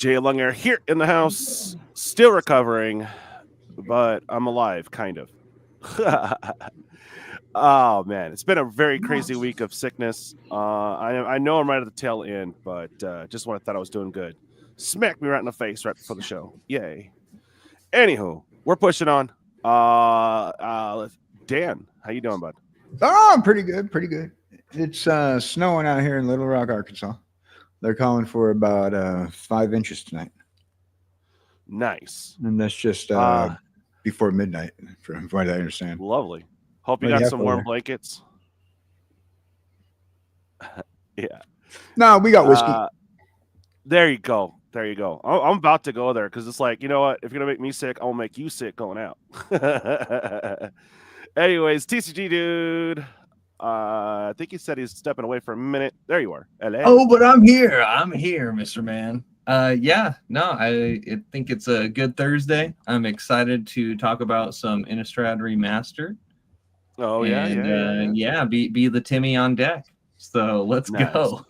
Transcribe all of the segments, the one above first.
djlonghairorig here in the house, still recovering, but I'm alive, kind of. Oh man, it's been a very crazy week of sickness. I know I'm right at the tail end, but just when I thought I was doing good, smacked me right in the face right before the show. Yay. Anywho, we're pushing on. Dan, how you doing, bud? Oh, I'm pretty good, pretty good. It's snowing out here in Little Rock, Arkansas. They're calling for about 5 inches tonight. Nice. And that's just before midnight, from what I understand. Lovely. Hope you got some warm blankets. Yeah. No, we got whiskey. There you go. There you go. I'm about to go there because it's like, you know what? If you're going to make me sick, I'll make you sick going out. Anyways, TCGDude. I think he said he's stepping away for a minute. There you are. LA. Oh, but I'm here. I'm here, Mr. Man. Yeah, no, I think it's a good Thursday. I'm excited to talk about some Innistrad Remastered. Oh, and, yeah. Be the Timmy on deck. So let's go.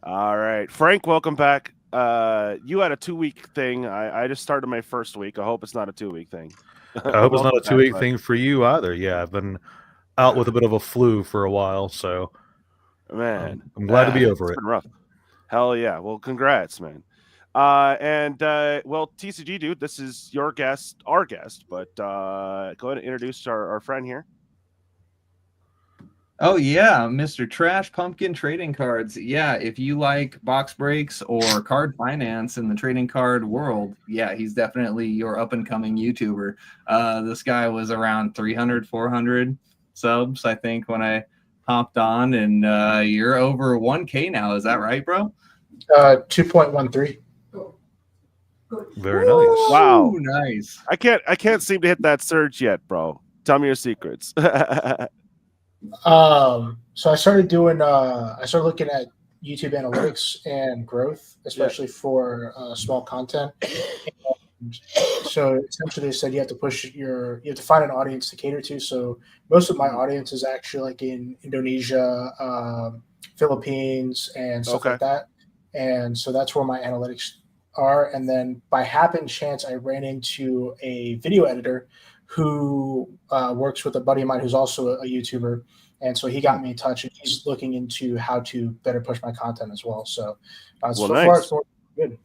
All right. Frank, welcome back. You had a 2-week thing. I just started my first week. I hope it's not a 2-week thing. I hope it's not a 2-week thing for you either. Yeah, I've been out with a bit of a flu for a while, so man, I'm glad to be over it. It's been rough. Hell yeah. Well, congrats, man. Well, TCGDude, this is your guest, our guest, but go ahead and introduce our friend here. Oh, yeah, Mr. Trash Pumpkin Trading Cards. Yeah, if you like box breaks or card finance in the trading card world, yeah, he's definitely your up-and-coming YouTuber. This guy was around 300, 400 subs, I think, when I hopped on, and you're over 1K now. Is that right, bro? 2.13. Very nice. Wow, nice. I can't seem to hit that surge yet, bro. Tell me your secrets. So I started doing I started looking at YouTube analytics and growth, especially for small content. And so essentially they said you have to find an audience to cater to. So most of my audience is actually like in Indonesia, Philippines, and stuff like that. And so that's where my analytics are. And then by happen chance, I ran into a video editor who works with a buddy of mine who's also a YouTuber. And so he got me in touch, and he's looking into how to better push my content as well. So, so far, it's good.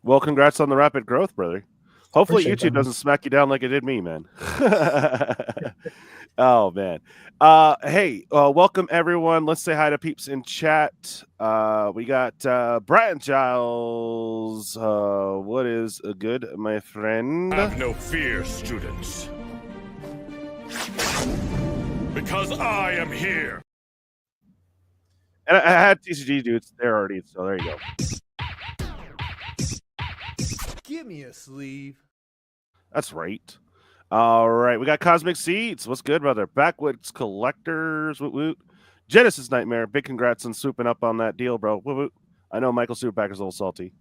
Well, congrats on the rapid growth, brother. Hopefully YouTube doesn't smack you down like it did me, man. Oh, man. Hey, welcome, everyone. Let's say hi to peeps in chat. We got BrianGiles. What is good, my friend? Have no fear, students. Because I am here. And I had TCGDude there already, so there you go. Give me a sleeve. That's right. All right, we got Cosmic Seeds. What's good, brother? Backwoods Collectors. Woot woot. Genesis Nightmare. Big congrats on swooping up on that deal, bro. Woot woot. I know Michael Superbacker's a little salty.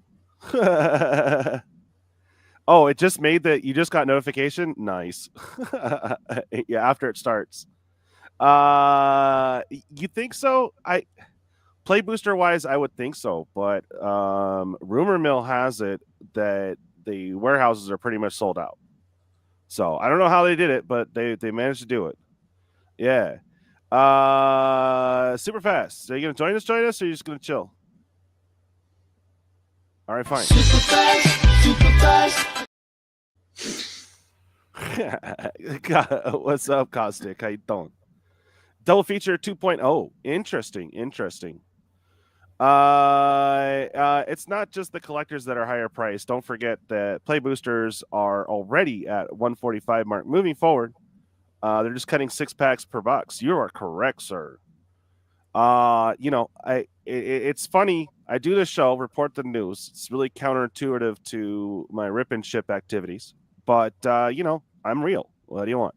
Oh, it just made that you just got notification. Nice. Yeah, after it starts. You think so? Play booster wise, I would think so, but rumor mill has it that the warehouses are pretty much sold out. So I don't know how they did it, but they managed to do it. Yeah. Super fast. Are you gonna join us, or are you just gonna chill? All right, fine. Super fast. What's up, Caustic? How you doing? Double feature 2.0. Interesting. It's not just the collectors that are higher priced. Don't forget that play boosters are already at 145 mark. Moving forward, they're just cutting 6 packs per box. You are correct, sir. It's funny. I do this show, report the news. It's really counterintuitive to my rip and ship activities, but I'm real. What do you want?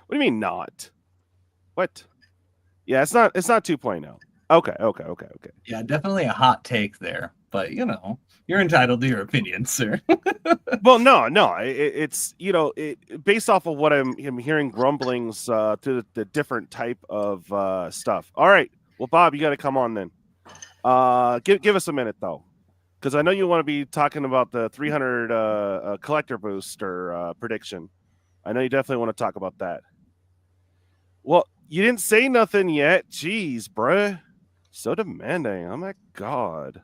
What do you mean not? What? Yeah, it's not 2.0. Okay. Yeah, definitely a hot take there, but you're entitled to your opinion, sir. Well, no, it's based off of what I'm hearing grumblings through the different type of stuff. All right, well, Bob, you got to come on then. Give us a minute though, because I know you want to be talking about the 300 collector booster prediction. I know you definitely want to talk about that. Well, you didn't say nothing yet. Jeez, bruh. So demanding. Oh my god.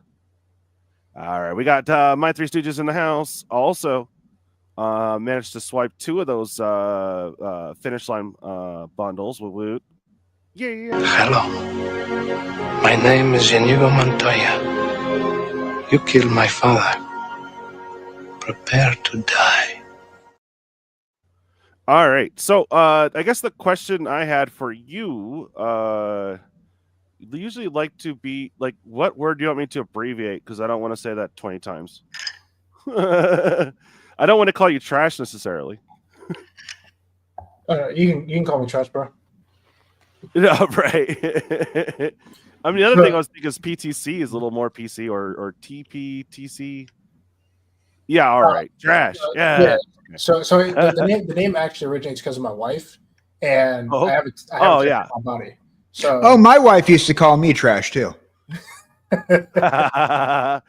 All right, we got my three stooges in the house. Also, managed to swipe 2 of those finish line bundles with loot. Yeah. Hello. My name is Inigo Montoya. You killed my father. Prepare to die. All right. So I guess the question I had for you, usually like to be like, what word do you want me to abbreviate? Because I don't want to say that 20 times. I don't want to call you trash necessarily. You can call me trash, bro. No, right. I mean, the other thing I was thinking is PTC is a little more PC or TPTC. Yeah, all right. Trash. Yeah. So the name actually originates because of my wife, and I have it yeah. on my body. So my wife used to call me trash too. No,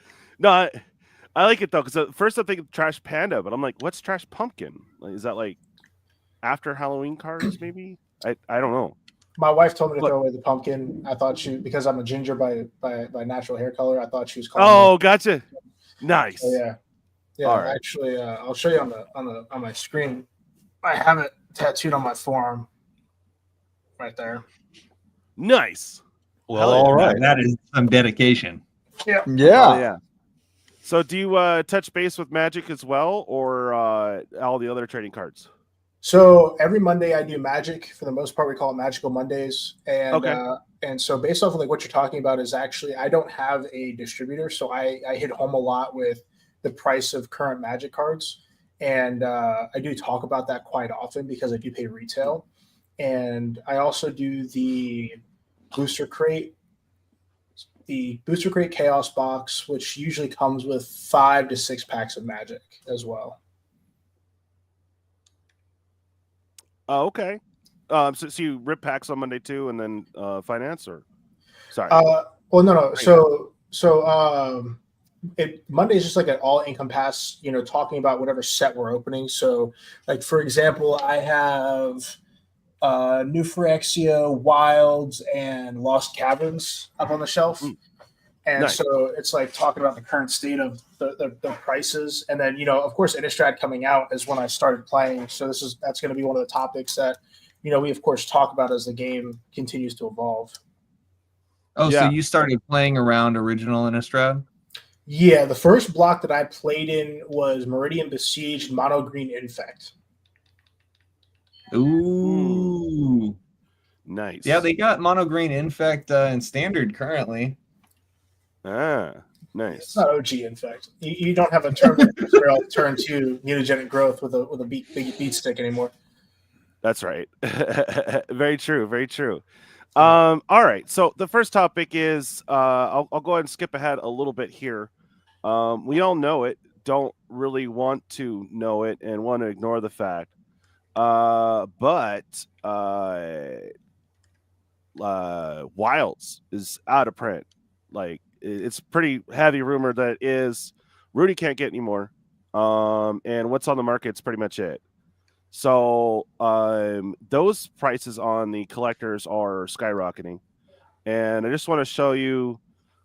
I like it though, because at first I think Trash Panda, but I'm like, what's Trash Pumpkin? Like, is that like after Halloween cards? Maybe I don't know. My wife told me to throw away the pumpkin. I thought because I'm a ginger by natural hair color. I thought she was calling. Oh, gotcha. Nice. So, yeah. All right. Actually, I'll show you on my screen. I have it tattooed on my forearm, right there. Nice. Well, all right. That is some dedication. Yeah. Yeah. So, do you touch base with Magic as well, or all the other trading cards? So every Monday I do Magic. For the most part, we call it Magical Mondays. And and so based off of like what you're talking about is actually I don't have a distributor, so I hit home a lot with the price of current Magic cards, and I do talk about that quite often because I do pay retail, and I also do the Booster Crate Chaos box, which usually comes with 5 to 6 packs of Magic as well. Oh, okay. So you rip packs on Monday too, and then finance, or sorry? Well, no. So Monday is just like an all encompass, talking about whatever set we're opening. So, like for example, I have New Phyrexia, Wilds, and Lost Caverns up on the shelf. And nice. So it's like talking about the current state of the prices. And then, of course, Innistrad coming out is when I started playing. So that's going to be one of the topics that, we, of course, talk about as the game continues to evolve. Oh, yeah. So you started playing around original Innistrad? Yeah, the first block that I played in was Meridian Besieged Mono Green Infect. Ooh. Nice. Yeah, they got Mono Green Infect in Standard currently. Ah, nice. It's not OG Infect. You don't have a turn turn 2 mutagenic growth with a big beat stick anymore. That's right. Very true. Very true. All right. So the first topic is I'll go ahead and skip ahead a little bit here. We all know it, don't really want to know it, and want to ignore the fact. But Wilds is out of print. Like, it's pretty heavy rumor that is. Rudy can't get anymore. And what's on the market's pretty much it. So those prices on the collectors are skyrocketing. And I just want to show you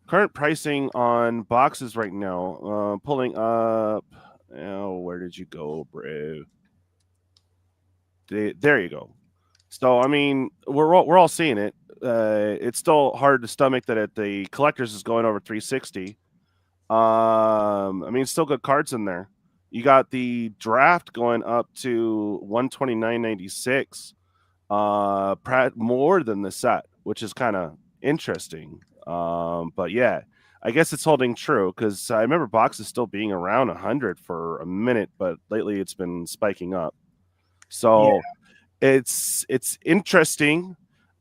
current pricing on boxes right now. Pulling up. Oh, where did you go, bro? There you go. So, I mean, we're all seeing it. It's still hard to stomach that at the collectors is going over 360. I mean, still good cards in there. You got the draft going up to 129.96, more than the set, which is kind of interesting. But yeah, I guess it's holding true because I remember boxes still being around 100 for a minute, but lately it's been spiking up. So it's interesting.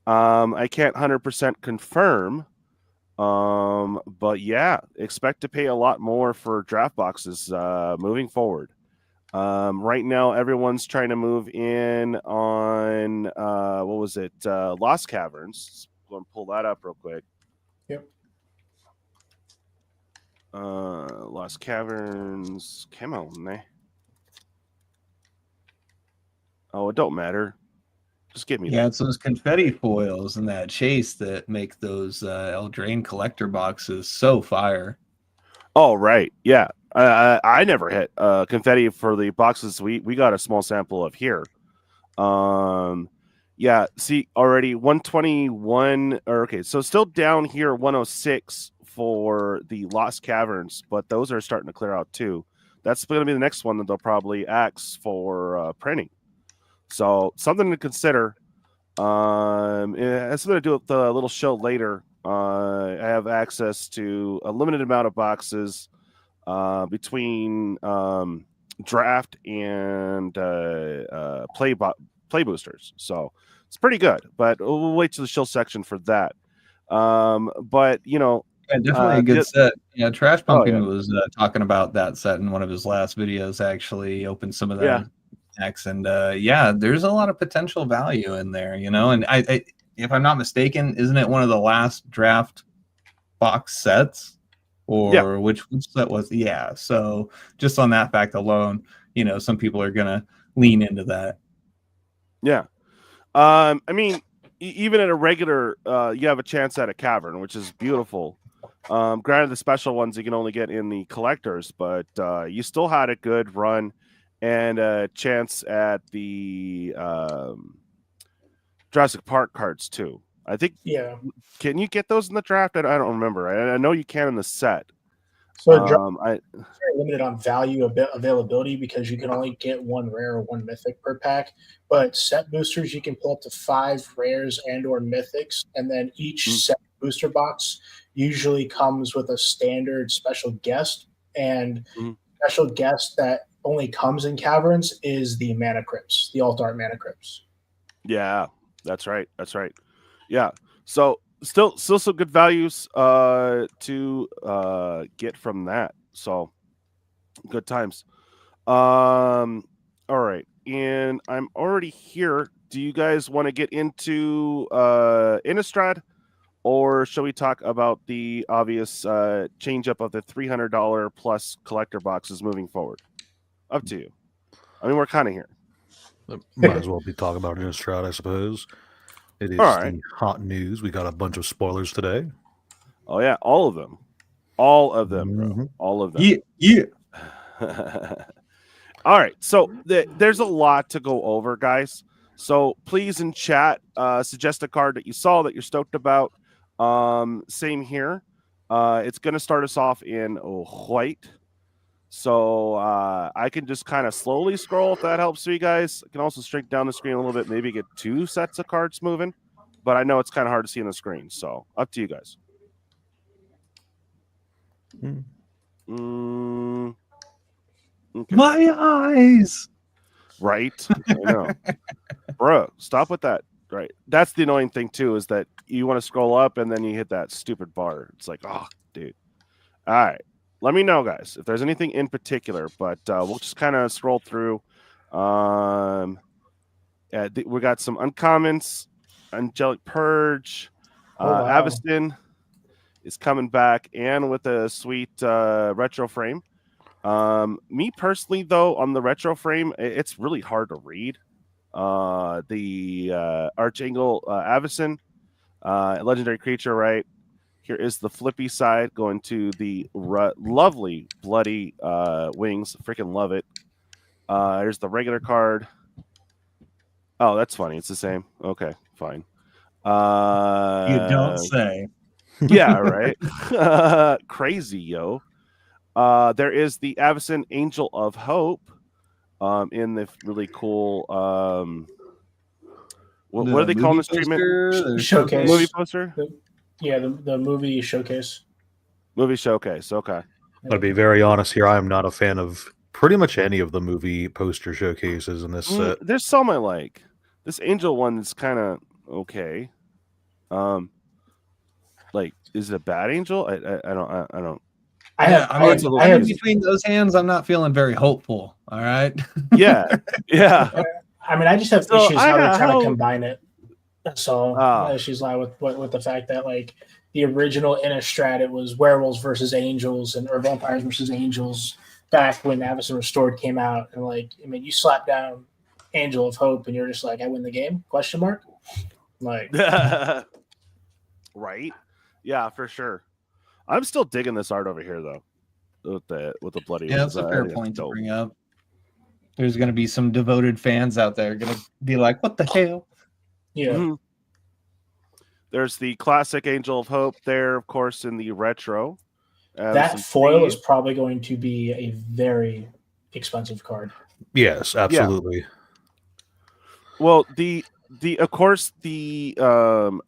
I can't 100% confirm. But yeah, expect to pay a lot more for draft boxes moving forward. Right now, everyone's trying to move in on what was it? Lost Caverns. Go and pull that up real quick. Yep. Lost Caverns. Come on, man. Oh, it don't matter. Just give me Yeah, that. it's those confetti foils and that chase that make those Eldrain collector boxes so fire. Oh, right. Yeah. I never hit confetti for the boxes we got a small sample of here. Yeah, see already 121 or okay, so still down here 106 for the Lost Caverns, but those are starting to clear out too. That's going to be the next one that they'll probably axe for printing. So something to consider. It has something to do with the little show later. I have access to a limited amount of boxes between draft and play boosters. So it's pretty good, but we'll wait to the shill section for that. But you know, yeah, definitely a good set. Yeah, Trash Pumpkin yeah. was talking about that set in one of his last videos. Actually, he opened some of that decks, and yeah, there's a lot of potential value in there. You know, and I, if I'm not mistaken, isn't it one of the last draft box sets? Or which set was? Yeah. So just on that fact alone, you know, some people are gonna lean into that. Yeah. I mean, even at a regular, you have a chance at a cavern, which is beautiful. Granted, the special ones you can only get in the collectors, but you still had a good run and a chance at the Jurassic Park cards too. I think. Yeah. Can you get those in the draft? I don't remember. I know you can in the set. So it's very limited on value availability because you can only get one rare or one mythic per pack. But set boosters, you can pull up to 5 rares and or mythics, and then each set booster box usually comes with a standard special guest. And special guest that only comes in caverns is the mana crypts, the alt art mana crypts. Yeah, that's right. That's right. Yeah. So still some good values to get from that. So good times. All right. And I'm already here. Do you guys want to get into Innistrad, or shall we talk about the obvious change up of the $300 plus collector boxes moving forward? Up to you. I mean, we're kind of here. Might as well be talking about Innistrad, I suppose. It is the hot news. We got a bunch of spoilers today. Oh yeah, all of them. All of them, bro. All of them. Yeah. All right. So there's a lot to go over, guys. So please in chat, suggest a card that you saw that you're stoked about. Same here. It's going to start us off in white. So I can just kind of slowly scroll if that helps you guys. I can also shrink down the screen a little bit, maybe get 2 sets of cards moving. But I know it's kind of hard to see on the screen. So up to you guys. Okay. My eyes. Right. I know. Bro, stop with that. Right. That's the annoying thing too, is that you want to scroll up and then you hit that stupid bar. It's like, oh, dude. All right. Let me know, guys, if there's anything in particular, but we'll just kind of scroll through. We got some uncommons. Angelic Purge. Avestin is coming back and with a sweet retro frame. Me personally, though, on the retro frame, it's really hard to read. The Archangel Avacyn, legendary creature, right? Here is the flippy side going to the lovely bloody wings. Freaking love it. Here's the regular card. Oh, that's funny. It's the same. Okay, fine. You don't say. Yeah, right. Crazy, yo. There is the Avacyn Angel of Hope in the really cool what are they calling this treatment? Showcase. Movie poster? The movie showcase. Movie showcase, okay. I'll be very honest here. I am not a fan of pretty much any of the movie poster showcases in this set. There's some I like. This Angel one is kind of okay. Like, is it a bad angel? I don't. I mean, between those hands, I'm not feeling very hopeful. All right. Yeah. I mean, I just have issues how they're trying to combine it. That's all. Issues lie with the fact that, like, the original Innistrad, it was werewolves versus angels or vampires versus angels back when Avacyn Restored came out. And like, I mean, you slap down Angel of Hope and you're just like, I win the game? Question mark? Like, right? Yeah, for sure. I'm still digging this art over here though. With the bloody Yeah, that's a fair point to bring up. There's going to be some devoted fans out there going to be like, what the hell? Yeah. Mm-hmm. There's the classic Angel of Hope there, of course, in the retro. That foil is probably going to be a very expensive card. Yes, absolutely. Yeah. Well, of course the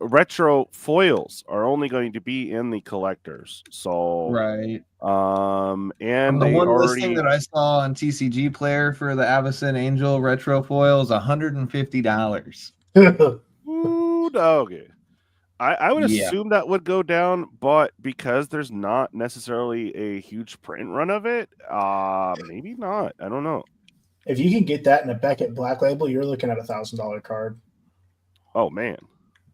retro foils are only going to be in the collectors. So right. And the one listing that I saw on TCG Player for the Avacyn Angel retro foil is $150. Ooh, doggy. I would assume that would go down, but because there's not necessarily a huge print run of it, maybe not. I don't know. If you can get that in a Beckett Black Label, you're looking at $1,000 card. Oh man,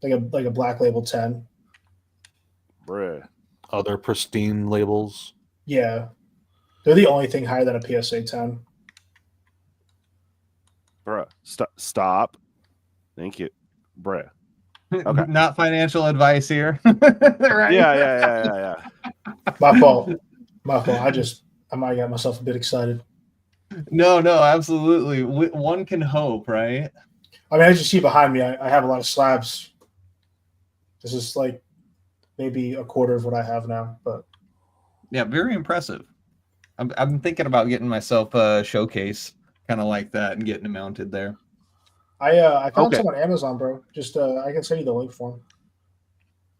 like a Black Label 10. Bruh. Other pristine labels. Yeah, they're the only thing higher than a PSA 10. Bruh, stop. Thank you, bruh. Okay. Not financial advice here. Right? Yeah. My fault. I might have got myself a bit excited. No, absolutely. One can hope, right? I mean, as you see behind me, I have a lot of slabs. This is like maybe a quarter of what I have now, but yeah, very impressive. I'm thinking about getting myself a showcase kind of like that and getting it mounted there. I found some on Amazon, bro. Just I can send you the link for them.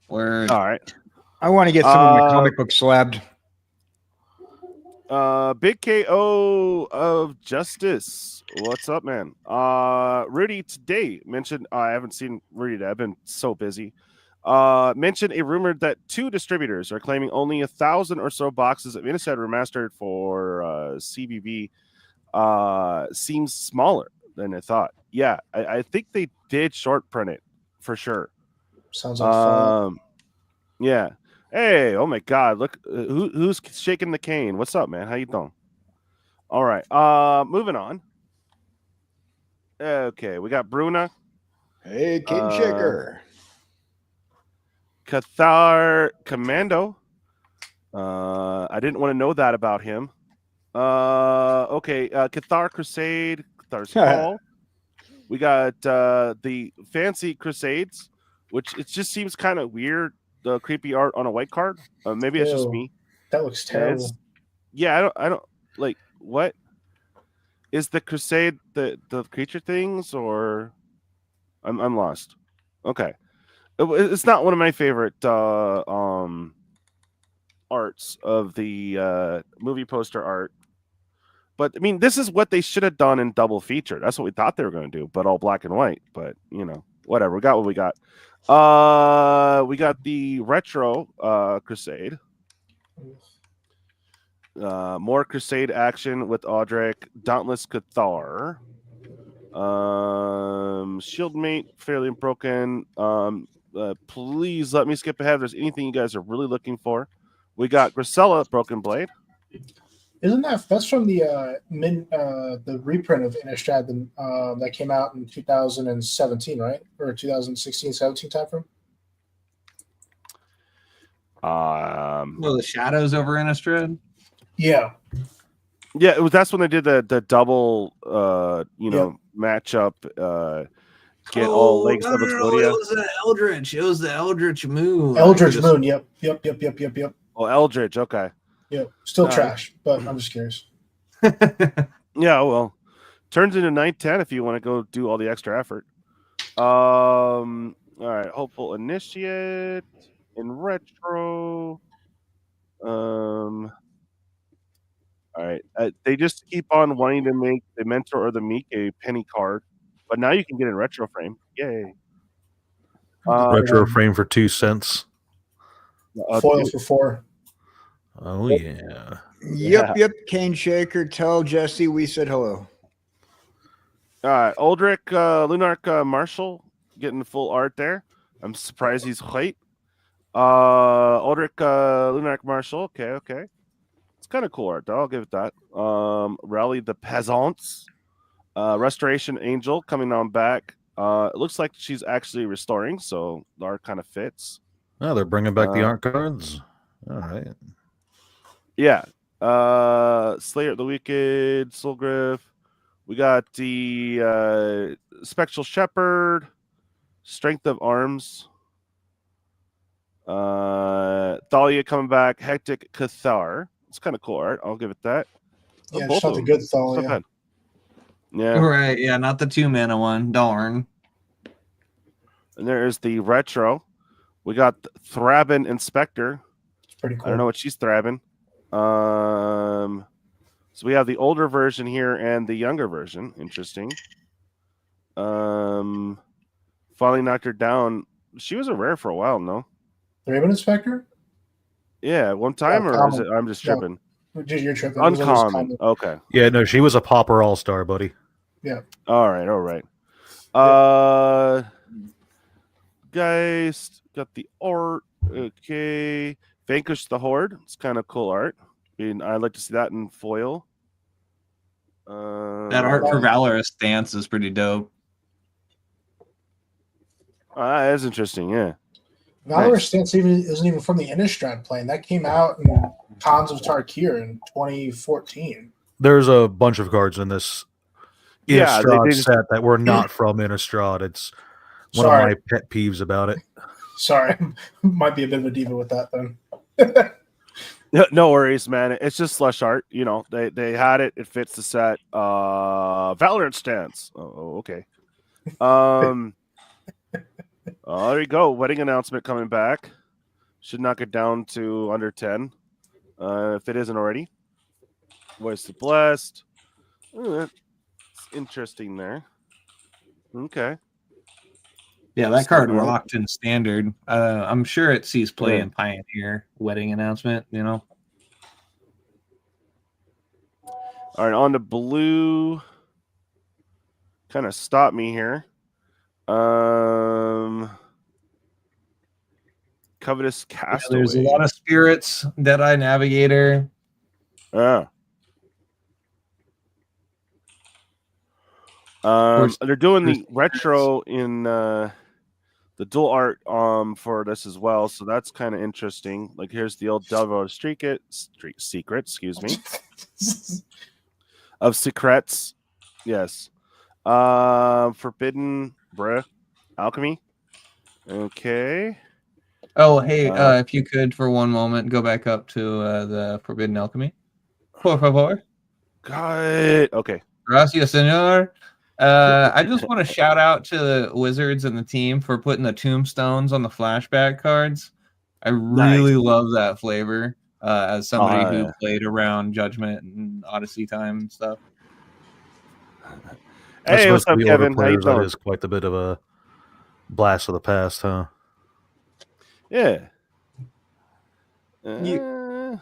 Word. All right. I want to get some of my comic book slabbed. Big KO of Justice. What's up, man? Rudy today mentioned, I haven't seen Rudy today. I've been so busy. Mentioned a rumor that 2 distributors are claiming only 1,000 or so boxes of Innistrad Remastered for CBB. Seems smaller than I thought. Yeah, I think they did short print it for sure. Sounds like fun. Yeah. Hey, oh my God! Look, who's shaking the cane? What's up, man? How you doing? All right. Moving on. Okay, we got Bruna. Hey, King Shaker. Cathar Commando. I didn't want to know that about him. Okay. Cathar Crusade. Cathar's Call. We got the Fancy Crusades, which it just seems kind of weird. The creepy art on a white card. Maybe it's just me. That looks terrible. Yeah, I don't like what is the Crusade the creature things or I'm lost. Okay, it's not one of my favorite arts of the movie poster art. But I mean, this is what they should have done in double feature. That's what we thought they were going to do, but all black and white. But you know, whatever. We got what we got. We got the retro Crusade. More Crusade action with Audric, Dauntless Cathar. Shieldmate, fairly broken. Please let me skip ahead if there's anything you guys are really looking for. We got Grisella, Broken Blade. Isn't that's from the reprint of Innistrad that came out in 2017, right? Or 2016-17 time frame? Well, the shadows over Innistrad? Yeah. Yeah, that's when they did the double matchup get all legs of Exodia. It was the Eldritch. It was the Eldritch Moon. Eldritch Moon, yep. Oh, Eldritch, okay. Yeah, still trash, but I'm just curious. Yeah, well, turns into 9-10 if you want to go do all the extra effort. All right, Hopeful Initiate in retro. All right, they just keep on wanting to make the Mentor or the Meek a penny card, but now you can get in retro frame. Yay! Retro frame for 2 cents. Foil for 4. Oh yeah. Yep. Cane Shaker, tell Jesse we said hello. All right, Uldric, Lunark Marshall getting the full art there. I'm surprised he's white. Ulrich Lunac Marshall. Okay. It's kind of cool art, though. I'll give it that. Rally the Peasants. Restoration Angel coming on back. It looks like she's actually restoring, so the art kind of fits. Oh, they're bringing back the art cards. All right. Yeah. Slayer of the Wicked, Soulgriff. We got the Spectral Shepherd, Strength of Arms. Thalia coming back, Hectic Cathar. It's kind of cool art. I'll give it that. Yeah, Both it's not of the them. good It's not Thalia. bad. Yeah. Right, yeah, not the 2-mana one. Darn. And there is the retro. We got Thraben Inspector. It's pretty cool. I don't know what she's thrabbing. So we have the older version here and the younger version. Interesting. Finally knocked her down. She was a rare for a while, no? The Raven Inspector? Yeah, one time, or is it? I'm just tripping. No, you're tripping. It was always Uncommon. common. Okay. Yeah, no, she was a popper all-star, buddy. Yeah. All right. Guys, got the art. Okay. Vanquish the Horde. It's kind of cool art. I mean, I'd like to see that in foil. That art for Valorous Stance is pretty dope. That is interesting, yeah. Valorous Stance isn't even from the Innistrad plane. That came out in Khans of Tarkir in 2014. There's a bunch of cards in this Innistrad just... set that were not from Innistrad. It's one of my pet peeves about it. Sorry. Might be a bit of a diva with that then. No worries, man. It's just slush art. You know, they had it. It fits the set. Valorant Stance. Oh, okay. There you go. Wedding announcement coming back. Should knock it down to under 10. If it isn't already. Voice the Blessed. It's interesting there. Okay. Yeah, that card rocked in Standard. I'm sure it sees play in Pioneer. Wedding announcement, you know. All right, on to blue. Kind of stopped me here. Covetous Castaway. There's a lot of spirits. Deadeye Navigator. Yeah. They're doing the retro in the dual art for this as well, so that's kind of interesting. Like here's the old Delvo Secret, excuse me, of Secrets. Yes. Forbidden Alchemy. Okay. Oh, hey, if you could for one moment go back up to the Forbidden Alchemy. Por favor. Got it. Okay. Gracias, señor. I just want to shout out to the Wizards and the team for putting the tombstones on the flashback cards. I really love that flavor as somebody who played around Judgment and Odyssey time and stuff. Hey, what's up, Kevin? How you doing? That is quite a bit of a blast of the past, huh? Yeah. I'm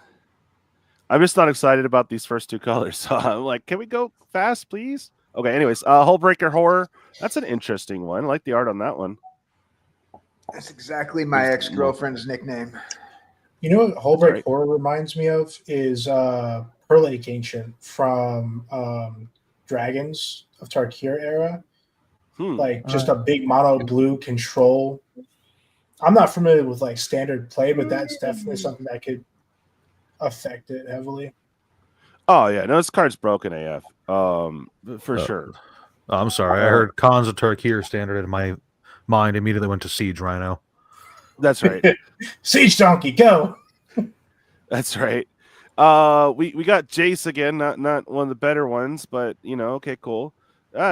just not excited about these first two colors. So I'm like, can we go fast, please? Okay, anyways, Hullbreaker Horror. That's an interesting one. I like the art on that one. That's exactly my ex-girlfriend's nickname. You know what Hullbreaker Horror reminds me of is Perlake Ancient from Dragons of Tarkir era. Like just a big mono blue control. I'm not familiar with like standard play, but that's definitely something that could affect it heavily. Oh yeah, no, this card's broken AF. For sure. Oh, I'm sorry. I heard Khans of Tarkir standard in my mind immediately went to Siege Rhino. That's right. Siege Donkey, go. That's right. We got Jace again, not one of the better ones, but you know, okay, cool.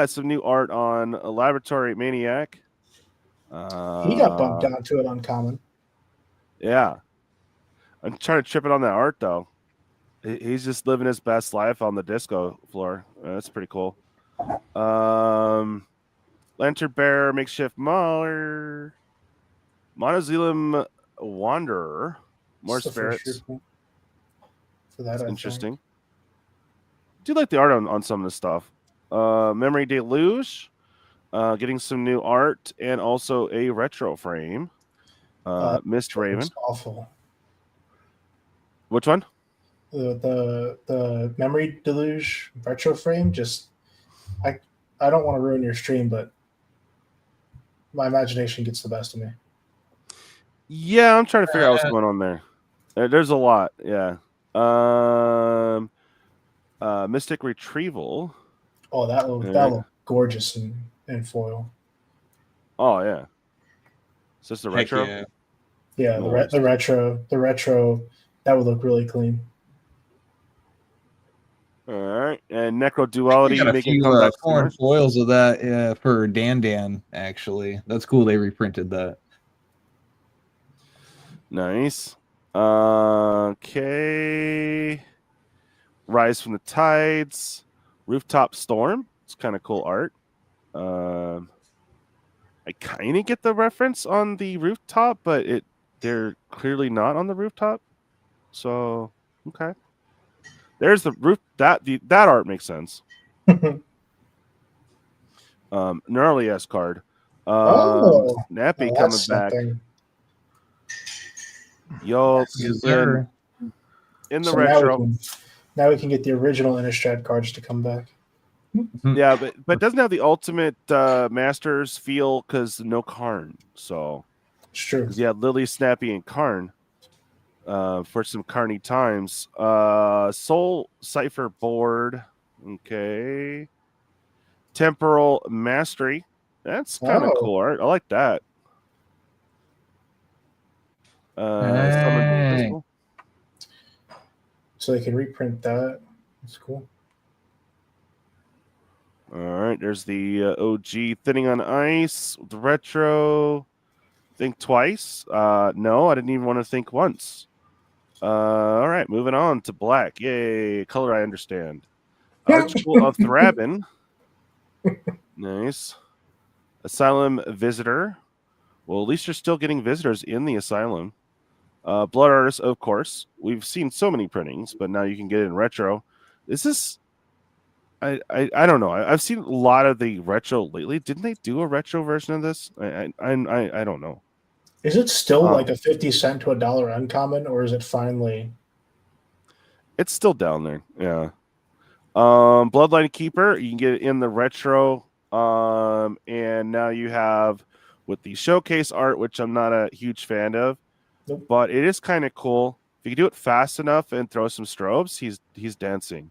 Some new art on a Laboratory Maniac. He got bumped down to it uncommon. Yeah. I'm trying to trip it on that art though. He's just living his best life on the disco floor. That's pretty cool. Lantern Bearer, Makeshift Mauler, Monozelum Wanderer, more spirits. For that, that's interesting. I do like the art on some of this stuff. Memory Deluge, getting some new art and also a retro frame. Mist Raven. It's awful. Which one? The Memory Deluge retro frame. Just I don't want to ruin your stream, but my imagination gets the best of me. Yeah, I'm trying to figure out what's going on there. There's a lot. Yeah. Mystic Retrieval. Oh, that look gorgeous in foil. Oh yeah. Is this the retro? Yeah. Yeah, Nice. the retro. That would look really clean. All right, and Necro Duality Got a making few comeback. foreign foils of that for Dan. Actually, that's cool. They reprinted that. Nice. Okay. Rise from the Tides. Rooftop Storm. It's kind of cool art. I kind of get the reference on the rooftop, but they're clearly not on the rooftop. So okay. There's the roof. That art makes sense. Gnarly S card. Nappy coming back. Something. Yo, Yes, sir. in the So retro. now we can get the original Innistrad cards to come back. Yeah, but it doesn't have the ultimate Masters feel because no Karn. So It's true. because you had Lily, Snappy, and Karn for some Carny times. Soul Cipher board. Okay. Temporal Mastery. That's kind of cool art. I like that. Hey. So they can reprint that. That's cool. All right, there's the OG Thinning on Ice, the retro. Think twice? No, I didn't even want to think once. All right, moving on to black. Yay, color I understand. Archibald of Thraben. Nice. Asylum Visitor. Well, at least you're still getting visitors in the Asylum. Blood Artist, of course. We've seen so many printings, but now you can get it in retro. Is this... I don't know. I've seen a lot of the retro lately. Didn't they do a retro version of this? I don't know. Is it still like a 50 cent to $1 uncommon, or is it finally? It's still down there. Yeah. Bloodline Keeper, you can get it in the retro. And now you have with the showcase art, which I'm not a huge fan of, but it is kind of cool. If you can do it fast enough and throw some strobes, he's dancing.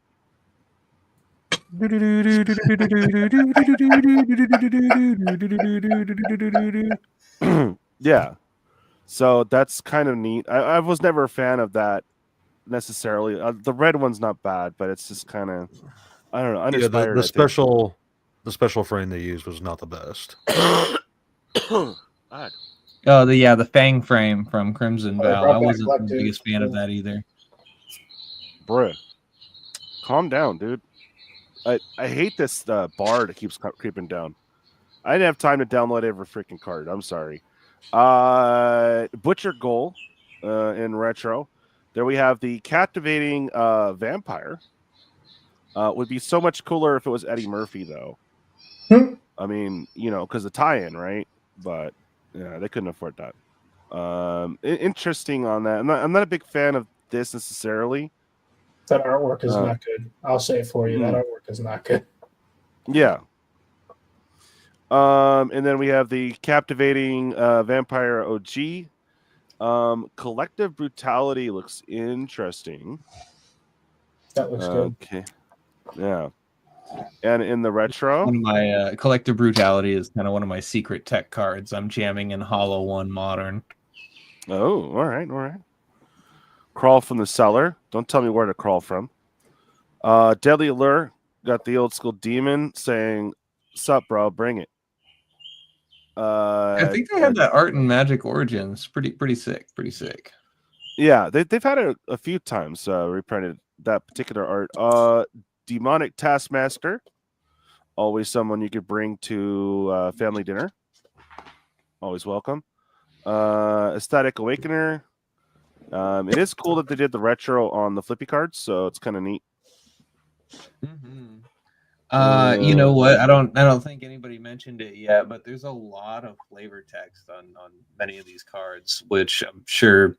Yeah. So that's kind of neat. I was never a fan of that necessarily. The red one's not bad, but it's just kind of, I don't know. Uninspired, the special frame they used was not the best. The Fang frame from Crimson Val. I wasn't the biggest fan of that either. Bruh, calm down, dude. I hate this bar that keeps creeping down. I didn't have time to download every freaking card. I'm sorry. Butcher Goal in retro. There we have the Captivating Vampire. Would be so much cooler if it was Eddie Murphy, though. I mean, because the tie-in, right? But yeah, they couldn't afford that. Interesting on that. I'm not a big fan of this necessarily. That artwork is not good. I'll say it for you. That artwork is not good. Yeah. And then we have the Captivating Vampire OG. Collective Brutality looks interesting. That looks good. Okay. Yeah. And in the retro, One of my Collective Brutality is kind of one of my secret tech cards. I'm jamming in Hollow One Modern. Oh, all right. Crawl from the Cellar. Don't tell me where to crawl from. Deadly Allure. Got the old school demon saying, "Sup, bro? Bring it." I think they had that art in Magic Origins. Pretty sick. Yeah, they've had it a few times reprinted that particular art. Demonic Taskmaster. Always someone you could bring to family dinner. Always welcome. Ecstatic Awakener. It is cool that they did the retro on the flippy cards, so it's kind of neat. You know what? I don't think anybody mentioned it yet, but there's a lot of flavor text on many of these cards, which I'm sure,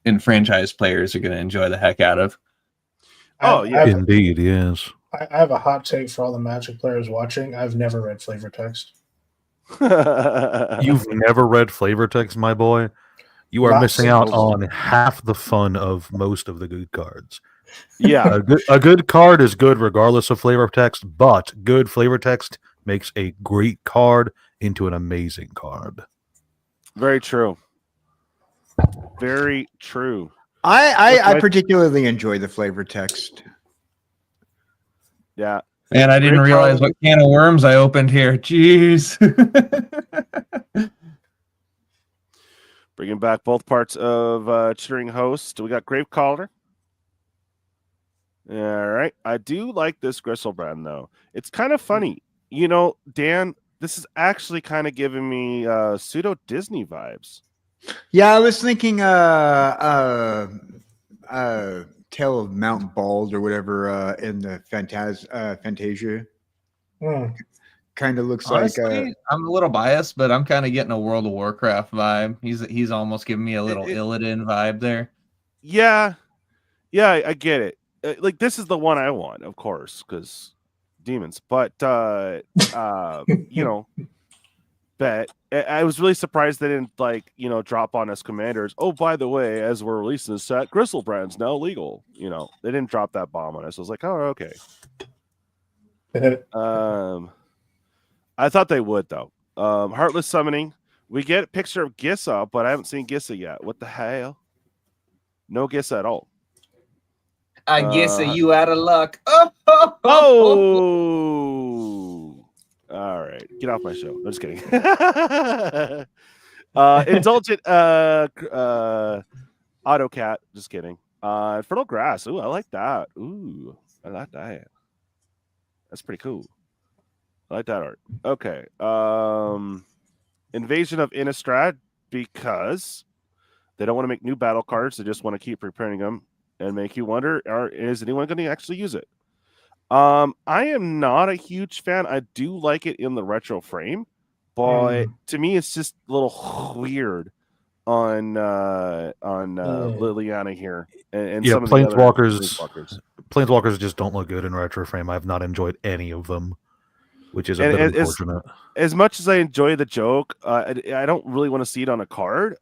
enfranchised players are going to enjoy the heck out of. Oh, yeah. Indeed, yes. I have a hot take for all the Magic players watching. I've never read flavor text. You've never read flavor text, my boy? You are Not missing out single. on half the fun of most of the good cards. Yeah. A good card is good regardless of flavor text, but good flavor text makes a great card into an amazing card. Very true. Very true. I particularly enjoy the flavor text. Yeah. Man, I didn't realize what can of worms I opened here. Jeez. Bringing back both parts of cheering host. We got Grape Calder. All right. I do like this Griselbrand, though. It's kind of funny. Dan, this is actually kind of giving me pseudo Disney vibes. Yeah, I was thinking Tale of Mount Bald or whatever in the Fantasia. Kind of looks Honestly, like I'm a little biased, but I'm kind of getting a World of Warcraft vibe. He's almost giving me a little Illidan vibe there. Yeah. Yeah, I get it. Like, this is the one I want, of course, because demons. But, bet. I was really surprised they didn't, drop on us commanders. Oh, by the way, as we're releasing this set, Griselbrand's now legal. They didn't drop that bomb on us. I was like, oh, okay. I thought they would, though. Heartless Summoning. We get a picture of Gissa, but I haven't seen Gissa yet. What the hell? No Gissa at all. I guess you out of luck. Oh! All right. Get off my show. I'm just kidding. Indulgent Autocat. Just kidding. Fertile Grass. Ooh, I like that. Ooh, I like that. That's pretty cool. I like that art. Okay. Invasion of Innistrad, because they don't want to make new battle cards. They just want to keep reprinting them and make you wonder, is anyone going to actually use it? I am not a huge fan. I do like it in the retro frame, but to me, it's just a little weird on Liliana here. And yeah, some of the other Planeswalkers just don't look good in retro frame. I've not enjoyed any of them, which is a bit unfortunate. As much as I enjoy the joke, I don't really want to see it on a card.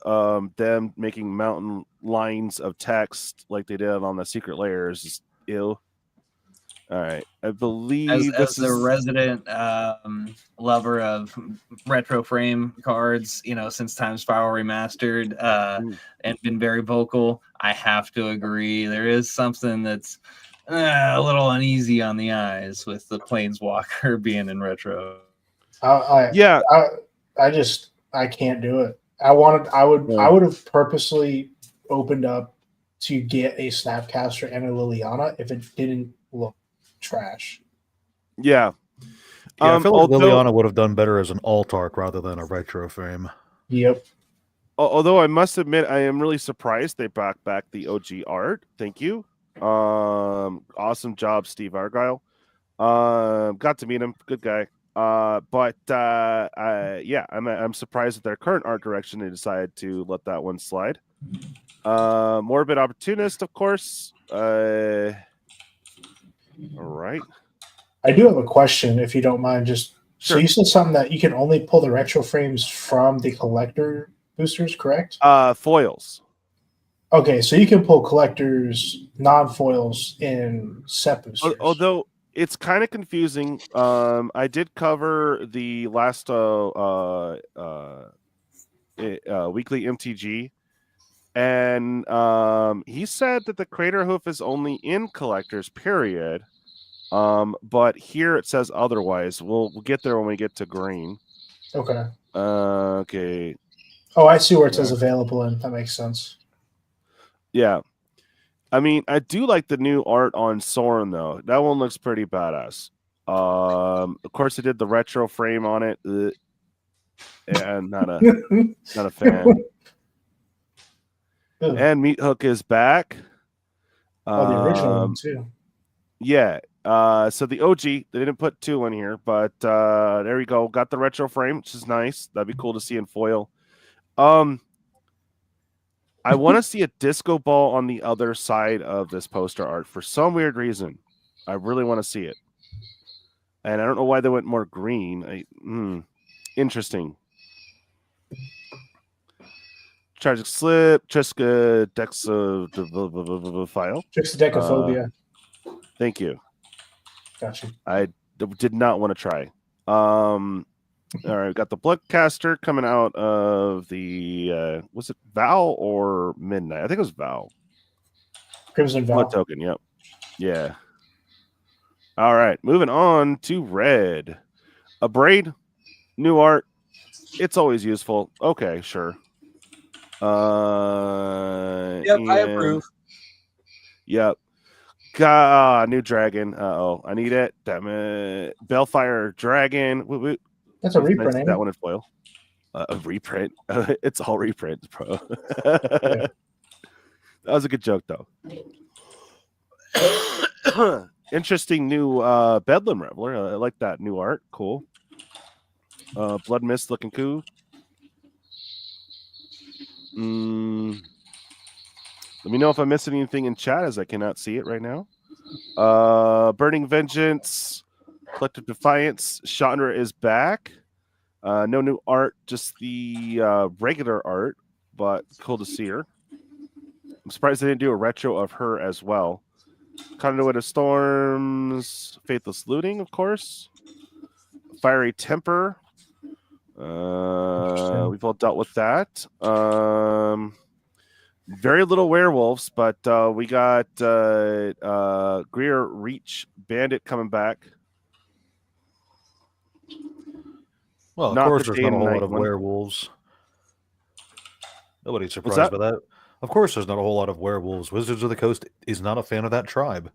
Them making mountain lines of text like they did on the Secret Lair is just ill. All right, I believe as the resident lover of retro frame cards, since Times Spiral Remastered, and been very vocal, I have to agree. There is something that's a little uneasy on the eyes with the Planeswalker being in retro. I can't do it. I would have purposely opened up to get a Snapcaster and a Liliana if it didn't look trash. Yeah. I feel like Liliana would have done better as an alt-arc rather than a retro frame. Yep. Although I must admit, I am really surprised they brought back the OG art. Thank you. Awesome job, Steve Argyle. Got to meet him. Good guy. I'm surprised at their current art direction. They decided to let that one slide. Morbid Opportunist, of course. All right. I do have a question, if you don't mind. Just sure. So you said something that you can only pull the retro frames from the collector boosters, correct? Foils. Okay, so you can pull collectors, non-foils in set boosters. Although it's kind of confusing. I did cover the last weekly MTG, and he said that the Crater Hoof is only in collectors, period. But here it says otherwise. We'll get there when we get to green. Okay. Okay. Oh, I see where it says available in. That makes sense. Yeah. I mean, I do like the new art on Soren, though. That one looks pretty badass. Of course, they did the retro frame on it. And not a fan. And Meat Hook is back. Oh, the original one, too. Yeah. So the OG, they didn't put 2 in here, but there we go. Got the retro frame, which is nice. That'd be cool to see in foil. I want to see a disco ball on the other side of this poster art for some weird reason. I really want to see it. And I don't know why they went more green. Interesting. Tragic Slip, Triska, Dexa file. Triskaidekaphobia. Thank you. Gotcha. I did not want to try. All right, got the Bloodcaster coming out of the was it Val or Midnight? I think it was Val. Crimson Val. Blood token, yep. Yeah. All right, moving on to red. A braid, new art. It's always useful. Okay, sure. Yep, I approve. Yep. New dragon. I need it. Damn it. Bellfire dragon. Woo. That's a reprint. Nice. That one in foil. A reprint. It's all reprints, bro. That was a good joke, though. Interesting new Bedlam Reveler. I like that new art. Cool. Blood Mist looking cool. Let me know if I'm missing anything in chat, as I cannot see it right now. Burning Vengeance, Collective Defiance, Chandra is back. No new art, just the regular art, but cool to see her. I'm surprised they didn't do a retro of her as well. Conduit of Storms, Faithless Looting, of course. Fiery Temper. We've all dealt with that. Very little werewolves, but we got Greer Reach Bandit coming back. Well, of course, there's not a whole lot of werewolves. Nobody's surprised by that. Of course, there's not a whole lot of werewolves. Wizards of the Coast is not a fan of that tribe.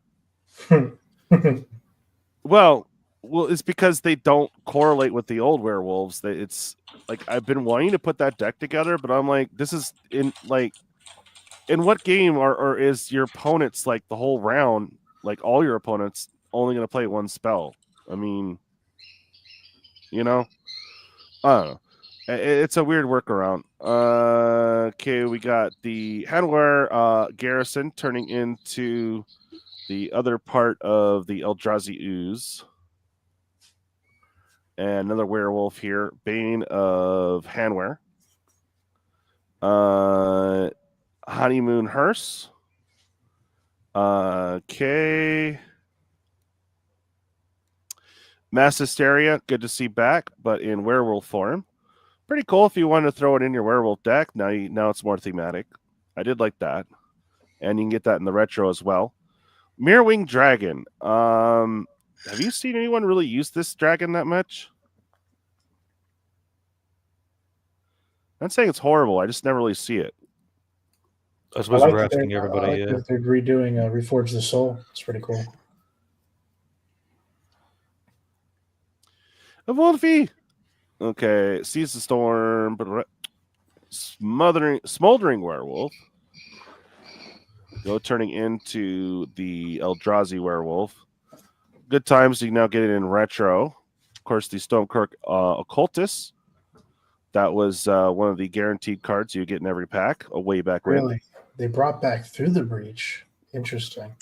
Well, it's because they don't correlate with the old werewolves. It's like I've been wanting to put that deck together, but I'm like, this is in what game or is your opponents like the whole round, like all your opponents only going to play one spell? I mean, I don't know. It's a weird workaround. Okay, we got the Handwear Garrison turning into the other part of the Eldrazi Ooze. And another werewolf here, Bane of Handwear. Honeymoon Hearse. Okay. Mass Hysteria, good to see back, but in werewolf form. Pretty cool if you want to throw it in your werewolf deck. Now it's more thematic. I did like that. And you can get that in the retro as well. Mirrorwing Dragon. Have you seen anyone really use this dragon that much? I'm not saying it's horrible. I just never really see it. I suppose we're asking everybody. They're redoing Reforge the Soul. It's pretty cool. A Wolfie. Okay, Seize the Storm. Smoldering Werewolf. Go turning into the Eldrazi Werewolf. Good times. You can now get it in retro. Of course, the Stormkirk Occultist. That was one of the guaranteed cards you get in every pack way back when. Really? They brought back Through the Breach. Interesting.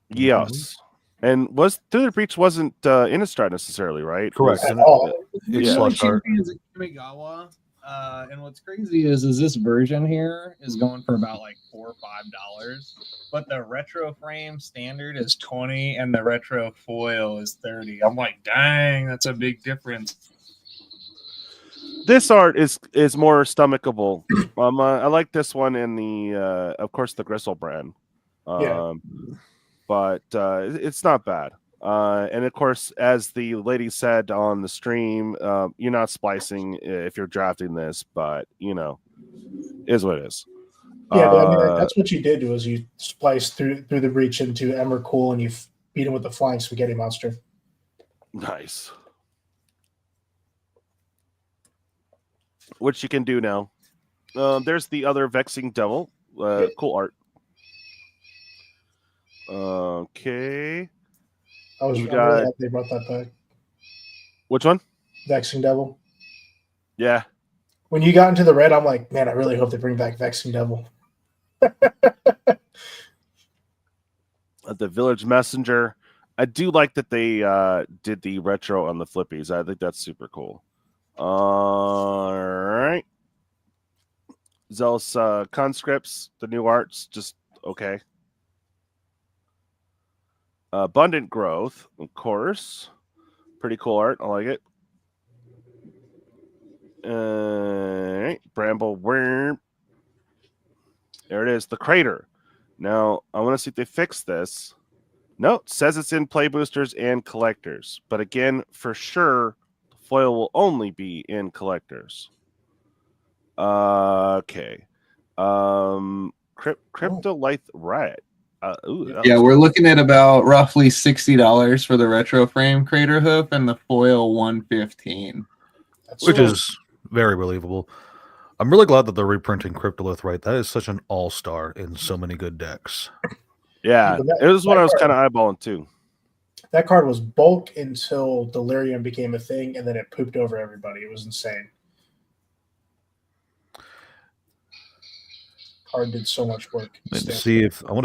Yes. And Through the Breach wasn't Innistrad necessarily, right? Correct. At all. It's Champions of Kamigawa. And what's crazy is this version here is going for about like $4 or $5, but the retro frame standard is $20 and the retro foil is $30. I'm like, dang, that's a big difference. This art is more stomachable. I like this one in the, of course, the Gristle brand. But it's not bad. And of course, as the lady said on the stream, you're not splicing if you're drafting this, but is what it is. Yeah, I mean, that's what you did was you spliced through the breach into Emrakul and you beat him with the Flying Spaghetti Monster. Nice. Which you can do now. There's the other Vexing Devil. Cool art. Okay. I'm really happy they brought that back. Which one? Vexing Devil. Yeah. When you got into the red, I'm like, man, I really hope they bring back Vexing Devil. The Village Messenger. I do like that they did the retro on the flippies. I think that's super cool. All right. Zealous Conscripts, the new arts, just okay. Abundant Growth, of course. Pretty cool art. I like it. Bramble Worm. There it is. The Crater. Now, I want to see if they fix this. No, it says it's in Playboosters and Collectors. But again, for sure, the foil will only be in Collectors. Okay. Cryptolith Riot. Yeah, we're looking at about roughly $60 for the retro frame Crater Hoof and the foil $115. Which is very believable. I'm really glad that they're reprinting Cryptolith Riot. That is such an all-star in so many good decks. Yeah, it was what I was kind of eyeballing too. That card was bulk until Delirium became a thing, and then it pooped over everybody. It was insane. Card did so much work. I want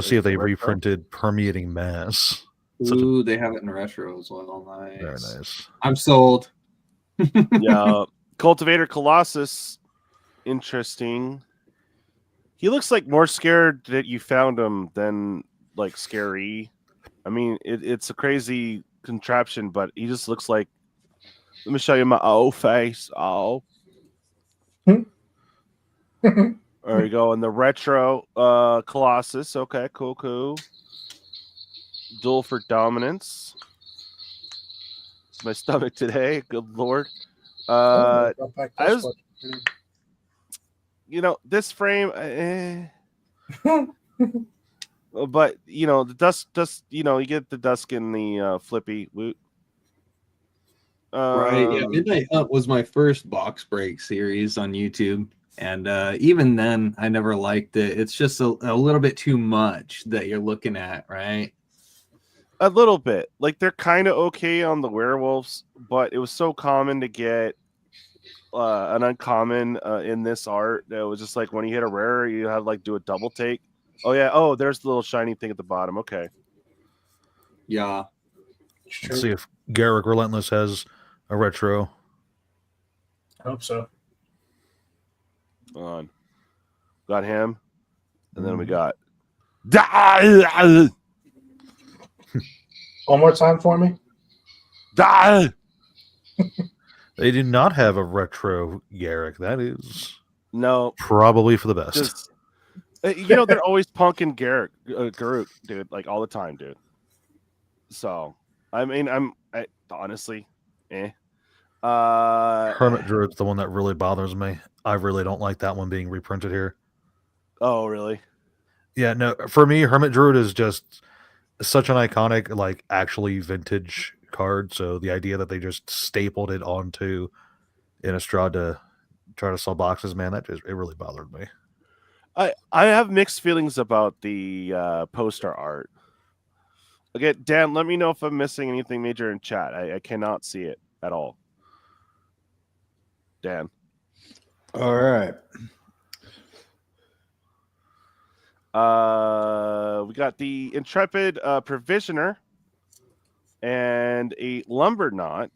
to see if they reprinted Permeating Mass. Ooh, they have it in retro as well. Nice. Very nice. I'm sold. Yeah, Cultivator Colossus. Interesting. He looks like more scared that you found him than like scary. I mean, it's a crazy contraption, but he just looks like. Let me show you my face. Oh. There we go. And the retro Colossus. Okay, cool. Duel for Dominance. My stomach today. Good Lord. I was, this frame, but the dust, you get the dusk in the flippy. Right. Yeah. Midnight Hunt was my first box break series on YouTube. And even then, I never liked it. It's just a little bit too much that you're looking at, right? A little bit. Like, they're kind of okay on the werewolves, but it was so common to get an uncommon in this art. It was just like when you hit a rare, you had to like do a double take. Oh, yeah. Oh, there's the little shiny thing at the bottom. Okay. Yeah. Let's see if Garrick Relentless has a retro. I hope so. On. Got him. And then we got. One more time for me. They do not have a retro Garrick. That is probably for the best. Just, they're always punking Garruk, dude, like all the time, dude. So, I mean, I honestly, Hermit Druid's the one that really bothers me. I really don't like that one being reprinted here. Oh, really? Yeah, no. For me, Hermit Druid is just such an iconic, like, actually vintage card. So the idea that they just stapled it onto Innistrad to try to sell boxes, man, it really bothered me. I have mixed feelings about the poster art. Okay, Dan, let me know if I'm missing anything major in chat. I cannot see it at all. Dan. All right. We got the Intrepid Provisioner and a Lumberknot.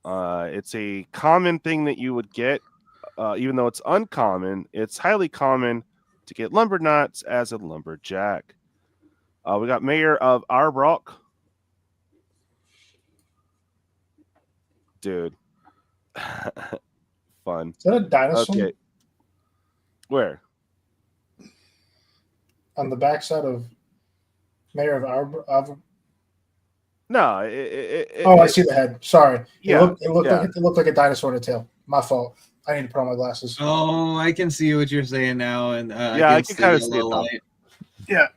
It's a common thing that you would get, even though it's uncommon. It's highly common to get Lumberknots as a Lumberjack. We got Mayor of Arbrock. Dude. Fun. Is that a dinosaur? Okay. Where? On the backside of Mayor of Arbrock. No. I see the head. Sorry. Yeah. It looked like a dinosaur in a tail. My fault. I need to put on my glasses. Oh, I can see what you're saying now, and I can kind of see it. Light. Yeah.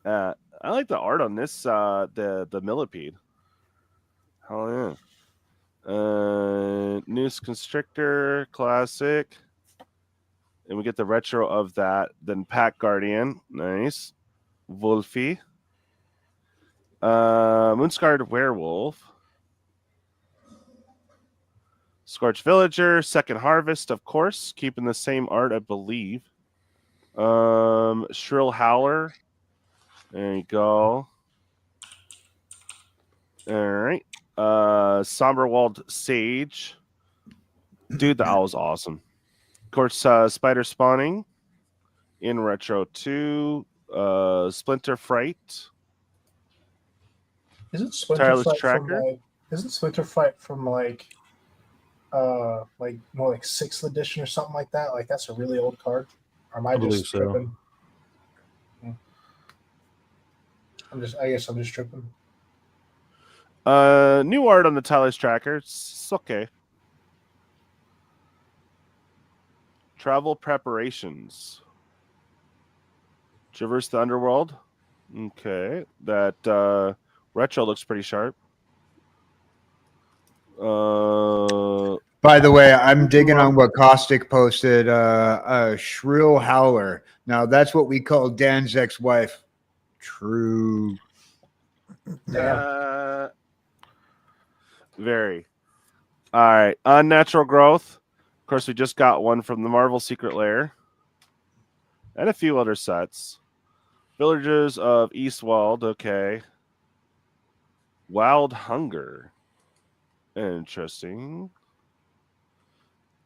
I like the art on this. The millipede. Hell yeah. Noose Constrictor, classic. And we get the retro of that. Then Pack Guardian, nice. Wolfie. Moonscarred Werewolf. Scorched Villager, Second Harvest, of course, keeping the same art, I believe. Shrill Howler. There you go. All right. Somberwald Sage. Dude, the owl's awesome. Of course, Spider Spawning in Retro 2. Splinter Fright. Isn't Splinter Tireless Fight Tracker. from like? Isn't Splinter Fight from like more like 6th edition or something like that? Like that's a really old card. Or am I believe just so. tripping? I guess I'm just tripping. New art on the Tireless Tracker. It's okay. Travel Preparations. Traverse the Underworld. Okay. That retro looks pretty sharp. By the way, I'm digging on what Caustic posted. Shrill Howler. Now that's what we call Dan's ex-wife. True. Very. All right. Unnatural Growth. Of course, we just got one from the Marvel Secret Lair. And a few other sets. Villagers of Eastwald. Okay. Wild Hunger. Interesting.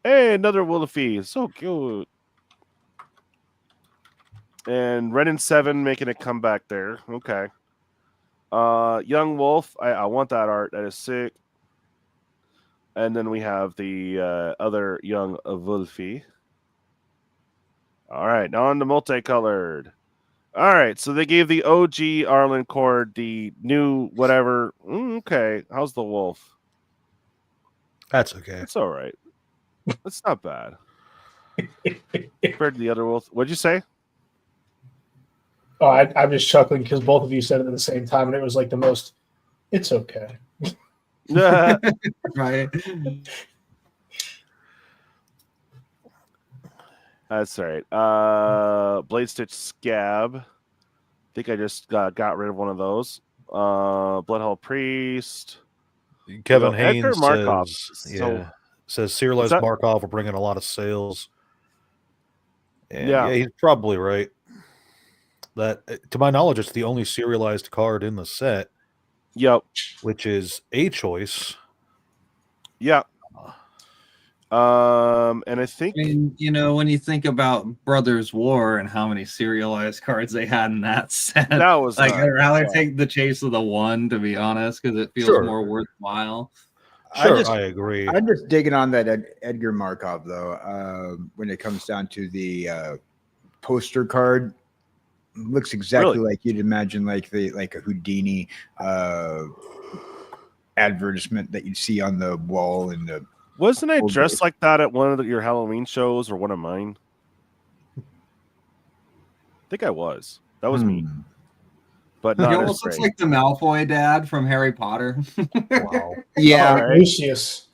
Hey, another Wolfie. So cute. And Renin 7 making a comeback there. Okay. Young Wolf. I want that art. That is sick. And then we have the other young Wolfie. All right. Now on to multicolored. All right. So they gave the OG Arlen Cord the new whatever. Okay. How's the wolf? That's okay. It's all right. It's not bad. Compared to the other wolf. What'd you say? Oh, I'm just chuckling because both of you said it at the same time, and it was like the most. It's okay. Right. That's right. Blade Stitch Scab. I think I just got rid of one of those. Bloodhole Priest. Kevin Edgar Haynes Markov. says serialized that- Markov will bring in a lot of sales. And Yeah. yeah, he's probably right. That, to my knowledge, it's the only serialized card in the set. Yep. Which is a choice. Yeah. And I think, I mean, you know, when you think about Brothers War and how many serialized cards they had in that set, that was like I'd rather yeah. take the Chase of the One, to be honest, because it feels Sure. more worthwhile. Sure, I agree. I'm just digging on that Edgar Markov though. When it comes down to the poster card, looks exactly like you'd imagine, like a Houdini advertisement that you'd see on the wall in the. Wasn't I dressed like that at one of your Halloween shows or one of mine? I think I was. That was me. But He not almost looks like the Malfoy dad from Harry Potter. Wow. Yeah. Like Lucius.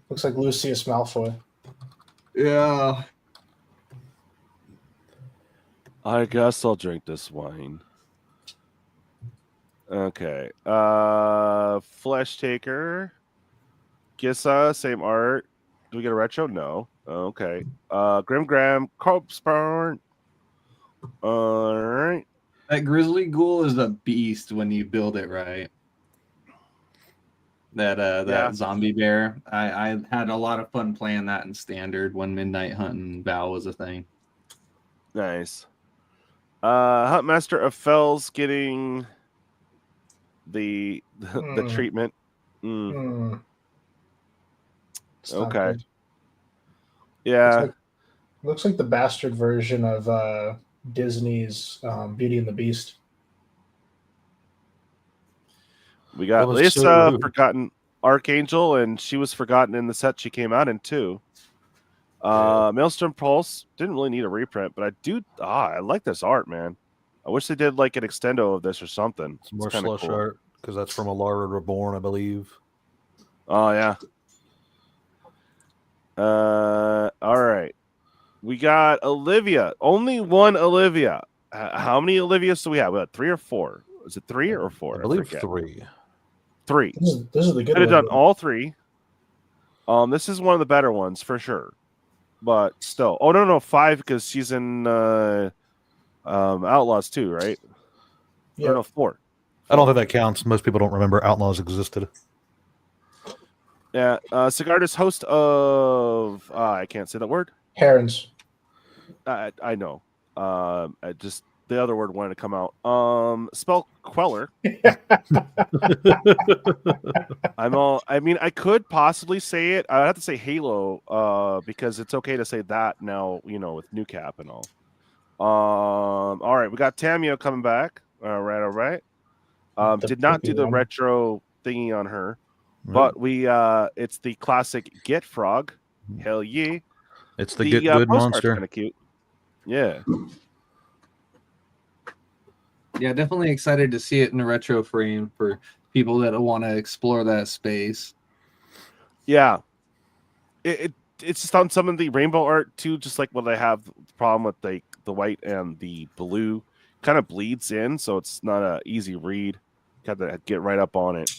Looks like Lucius Malfoy. Yeah. I guess I'll drink this wine. Okay. Flesh Taker. Gissa, same art. Do we get a retro? No. Okay. Grim Graham, Corpse Burn. All right. That Grizzly Ghoul is a beast when you build it right. That zombie bear. I had a lot of fun playing that in Standard when Midnight Hunt and Val was a thing. Nice. Huntmaster of Fells getting the treatment. Okay. Good. Yeah. Looks like the bastard version of Disney's Beauty and the Beast. We got was Lisa, so rude. Forgotten Archangel, and she was forgotten in the set she came out in too. Maelstrom Pulse didn't really need a reprint, but I like this art, man. I wish they did like an extendo of this or something. It's more kinda slush cool. art because that's from Alara Reborn, I believe. Oh yeah. All right. We got Olivia. Only one Olivia. How many Olivias do we have? We got 3 or 4. Is it 3 or I 4? believe forget. 3. 3. This is the good Could have one. done all 3. This is one of the better ones for sure. But still. Oh no, 5 because she's in Outlaws too, right? Yeah. Or no, 4. I don't think that counts. Most people don't remember Outlaws existed. Yeah, Sigardus, host of I can't say that word. Herons. I know. I just the other word wanted to come out. Spell Queller. I mean, I could possibly say it. I have to say Halo, because it's okay to say that now. With new cap and all. All right, we got Tamio coming back. All right. Did not do the retro thingy on her, but it's the classic Get Frog. Hell yeah! It's the Get Good monster. Kind of cute. Yeah. Yeah, definitely excited to see it in a retro frame for people that want to explore that space. Yeah. It's just on some of the rainbow art too, just like what I have the problem with the white and the blue kind of bleeds in, so it's not an easy read. Got to get right up on it.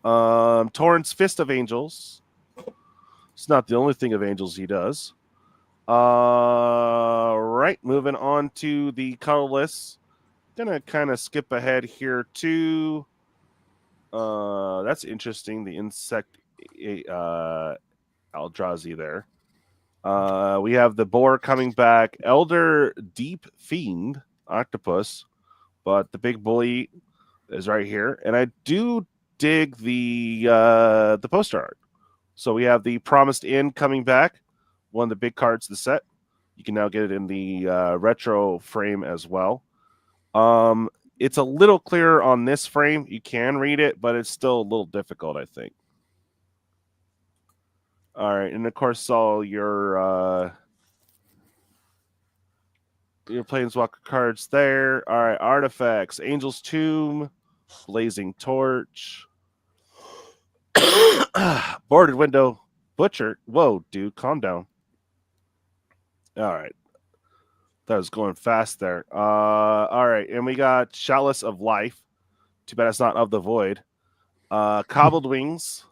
Torrent's Fist of Angels. It's not the only thing of angels he does. Right, moving on to the colorless. Gonna kind of skip ahead here too. That's interesting. The insect Eldrazi there. We have the boar coming back. Elder Deep Fiend Octopus, but the big bully is right here, and I do dig the poster art. So we have the Promised Inn coming back, one of the big cards of the set. You can now get it in the retro frame as well. It's a little clearer on this frame. You can read it, but it's still a little difficult, I think. All right, and of course, all your Planeswalker cards there. All right, artifacts: Angel's Tomb, Blazing Torch, Boarded Window, Butcher. Whoa, dude, calm down. All right. That was going fast there. All right, and we got Chalice of Life. Too bad it's not of the Void. Cobbled Wings.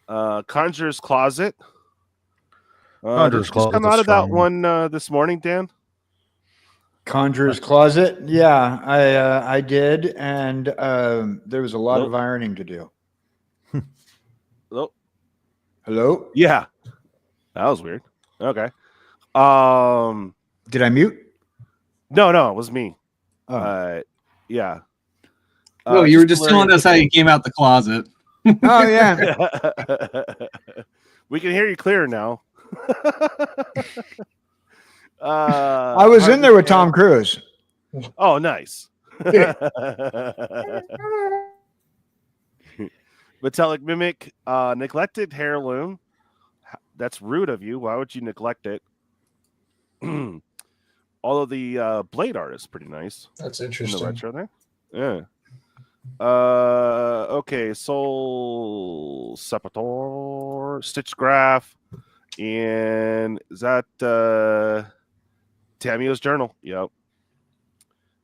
Conjurer's Closet. Conjurer's Closet. Just come out of that one this morning, Dan? Conjurer's Closet. Yeah, I did, and there was a lot of ironing to do. Hello? Yeah. That was weird. Okay. Did I mute? No, it was me. Oh. Yeah. No, you were just telling us how you came out the closet. Oh, yeah. We can hear you clear now. I was in there with Tom Cruise. Oh, nice. Metallic Mimic, Neglected Heirloom. That's rude of you. Why would you neglect it? Although the blade art is pretty nice. That's interesting. In the retro there. Yeah. Okay, Soul Sepultor, Stitch Graph, and is that Tamio's Journal? Yep.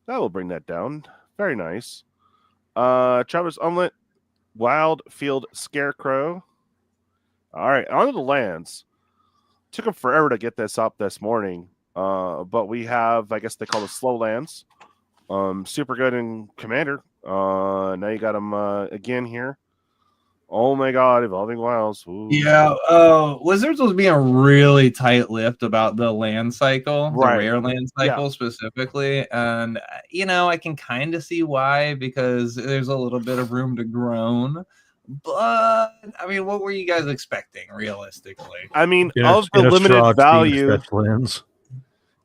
That will bring that down. Very nice. Travis Omelet, Wild Field Scarecrow. All right, on to the lands. Took them forever to get this up this morning. But we have, I guess they call it slow lands. Super good in Commander. Now you got them again here. Oh my God, Evolving Wilds. Ooh. Yeah, Wizards was being really tight-lipped about the land cycle, right. The rare land cycle specifically, and I can kind of see why, because there's a little bit of room to groan. But I mean, what were you guys expecting realistically? I mean, of the limited value.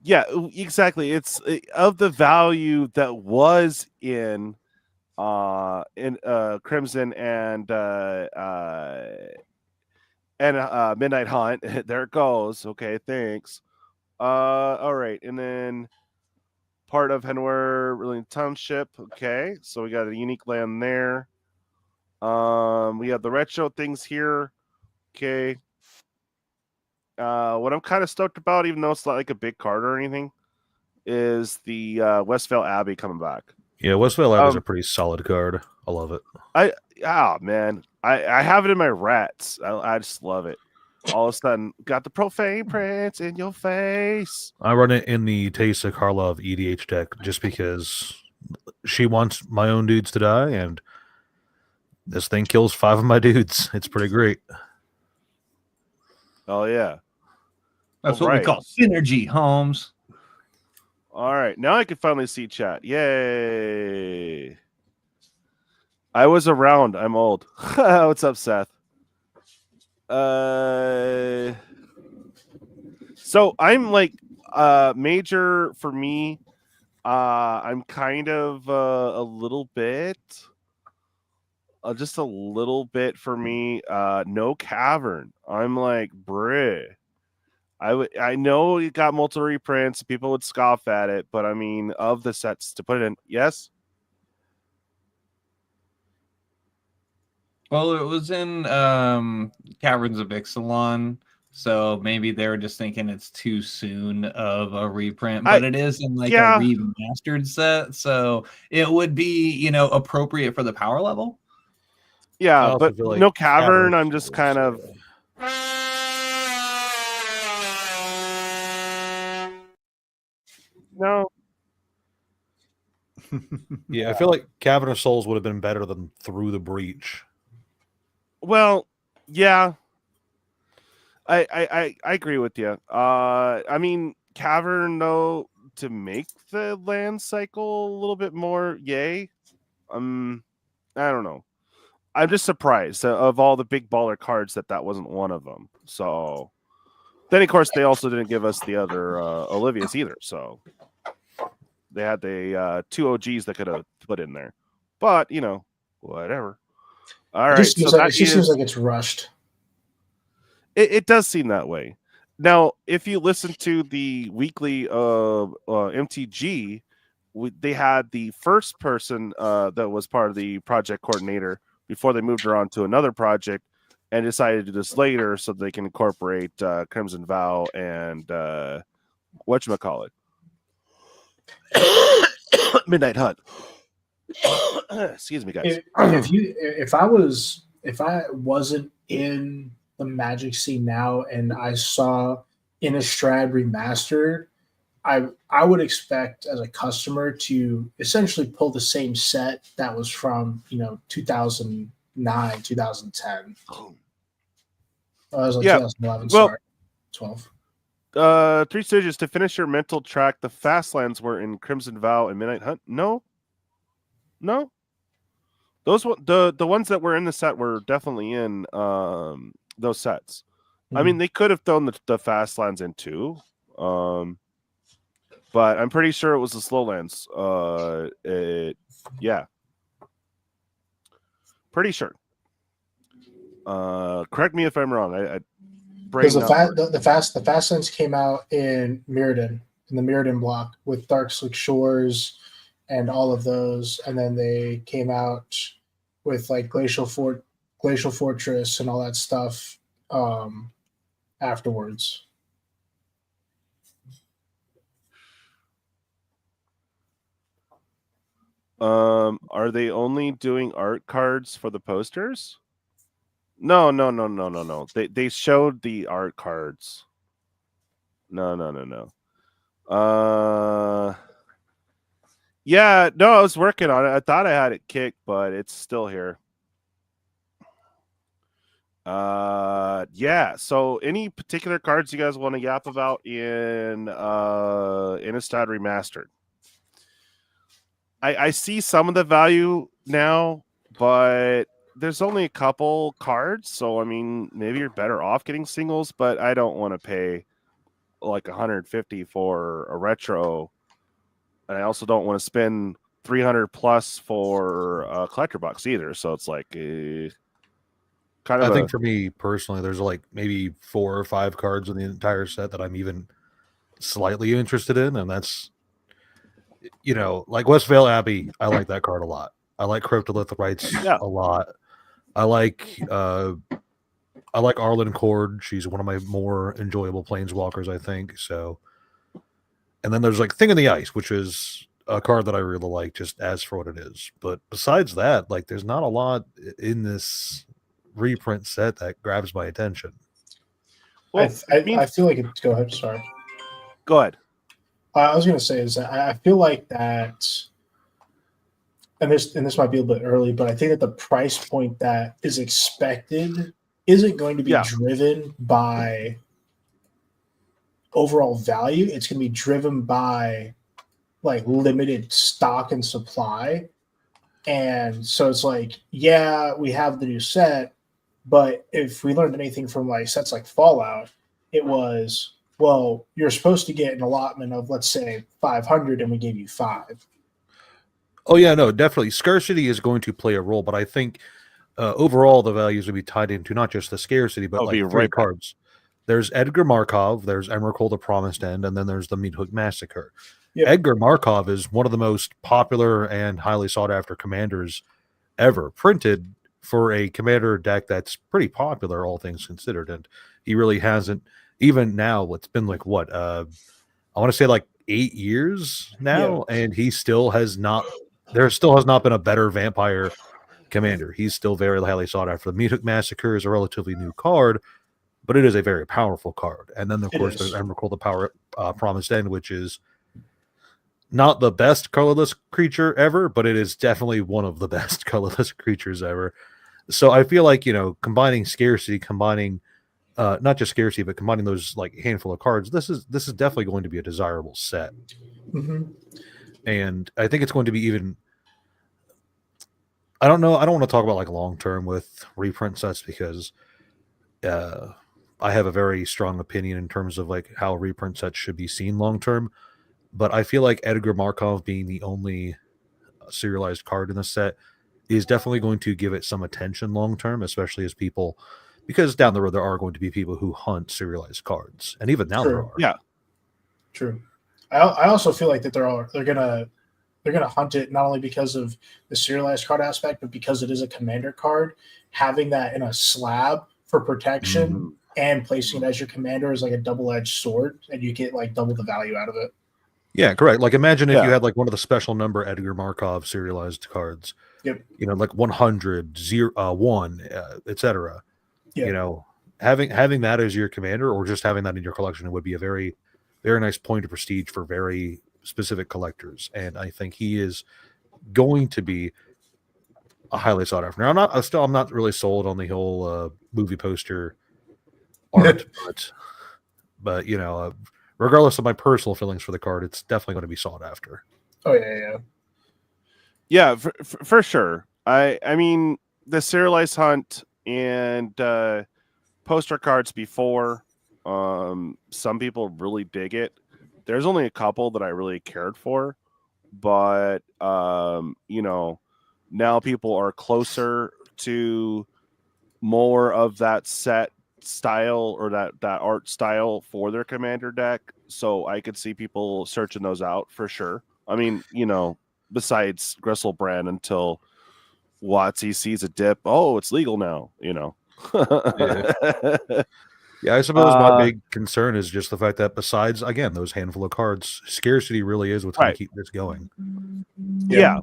Yeah, exactly. It's of the value that was in Crimson and Midnight Hunt. There it goes. Okay, thanks. All right, and then part of Henwer Brilliant Township. Okay, so we got a unique land there. We have the retro things here. Okay. What I'm kind of stoked about, even though it's not like a big card or anything, is the Westvale Abbey coming back. Yeah, Westvale Abbey is a pretty solid card. I love it. Man, I have it in my rats. I just love it. All of a sudden, got the profane prince in your face. I run it in the Teysa Karlov EDH deck just because she wants my own dudes to die, and this thing kills 5 of my dudes. It's pretty great. Oh, yeah. That's what we call synergy, Holmes. All right. Now I can finally see chat. Yay. I was around. I'm old. What's up, Seth? So I'm like major for me. I'm kind of a little bit, just a little bit for me. No cavern. I'm like, bruh. I know you got multiple reprints. People would scoff at it, but I mean, of the sets to put it in, yes. Well, it was in Caverns of Ixalan, so maybe they were just thinking it's too soon of a reprint, but it is in like a remastered set, so it would be, you know, appropriate for the power level. Yeah, but like no cavern. I'm just kind of. No. Yeah, I feel like Cavern of Souls would have been better than Through the Breach. Well, yeah. I agree with you. I mean, Cavern, though, to make the land cycle a little bit more yay. I don't know. I'm just surprised of all the big baller cards that wasn't one of them. So then, of course, they also didn't give us the other Olivia's either. So they had the 2 OGs that could have put in there. But, you know, whatever. All right. It seems like it's rushed. It does seem that way. Now, if you listen to the weekly MTG, they had the first person that was part of the project coordinator before they moved her on to another project and decided to do this later so they can incorporate Crimson Vow and whatchamacallit. Midnight Hunt. Excuse me, guys. If I wasn't in the Magic scene now and I saw Innistrad Remastered, I would expect as a customer to essentially pull the same set that was from 2009, 2010. I was like 2011, sorry, 12. Three Stooges, to finish your mental track, the Fastlands were in Crimson Vow and Midnight Hunt. No. Those the ones that were in the set were definitely in those sets. I mean, they could have thrown the Fastlands in too. But I'm pretty sure it was the Slowlands. Yeah. Pretty sure. Correct me if I'm wrong. Because the Fastlands came out in Mirrodin, in the Mirrodin block with Darkslick Shores and all of those, and then they came out with like Glacial Fortress and all that stuff afterwards. Are they only doing art cards for the posters? No. They showed the art cards. No. Yeah, no, I was working on it. I thought I had it kicked, but it's still here. Yeah. So, any particular cards you guys want to yap about in Innistrad Remastered? I see some of the value now, but there's only a couple cards, so I mean, maybe you're better off getting singles, but I don't want to pay like 150 for a retro, and I also don't want to spend 300 plus for a collector box either. So it's like kind of. I think for me personally, there's like maybe 4 or 5 cards in the entire set that I'm even slightly interested in, and that's, like Westvale Abbey. I like that card a lot. I like Cryptolith Rights a lot. I like Arlen Cord. She's one of my more enjoyable planeswalkers, I think. So, and then there's like Thing in the Ice, which is a card that I really like just as for what it is. But besides that, like there's not a lot in this reprint set that grabs my attention. Well, I feel like go ahead. Sorry. Go ahead. I was going to say is that I feel like that, and this might be a bit early, but I think that the price point that is expected isn't going to be driven by overall value. It's going to be driven by like limited stock and supply. And so it's like, yeah, we have the new set, but if we learned anything from like sets like Fallout, it was, well, you're supposed to get an allotment of, let's say, 500, and we gave you 5. Oh yeah, no, definitely. Scarcity is going to play a role, but I think overall the values will be tied into not just the scarcity, but like three cards. There's Edgar Markov, there's Emrakul the Promised End, and then there's the Meathook Massacre. Yep. Edgar Markov is one of the most popular and highly sought after commanders ever printed for a commander deck that's pretty popular, all things considered. And he really hasn't, even now, it's been like what? I want to say like 8 years now, and he still has not, there still has not been a better vampire commander. He's still very highly sought after. The Meathook Massacre is a relatively new card, but it is a very powerful card. And then, of course, there's Emrakul the Promised End, which is not the best colorless creature ever, but it is definitely one of the best colorless creatures ever. So I feel like, you know, combining scarcity, combining not just scarcity, but combining those like handful of cards, this is definitely going to be a desirable set. Mm-hmm. And I think it's going to be even, I don't know, I don't want to talk about like long term with reprint sets because I have a very strong opinion in terms of like how reprint sets should be seen long term. But I feel like Edgar Markov being the only serialized card in the set is definitely going to give it some attention long term, especially as people, because down the road there are going to be people who hunt serialized cards, and even now there are. Yeah, true. I also feel like that they're gonna hunt it not only because of the serialized card aspect, but because it is a commander card. Having that in a slab for protection and placing it as your commander is like a double-edged sword, and you get like double the value out of it. Yeah, correct. Like imagine if you had like one of the special number Edgar Markov serialized cards. Yep. You know, like 100, 0, 1, etc. Yep. You know, having that as your commander or just having that in your collection would be a very, very nice point of prestige for very specific collectors. And I think he is going to be a highly sought after. Now, I'm not really sold on the whole movie poster art, but you know, regardless of my personal feelings for the card, it's definitely going to be sought after. Oh yeah. Yeah, for sure. I mean, the serialized hunt and poster cards before, some people really dig it. There's only a couple that I really cared for, but you know, now people are closer to more of that set style or that art style for their commander deck, so I could see people searching those out for sure. I mean, you know, besides Gristlebrand until Watsy sees a dip, oh, it's legal now, you know. Yeah, I suppose my big concern is just the fact that besides, again, those handful of cards, scarcity really is what's going to keep this going. Yeah.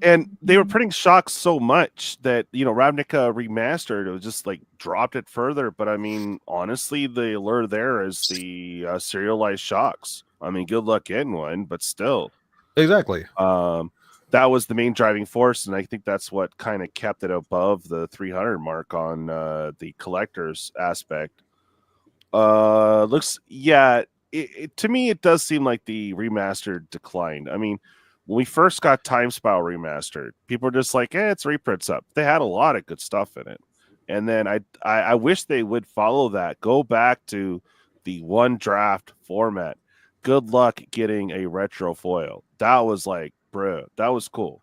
And they were printing shocks so much that, you know, Ravnica Remastered, it was just like dropped it further. But I mean, honestly, the allure there is the serialized shocks. I mean, good luck getting one, but still. Exactly. That was the main driving force. And I think that's what kind of kept it above the 300 mark on the collector's aspect. To me, it does seem like the remastered declined. I mean, when we first got Time Spiral Remastered, people were just like, it's reprints up. They had a lot of good stuff in it. And then I wish they would follow that. Go back to the one draft format. Good luck getting a retro foil. That was like, bro, that was cool.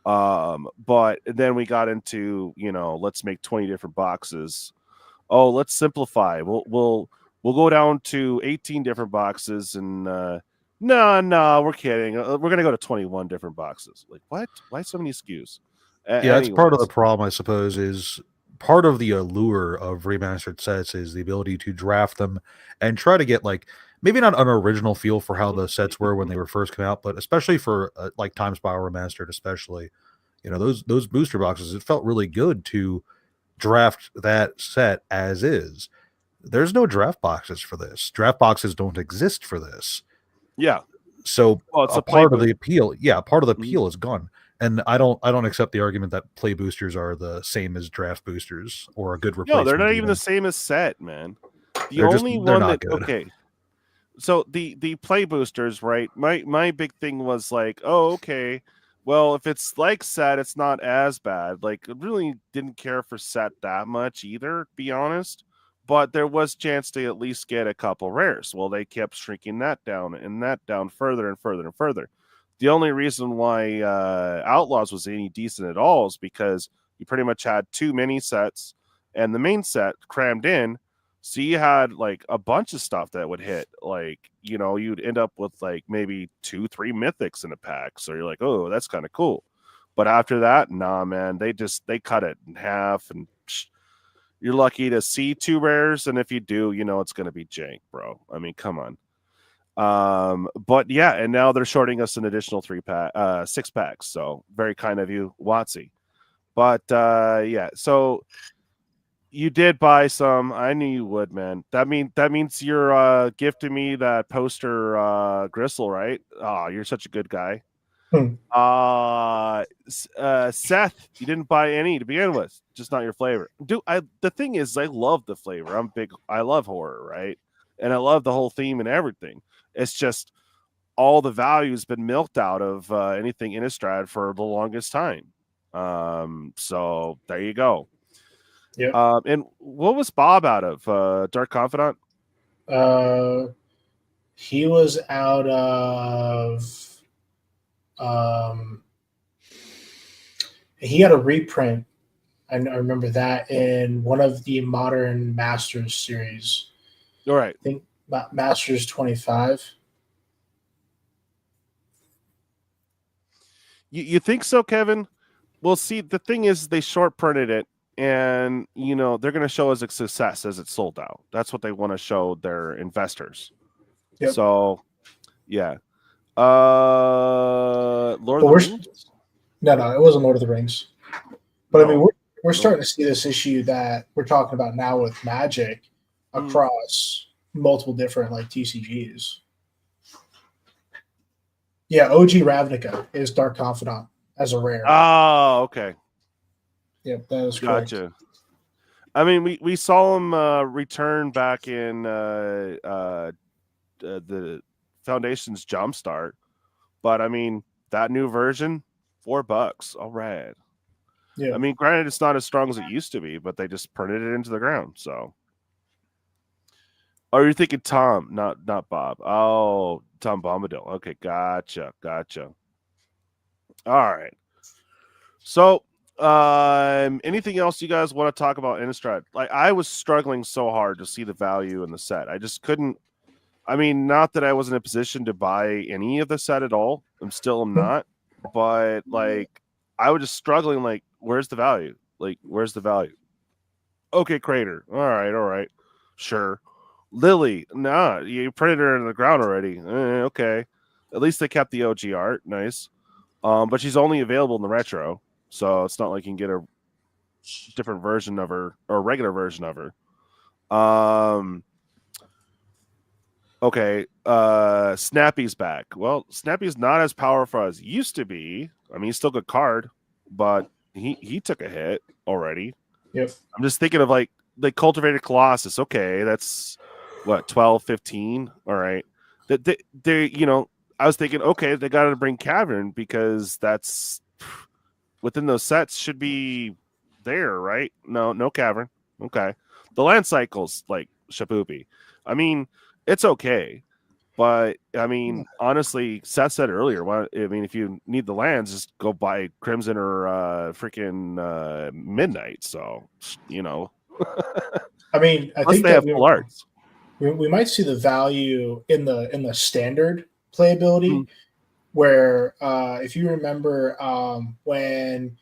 But then we got into, you know, let's make 20 different boxes. Oh, let's simplify. We'll go down to 18 different boxes and no, we're kidding. We're going to go to 21 different boxes. Like, what? Why so many SKUs? That's part of the problem, I suppose, is part of the allure of remastered sets is the ability to draft them and try to get, like, maybe not an original feel for how the sets were when they were first come out, but especially for like Time Spiral Remastered, especially, you know, those booster boxes, it felt really good to draft that set as is. There's no draft boxes for this. Draft boxes don't exist for this. Yeah. So Well, it's a a play part of boost. the appeal, part of the appeal is gone. And I don't accept the argument that play boosters are the same as draft boosters or a good No, replacement. they're not even the same as set, man. The They're only they're one not that good. okay. So the play boosters, right? My big thing was like, oh, okay. Well, if it's like set, it's not as bad. Like, I really didn't care for set that much either, to be honest. But there was chance to at least get a couple rares. Well, they kept shrinking that down and that down further and further and further. The only reason why Outlaws was any decent at all is because you pretty much had 2 mini sets and the main set crammed in. So you had like a bunch of stuff that would hit. Like, you know, you'd end up with like maybe 2-3 mythics in a pack. So you're like, oh, that's kind of cool. But after that, nah, man, they cut it in half, and you're lucky to see 2 rares. And if you do, you know, it's going to be jank, bro. I mean, come on. But yeah, and now they're shorting us an additional 6 packs. So very kind of you, Watsy. But yeah, so you did buy some. I knew you would, man. That means you're gifting me that poster Gristle, right? Oh, you're such a good guy. Seth, you didn't buy any to begin with, just not your flavor. Dude, the thing is, I love the flavor. I love horror, right? And I love the whole theme and everything. It's just all the value's been milked out of anything Innistrad for the longest time. So there you go. Yeah. And what was Bob out of? Dark Confidant? He was out of he had a reprint. I remember that in one of the Modern Masters series. All right. I think Masters 25. You think so, Kevin? Well, see, the thing is, they short printed it, and you know they're going to show as a success as it's sold out. That's what they want to show their investors. Yep. So, yeah. Lord of the Rings? No, it wasn't Lord of the Rings. But I mean, we're starting to see this issue that we're talking about now with Magic across multiple different like TCGs. Yeah, OG Ravnica is Dark Confidant as a rare. Oh, okay. Yep, that is correct. Gotcha. I mean, we saw him return back in the Foundation's Jumpstart, but I mean that new version, $4. All right. Yeah. I mean, granted, it's not as strong as it used to be, but they just printed it into the ground. So, oh, you're thinking Tom, not Bob. Oh, Tom Bombadil. Okay, gotcha. All right. So, anything else you guys want to talk about Innistrad? Like, I was struggling so hard to see the value in the set. I just couldn't. I mean, not that I was in a position to buy any of the set at all. I'm not. But like, I was just struggling. Like, where's the value? Like, where's the value? Okay, Crater. All right. Sure. Lily. Nah, you printed her in the ground already. Okay. At least they kept the OG art. Nice. But she's only available in the retro, so it's not like you can get a different version of her or a regular version of her. Okay, Snappy's back. Well, Snappy's not as powerful as he used to be. I mean, he's still a good card, but he took a hit already. Yep. I'm just thinking of like Cultivated Colossus. Okay, that's what, 12, 15. All right. They you know, I was thinking, okay, they got to bring Cavern because that's within those sets should be there, right? No Cavern. Okay. The land cycle's like shapoopy. I mean, it's okay. But I mean, honestly, Seth said earlier, if you need the lands, just go buy Crimson or freaking Midnight. So, you know. I mean, I Plus think they have full arts. We might see the value in the standard playability, where if you remember when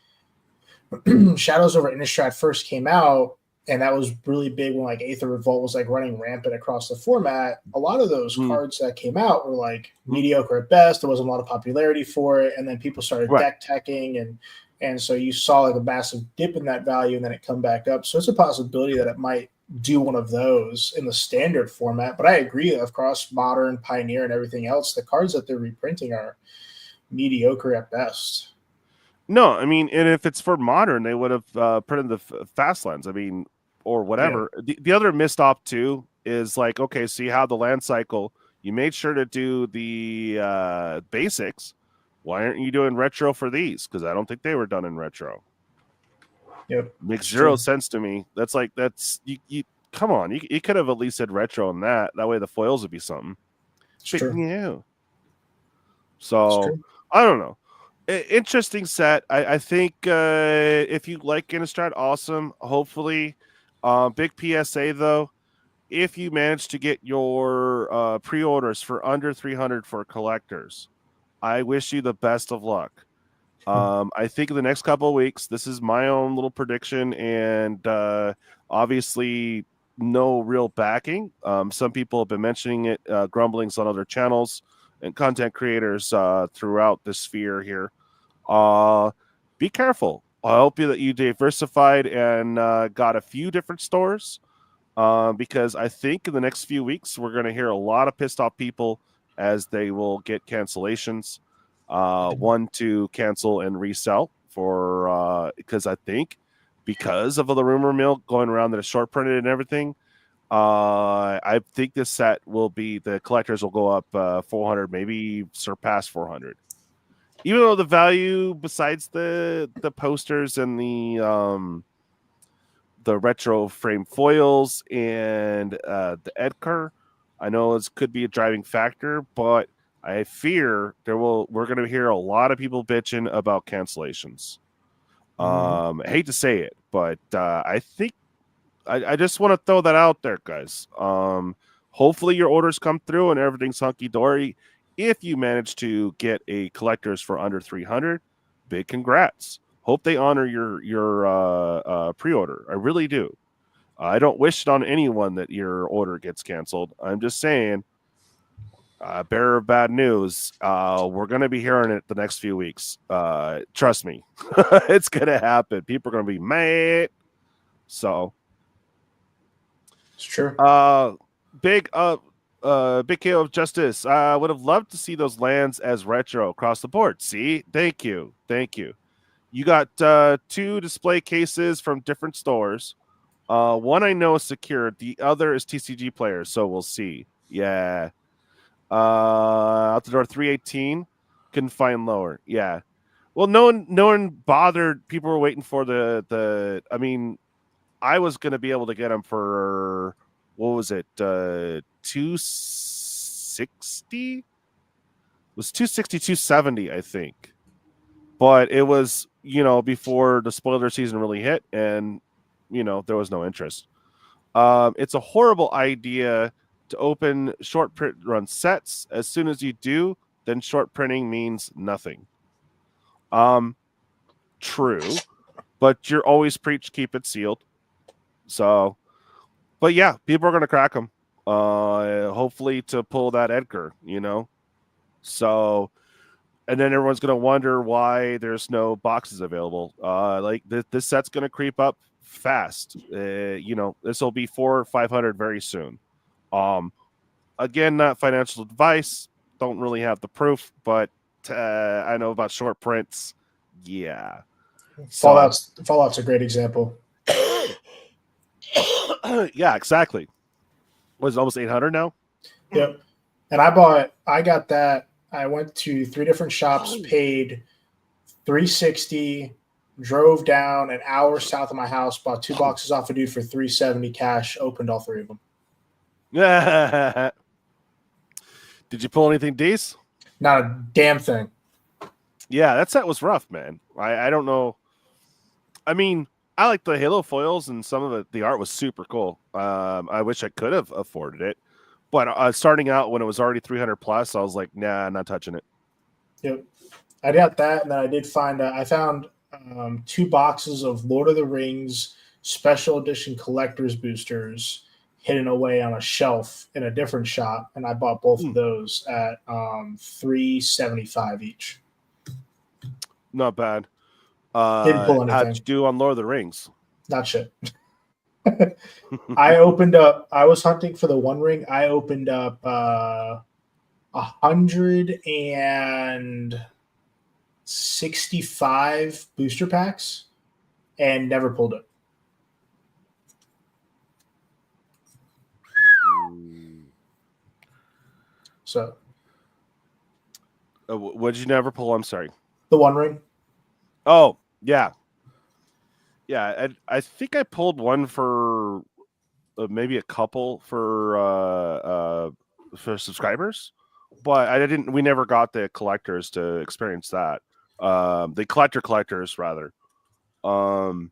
Shadows over Innistrad first came out, and that was really big when like Aether Revolt was like running rampant across the format. A lot of those cards that came out were like mediocre at best. There wasn't a lot of popularity for it, and then people started deck teching, and so you saw like a massive dip in that value, and then it come back up. So it's a possibility that it might do one of those in the standard format. But I agree, across Modern, Pioneer, and everything else, the cards that they're reprinting are mediocre at best. No, I mean, and if it's for Modern, they would have printed the Fastlands. I mean, or whatever. Yeah. The other missed op too is like, okay, so you have the land cycle. You made sure to do the basics. Why aren't you doing retro for these? Because I don't think they were done in retro. Yep, makes zero sense to me. That's like you come on. You could have at least said retro on that. That way the foils would be something. Yeah. So I don't know. Interesting set. I think if you like Innistrad, awesome. Hopefully, big PSA though. If you manage to get your pre-orders for under 300 for collectors, I wish you the best of luck. I think in the next couple of weeks, this is my own little prediction, and obviously no real backing. Some people have been mentioning it, grumblings on other channels and content creators throughout the sphere here. Be careful. I hope that you diversified and got a few different stores, because I think in the next few weeks we're going to hear a lot of pissed off people as they will get cancellations. One to cancel and resell for because I think because of the rumor mill going around that it's short printed and everything. I think this set will be, the collectors will go up 400, maybe surpass 400. Even though the value, besides the posters and the retro frame foils and the Edgar, I know it could be a driving factor, but I fear we're going to hear a lot of people bitching about cancellations. I hate to say it, but I think I just want to throw that out there, guys. Hopefully your orders come through and everything's hunky-dory. If you manage to get a collectors for under 300, big congrats. Hope they honor your pre-order. I really do. I don't wish it on anyone that your order gets canceled. I'm just saying, bearer of bad news, we're going to be hearing it the next few weeks. Trust me. It's going to happen. People are going to be mad. So it's true. Big KO of Justice. I would have loved to see those lands as retro across the board. See? Thank you. You got 2 display cases from different stores. One I know is secured. The other is TCG players, so we'll see. Yeah. Out the door 318. Couldn't find lower. Yeah. Well, no one bothered. People were waiting for the I mean, I was going to be able to get them for, what was it? 260? It was 260, 270, I think. But it was, before the spoiler season really hit, and, there was no interest. It's a horrible idea to open short print run sets. As soon as you do, then short printing means nothing. True, but you're always preach keep it sealed. So, but yeah, people are going to crack them. Hopefully to pull that Edgar, So, and then everyone's going to wonder why there's no boxes available. Like this set's going to creep up fast. This will be 400 or 500 very soon. Again, not financial advice. Don't really have the proof, but I know about short prints. Yeah. Fallout's a great example. Yeah, exactly. Was it almost 800 now? Yep. And I got that. I went to 3 different shops, paid $360, drove down an hour south of my house, bought 2 boxes off a dude for $370 cash, opened all 3 of them. Yeah. Did you pull anything decent? Not a damn thing. Yeah, that set was rough, man. I don't know. I mean, I like the Halo foils, and some of the art was super cool. I wish I could have afforded it, but starting out when it was already 300 plus, I was like, nah, not touching it. Yep, I got that, and then I did find I found 2 boxes of Lord of the Rings special edition collector's boosters hidden away on a shelf in a different shop, and I bought both of those at $375 each. Not bad. Didn't pull anything. How'd you do on Lord of the Rings? Not shit. I opened up. I was hunting for the One Ring. I opened up 165 booster packs and never pulled it. So, what did you never pull? I'm sorry. the One Ring. Oh, yeah. Yeah, I think I pulled one for maybe a couple for subscribers, but I didn't. We never got the collectors to experience that. The collectors rather. I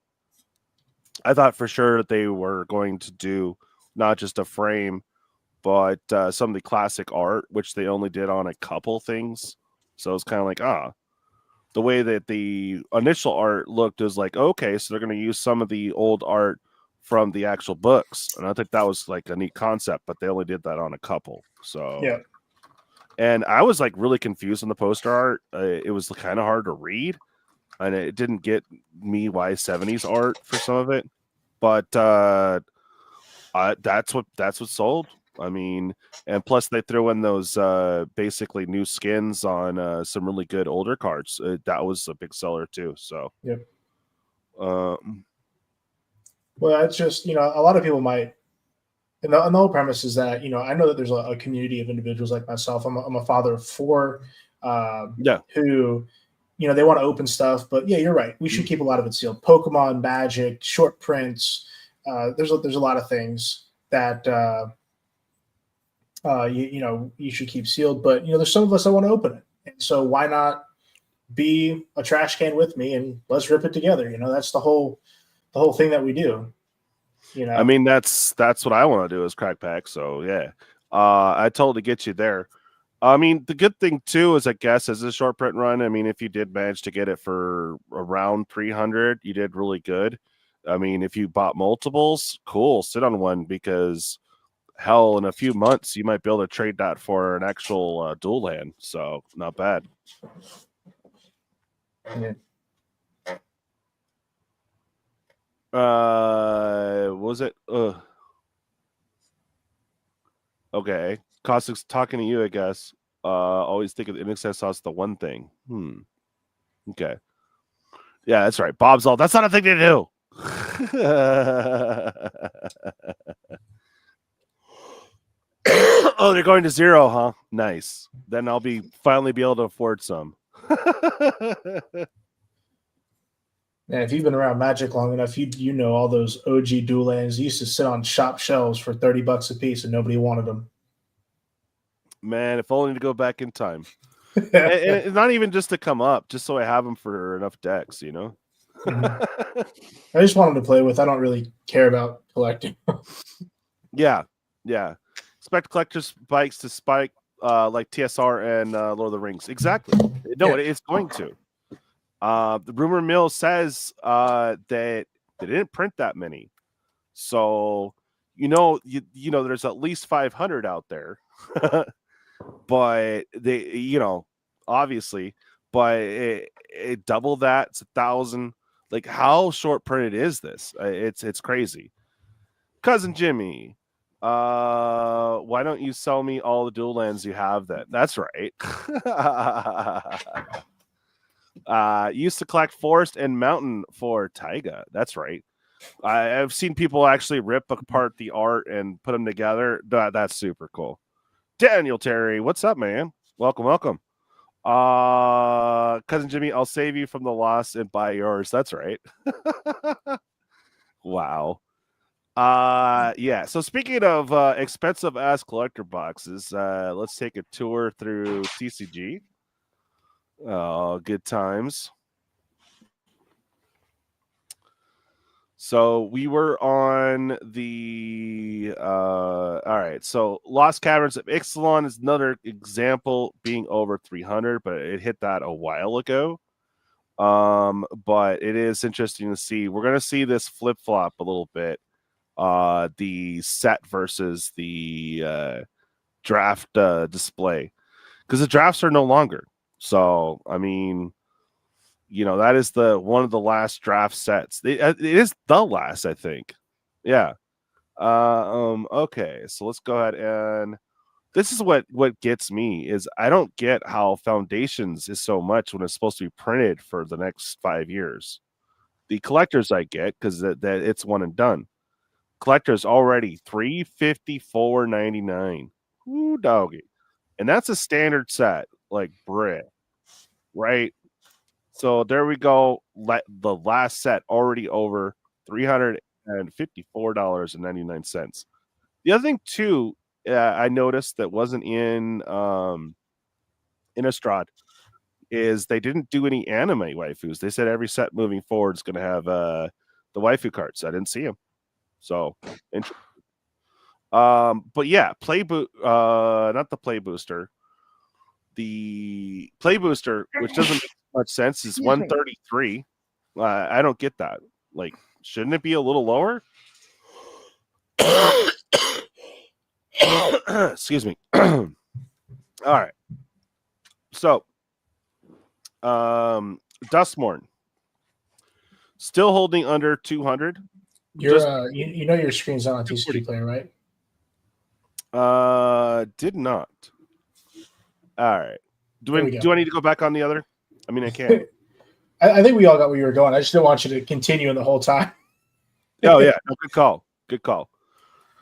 thought for sure that they were going to do not just a frame, but some of the classic art, which they only did on a couple things. So it's kind of like, the way that the initial art looked is like, okay, so they're going to use some of the old art from the actual books. And I think that was like a neat concept, but they only did that on a couple. So, yeah. And I was like really confused on the poster art. It was kind of hard to read, and it didn't get me Y70's art for some of it. But that's what sold. I mean, and plus they threw in those basically new skins on some really good older cards. That was a big seller too. So, yep. Well, it's just, a lot of people might, and the whole premise is that, I know that there's a community of individuals like myself. I'm a father of 4 who, they want to open stuff, but yeah, you're right. We should keep a lot of it sealed. Pokemon, Magic, short prints. There's a lot of things that, you should keep sealed, but there's some of us that want to open it, and so why not be a trash can with me and let's rip it together? That's the whole thing that we do. I mean, that's what I want to do is crack packs. So yeah, I totally get you there. I mean, the good thing too is, I guess, as a short print run, I mean, if you did manage to get it for around 300, you did really good. I mean, if you bought multiples, cool, sit on one, because hell, in a few months, you might be able to trade that for an actual dual land. So, not bad. Yeah. What was it? Okay. Caustic's talking to you, I guess. Always think of the Innistrad sauce, the one thing. Okay. Yeah, that's right. Bob's all, that's not a thing to do. Oh, they're going to 0, huh? Nice. Then I'll finally be able to afford some. Man, if you've been around Magic long enough, you know all those OG dual lands used to sit on shop shelves for $30 a piece, and nobody wanted them. Man, if only to go back in time. and not even just to come up, just so I have them for enough decks, I just want them to play with. I don't really care about collecting. Yeah. Expect collectors bikes to spike like TSR and Lord of the Rings. Exactly. No, it's going to. The rumor mill says that they didn't print that many. So, there's at least 500 out there. But they, obviously, but it double that, it's 1,000. Like, how short printed is this? It's crazy. Cousin Jimmy, why don't you sell me all the dual lands you have then? That's right. Used to collect forest and mountain for Taiga. That's right. I've seen people actually rip apart the art and put them together. That's super cool. Daniel Terry, what's up, man? Welcome. Cousin Jimmy, I'll save you from the loss and buy yours. That's right. Wow. Yeah. So speaking of expensive ass collector boxes, let's take a tour through TCG. Oh, good times. So we were on the all right. So Lost Caverns of Ixalan is another example, being over 300, but it hit that a while ago. But it is interesting to see. We're gonna see this flip flop a little bit. The set versus the draft display, because the drafts are no longer. So I mean, that is one of the last draft sets. It is the last, I think. Yeah. Okay, so let's go ahead, and this is what gets me is I don't get how Foundations is so much when it's supposed to be printed for the next 5 years. The collectors I get because that it's one and done. Collectors already $354.99. Ooh, doggy, and that's a standard set, like brick, right? So there we go. The last set already over $354.99. The other thing too, I noticed that wasn't in Innistrad is they didn't do any anime waifus. They said every set moving forward is going to have the waifu cards. I didn't see them, so interesting. But yeah, not the play booster. The play booster, which doesn't make much sense, is 133. I don't get that. Like, shouldn't it be a little lower? Excuse me. All right. So, Dustmorn still holding under 200. You're your screen's not on TCG Player, right? Did not. All right. Do I need to go back on the other? I mean, I can. I think we all got where you were going. I just didn't want you to continue the whole time. Oh yeah, no, good call. Good call.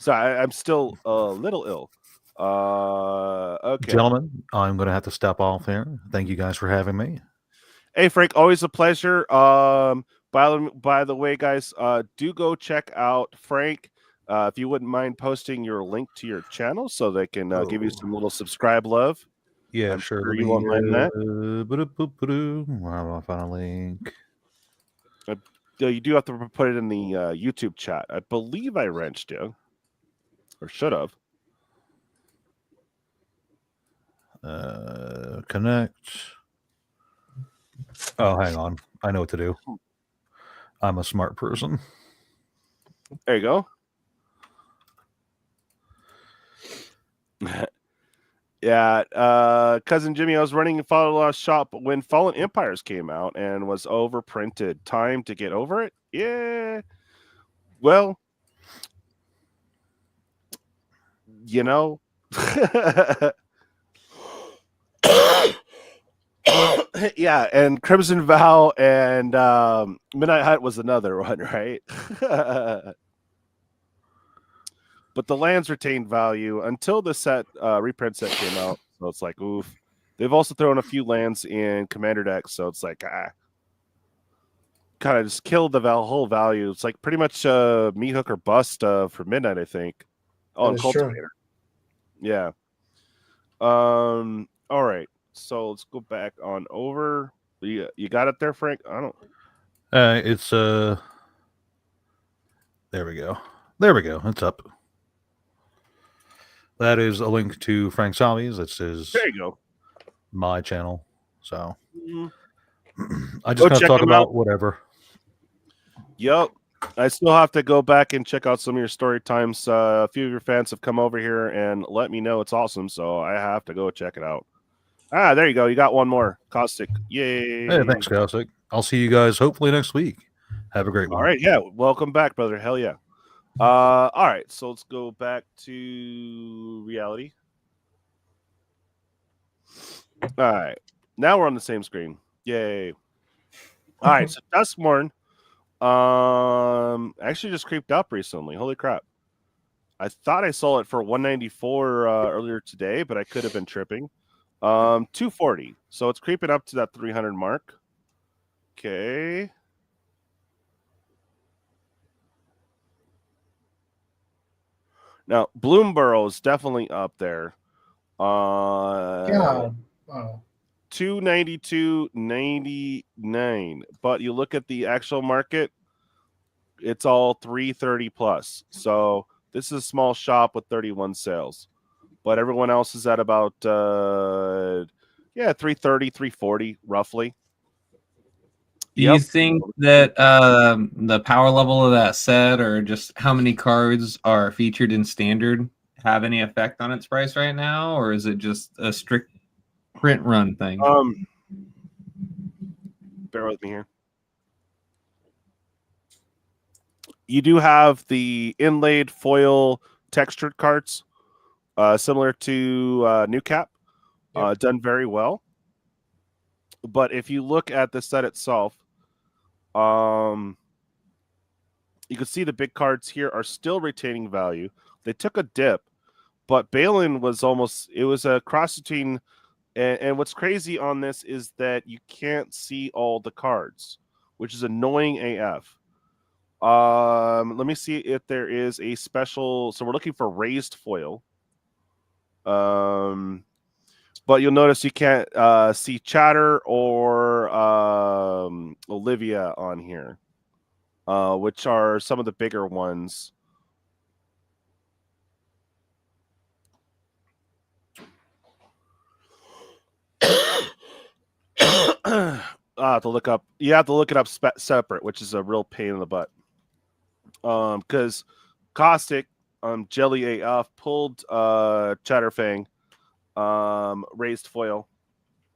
So I'm still a little ill. Okay, gentlemen, I'm going to have to step off here. Thank you guys for having me. Hey Frank, always a pleasure. By the way, guys, do go check out Frank. If you wouldn't mind posting your link to your channel so they can give you some little subscribe love. Yeah, I'm sure. you won't mind that. Where do I find a link? You do have to put it in the YouTube chat. I believe I wrenched you, or should have. Connect. Oh, hang on. I know what to do. I'm a smart person. There you go. Yeah, cousin Jimmy, I was running a Fallout shop when Fallen Empires came out and was overprinted. Time to get over it? Yeah. Well, yeah, and Crimson Vow and Midnight Hut was another one, right? But the lands retained value until the set reprint set came out. So it's like, oof. They've also thrown a few lands in Commander decks, so it's like, kind of just killed the whole value. It's like pretty much meat hook or bust for Midnight, I think. Oh, and Cultivator. Yeah. All right. So let's go back on over. You got it there, Frank? I don't. It's there we go. There we go. It's up. That is a link to Frank Salvi's. That's his. There you go. My channel. So I just gotta talk about whatever. Yep. I still have to go back and check out some of your story times. A few of your fans have come over here and let me know it's awesome, so I have to go check it out. There you go. You got one more. Caustic. Yay. Hey, thanks, Caustic. I'll see you guys hopefully next week. Have a great one. All right. Yeah. Welcome back, brother. Hell yeah. All right. So let's go back to reality. All right. Now we're on the same screen. Yay. All right. So Duskmorn actually just creeped up recently. Holy crap. I thought I saw it for 194 earlier today, but I could have been tripping. 240. So it's creeping up to that 300 mark. Okay. Now, Bloomborough is definitely up there. Yeah. Wow. 292.99. But you look at the actual market, it's all 330 plus. So this is a small shop with 31 sales. But everyone else is at about 330, 340 roughly. Do you think that the power level of that set, or just how many cards are featured in standard, have any effect on its price right now, or is it just a strict print run thing? Bear with me here. You do have the inlaid foil textured cards, similar to New Cap, done very well. But if you look at the set itself, you can see the big cards here are still retaining value. They took a dip, but Balin was it was a cross between, and what's crazy on this is that you can't see all the cards, which is annoying AF. Let me see if there is a special. So we're looking for raised foil. But you'll notice you can't see Chatter or Olivia on here, which are some of the bigger ones. I have to look up. You have to look it up separate, which is a real pain in the butt. Because Caustic, Jelly AF pulled Chatterfang, raised foil.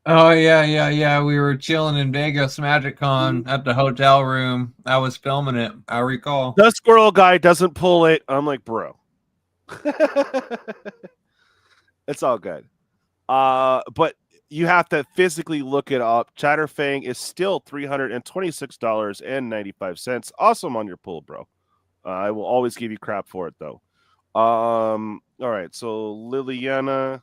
Oh yeah. We were chilling in Vegas MagicCon at the hotel room. I was filming it. I recall. The squirrel guy doesn't pull it. I'm like, bro. It's all good. But you have to physically look it up. Chatterfang is still $326.95. Awesome on your pull, bro. I will always give you crap for it, though. All right, so Liliana.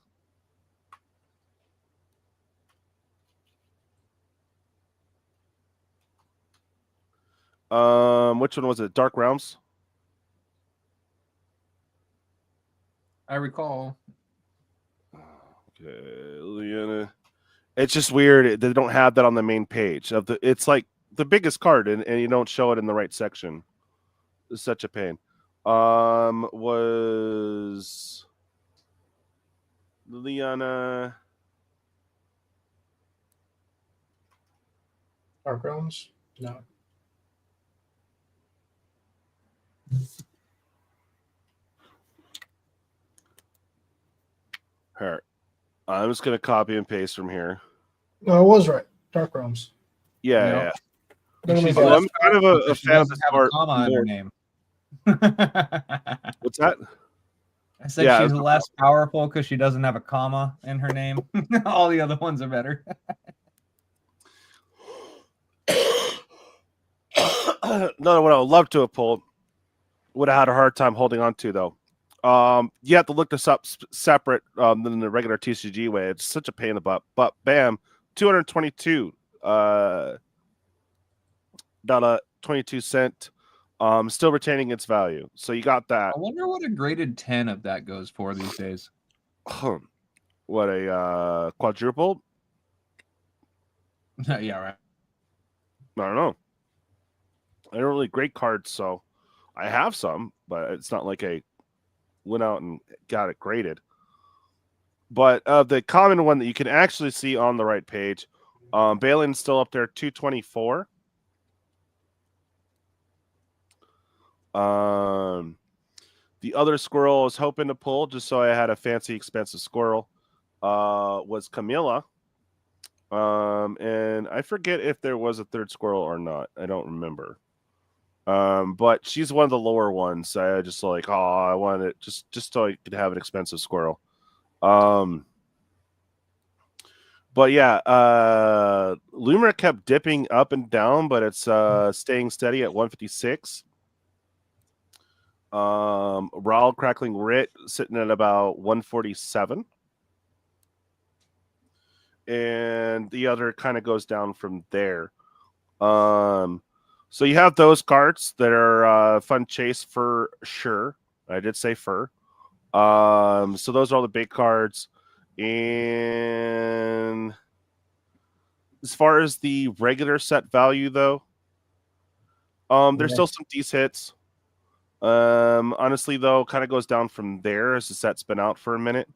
Which one was it? Dark Realms? I recall. Okay, Liliana. It's just weird. They don't have that on the main page. It's like the biggest card, and you don't show it in the right section. It's such a pain. Was Liliana Dark Realms? No. her? I'm just gonna copy and paste from here. No, it was right. Dark Realms. Yeah. Literally Well, I'm got- kind of a She fan of doesn't this have a art. comma in her name. What's that? I said Yeah, she's less powerful because she doesn't have a comma in her name. All the other ones are better. No, what I would love to have pulled, would have had a hard time holding on to, though. You have to look this up separate than the regular TCG way. It's such a pain in the butt. But bam, 222 $22, still retaining its value. So you got that. I wonder what a graded 10 of that goes for these days. What a quadruple? Yeah, right. I don't know. I don't really grade cards, so I have some, but it's not like I went out and got it graded. But the common one that you can actually see on the right page, Balin's still up there, 224. The other squirrel I was hoping to pull, just so I had a fancy, expensive squirrel, was Camilla. And I forget if there was a third squirrel or not. I don't remember. But she's one of the lower ones. I just like, I wanted it just so I could have an expensive squirrel. But yeah, Lumer kept dipping up and down, but it's staying steady at 156. Rawl Crackling Rit sitting at about 147. And the other kind of goes down from there. So you have those cards that are fun chase for sure. I did say fur. So those are all the big cards. And as far as the regular set value, though, there's still some decent hits. Honestly, though, kind of goes down from there as the set's been out for a minute.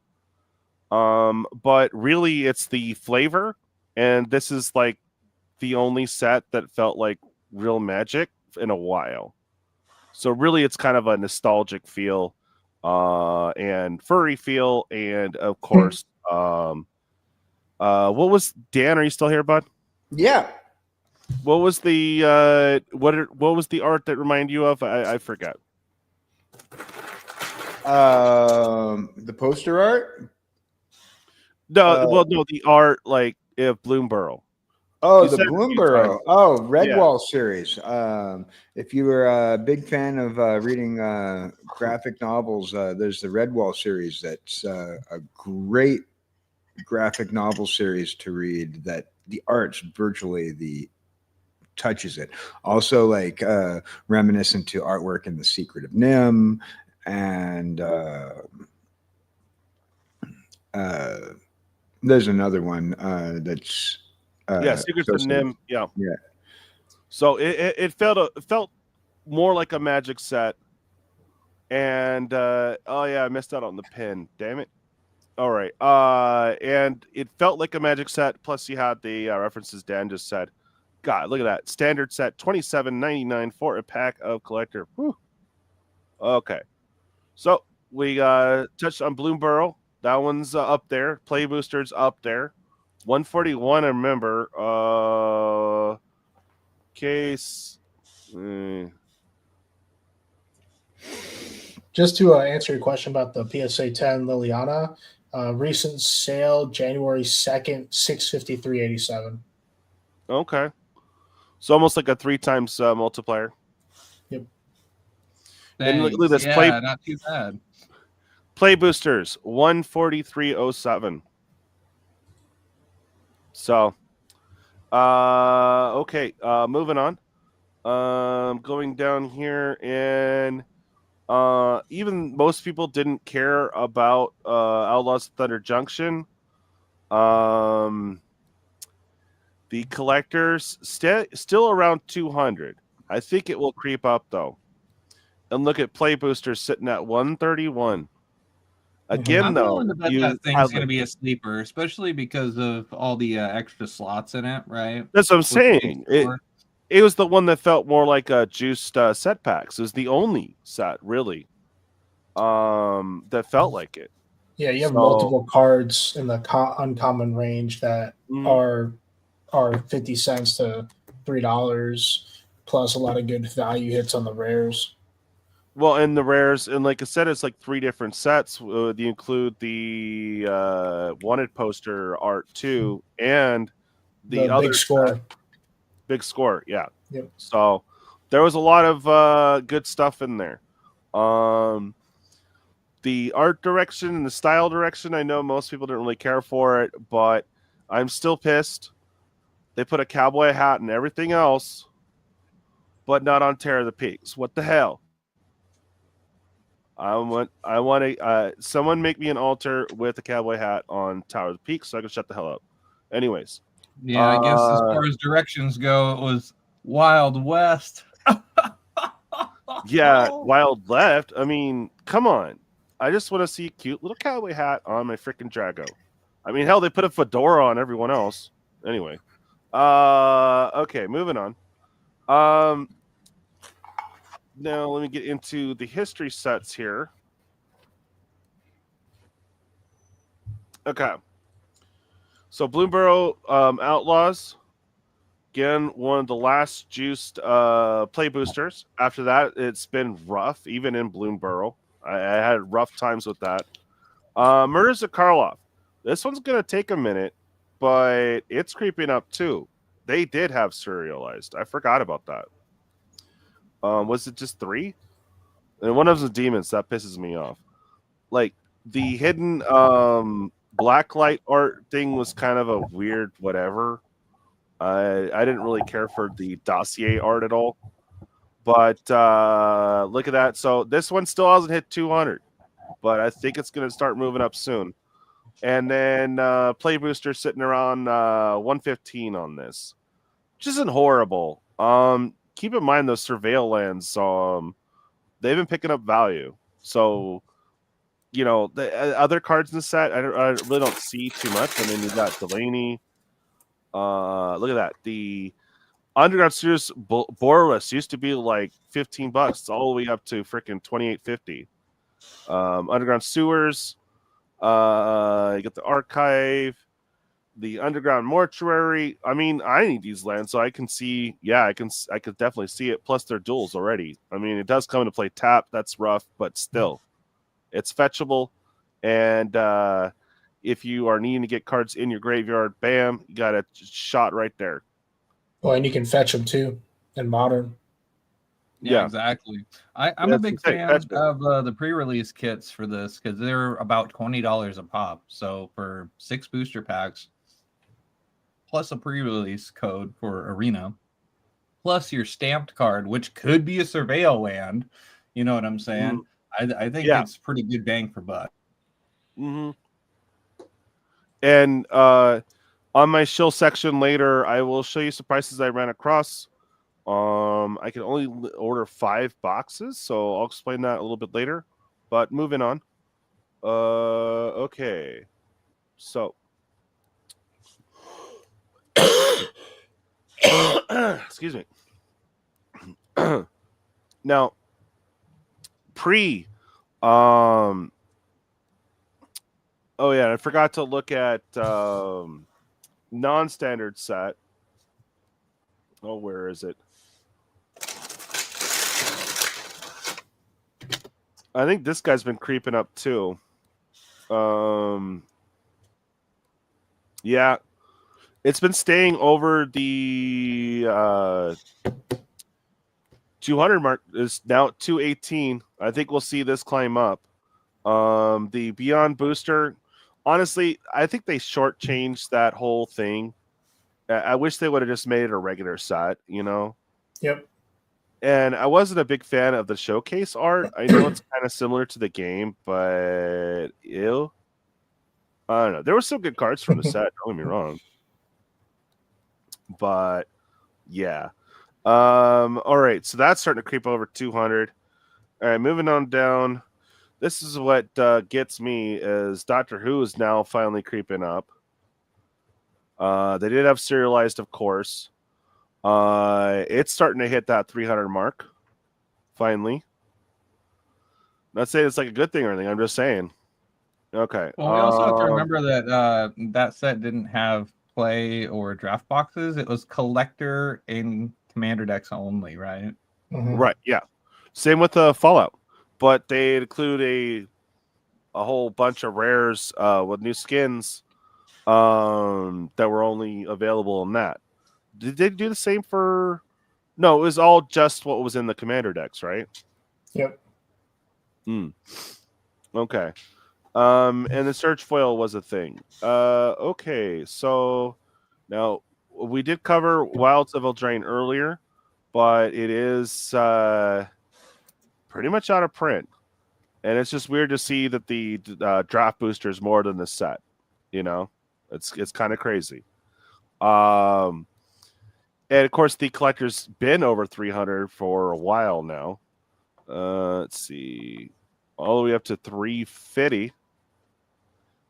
But really, it's the flavor, and this is like the only set that felt like real Magic in a while. So really, it's kind of a nostalgic feel, and furry feel, and of course, what was Dan? Are you still here, bud? Yeah. What was the what was the art that reminded you of? I forget. The poster art. No, well, no, the art like of Bloomborough. Oh, You the said it a few Bloomborough. times. Oh, Yeah. Redwall series. If you were a big fan of reading graphic novels, there's the Redwall series. That's a great graphic novel series to read. That the art's virtually touches it. Also, like reminiscent to artwork in The Secret of Nim, and there's another one that's. Yeah, Secrets of Nim. Yeah. Yeah. So it felt more like a Magic set, and oh yeah, I missed out on the pin. Damn it! All right, and it felt like a Magic set. Plus, you had the references Dan just said. God, look at that standard set, $27.99 for a pack of Collector. Whew. Okay, so we touched on Bloomborough. That one's up there. Play Boosters up there. 141. I remember. Case. Just to answer your question about the PSA 10 Liliana, recent sale January 2nd, $653.87. Okay, so almost like a 3 times multiplier. Yep. And look at this. Yeah, not too bad. Play Boosters 143.07. So, okay, moving on. Going down here, and even most people didn't care about Outlaws of Thunder Junction. The collectors still around 200. I think it will creep up though. And look at Play Boosters sitting at 131. Again, I'm though, willing to bet that thing's going to be a sleeper, especially because of all the extra slots in it, right? That's what I'm saying. It was the one that felt more like a juiced set packs. It was the only set, really, that felt like it. Yeah, you have multiple cards in the uncommon range that are 50 cents to $3, plus a lot of good value hits on the rares. Well, and the rares, and like I said, it's like 3 different sets. You include the wanted poster art too, and the other big score. Set. Big score, yeah. Yep. So there was a lot of good stuff in there. The art direction and the style direction, I know most people didn't really care for it, but I'm still pissed. They put a cowboy hat and everything else, but not on Terror of the Peaks. What the hell? I want someone make me an altar with a cowboy hat on Tower of the Peaks so I can shut the hell up. Anyways. Yeah, I guess as far as directions go, it was Wild West. Yeah, Wild Left. I mean, come on. I just want to see a cute little cowboy hat on my freaking Drago. I mean, hell, they put a fedora on everyone else. Anyway. Okay, moving on. Now let me get into the history sets here. Okay. So Bloomborough Outlaws, again, one of the last juiced play boosters. After that, it's been rough, even in Bloomborough. I had rough times with that. Murders of Karloff. This one's going to take a minute, but it's creeping up too. They did have serialized. I forgot about that. Was it just 3? And one of them's demons. That pisses me off. Like, the hidden blacklight art thing was kind of a weird whatever. I didn't really care for the dossier art at all. But look at that. So this one still hasn't hit 200. But I think it's going to start moving up soon. And then Play Booster sitting around 115 on this. Which isn't horrible. Keep in mind those Surveil lands, they've been picking up value. So, you know, the other cards in the set, I really don't see too much. I mean, you got Delaney, Look at that. The Underground Sewers borderless used to be like $15. It's all the way up to freaking $28.50. Underground Sewers. You got the Archive, the Underground Mortuary. I mean, I need these lands, so I can see. Yeah, I could definitely see it. Plus, they're duels already. I mean, it does come into play tap. That's rough, but still, it's fetchable. And if you are needing to get cards in your graveyard, bam, you got a shot right there. Well, and you can fetch them too in Modern. Yeah, exactly. I'm a big fan of the pre-release kits for this because they're about $20 a pop. So for 6 booster packs, plus a pre-release code for Arena, plus your stamped card, which could be a Surveil land. You know what I'm saying? I think it's pretty good bang for buck. And on my shill section later, I will show you some prices I ran across. I can only order 5 boxes, so I'll explain that a little bit later. But moving on. Okay. So excuse me. Now, oh yeah, I forgot to look at non-standard set. Oh, where is it? I think this guy's been creeping up too. Yeah, it's been staying over the 200 mark. Is now 218. I think we'll see this climb up. The Beyond booster, honestly, I think they shortchanged that whole thing. I wish they would have just made it a regular set, you know? Yep. And I wasn't a big fan of the showcase art. I know it's kind of similar to the game, but ew. I don't know. There were some good cards from the set, don't get me wrong. But yeah. All right, so that's starting to creep over 200. All right, moving on down. This is what gets me is Doctor Who is now finally creeping up. They did have serialized, of course. It's starting to hit that 300 mark. Finally. Not saying it's like a good thing or anything. I'm just saying. Okay. Well, we also have to remember that that set didn't have play or draft boxes. It was collector and commander decks only, right? Right. Yeah. Same with the Fallout, but they include a whole bunch of rares with new skins that were only available in that. Did they do the same for? No, it was all just what was in the commander decks, right? Yep. Okay. And the search foil was a thing. Okay, so now we did cover Wilds of Eldrain earlier, but it is pretty much out of print. And it's just weird to see that the draft booster is more than the set. You know, it's kind of crazy. And of course, the collector's been over 300 for a while now. Let's see, all the way up to 350.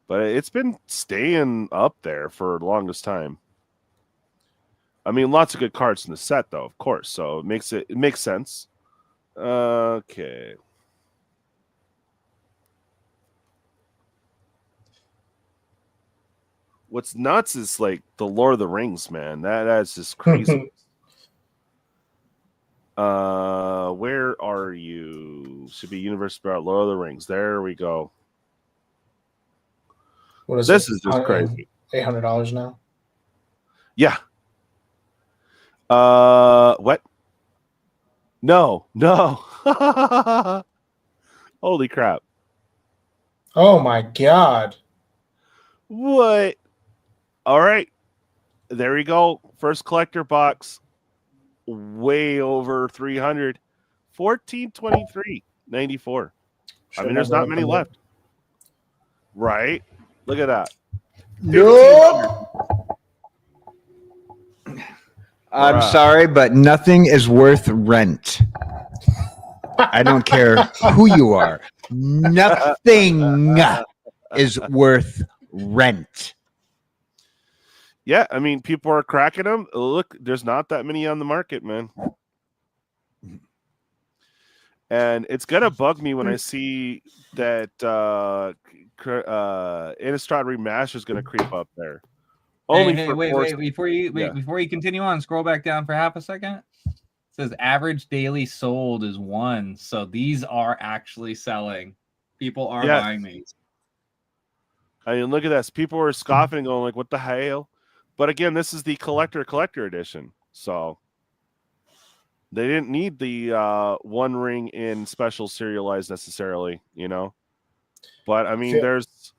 But it's been staying up there for the longest time. I mean, lots of good cards in the set, though, of course. So it makes sense. Okay. What's nuts is like the Lord of the Rings, man. That's just crazy. Where are you? Should be Universe about Lord of the Rings. There we go. What is this? It? Is just crazy. $800 now. Yeah. What? No. Holy crap! Oh my god! What? All right, there we go. First collector box, way over 300, 1423.94. I mean, there's not many left, right? Look at that. No. I'm sorry, but nothing is worth rent. I don't care who you are. Nothing is worth rent. Yeah, I mean, people are cracking them. Look, there's not that many on the market, man. And it's gonna bug me when I see that Innistrad Remastered is gonna creep up there. Only Hey, for wait, before you yeah. before you continue on, scroll back down for half a second. It says average daily sold is 1. So these are actually selling. People are Yes. buying these. I mean, look at this. People were scoffing and going like, "What the hell?" But again, this is the collector edition, so they didn't need the one ring in special serialized necessarily, you know. But I mean, there's.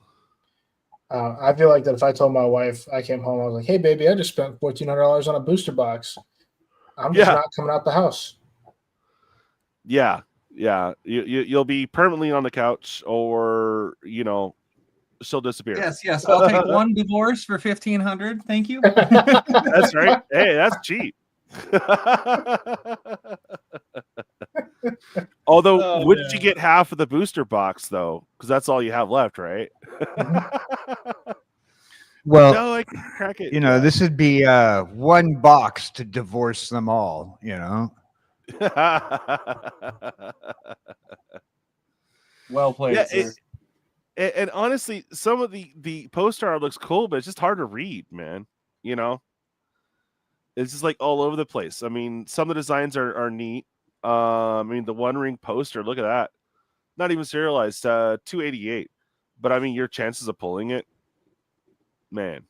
I feel like that if I told my wife I came home, I was like, "Hey, baby, I just spent $1,400 on a booster box. I'm just not coming out the house." Yeah, you'll be permanently on the couch, or you know, she'll disappear. Yes. I'll take one divorce for $1,500. Thank you. That's right. Hey, that's cheap. Although, wouldn't you get half of the booster box though? Because that's all you have left, right? Well, no, I can crack it. You know, this would be one box to divorce them all. You know. Well played, sir. And honestly, some of the poster art looks cool, but it's just hard to read, man. You know, it's just like all over the place. I mean, some of the designs are neat. I mean, the One Ring poster, look at that. Not even serialized, 288. But I mean, your chances of pulling it, man.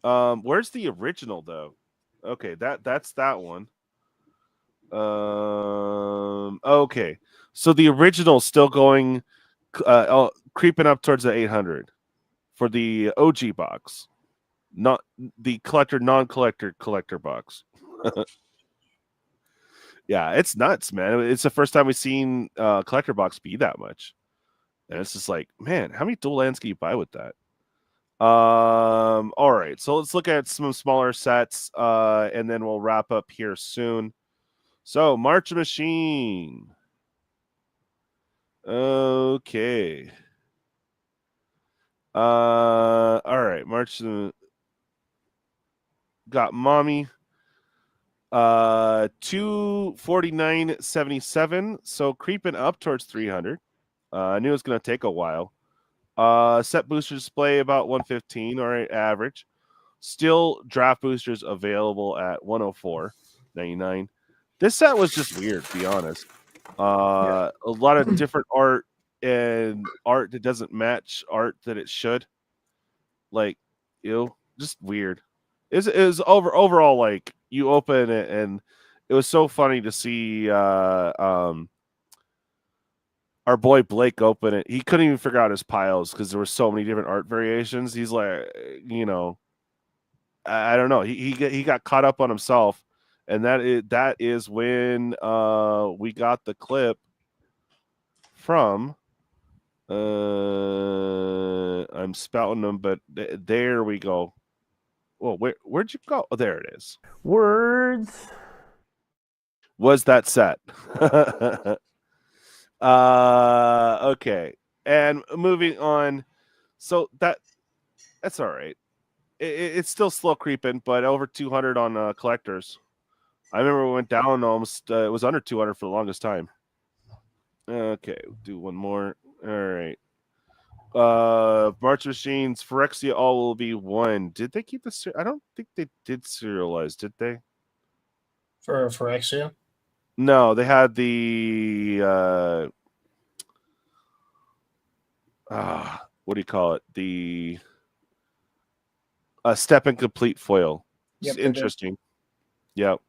Where's the original though? Okay, that's that one. Okay, so the original's still going, creeping up towards the 800 for the OG box, not the non-collector box. Yeah, it's nuts, man. It's the first time we've seen collector box be that much, and it's just like, man, how many dual lands can you buy with that? All right, so let's look at some smaller sets, and then we'll wrap up here soon. So, March Machine. Okay. All right, March. Got Mommy. 249.77. So creeping up towards 300. I knew it was gonna take a while. Set booster display about 115. All right, average. Still draft boosters available at 104.99. This set was just weird, to be honest. A lot of different art and art that doesn't match art that it should. Like, just weird. It was overall, like, you open it and it was so funny to see our boy Blake open it. He couldn't even figure out his piles because there were so many different art variations. He's like, you know, I don't know. He got caught up on himself, and that is when we got the clip from. I'm spouting them, but there we go. Well, where'd you go? Oh, there it is. Words. Was that set? Okay. And moving on. So that's all right. It's still slow creeping, but over 200 on collectors. I remember we went down almost. It was under 200 for the longest time. Okay, we'll do one more. All right. March Machines, Phyrexia all will be one. Did they keep the? I don't think they did serialize, did they? For Phyrexia? No, they had the what do you call it? The step and complete foil. It's interesting. Yep.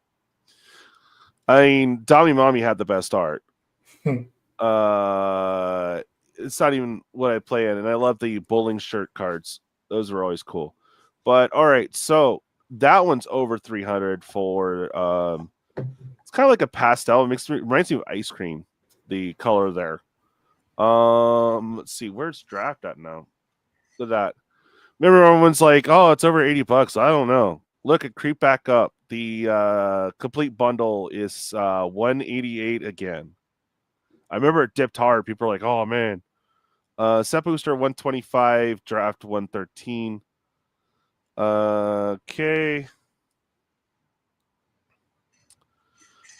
I mean, Dami Mommy had the best art. It's not even what I play in, and I love the bowling shirt cards. Those were always cool. But all right, so that one's over 300 for it's kind of like a pastel. It reminds me of ice cream, the color there. Let's see, where's draft at now? Look at that. Remember everyone's like, oh, it's over $80. I don't know. Look, it creep back up. The complete bundle is 188 again. I remember it dipped hard. People are like, oh man. Set booster 125, draft 113. Okay.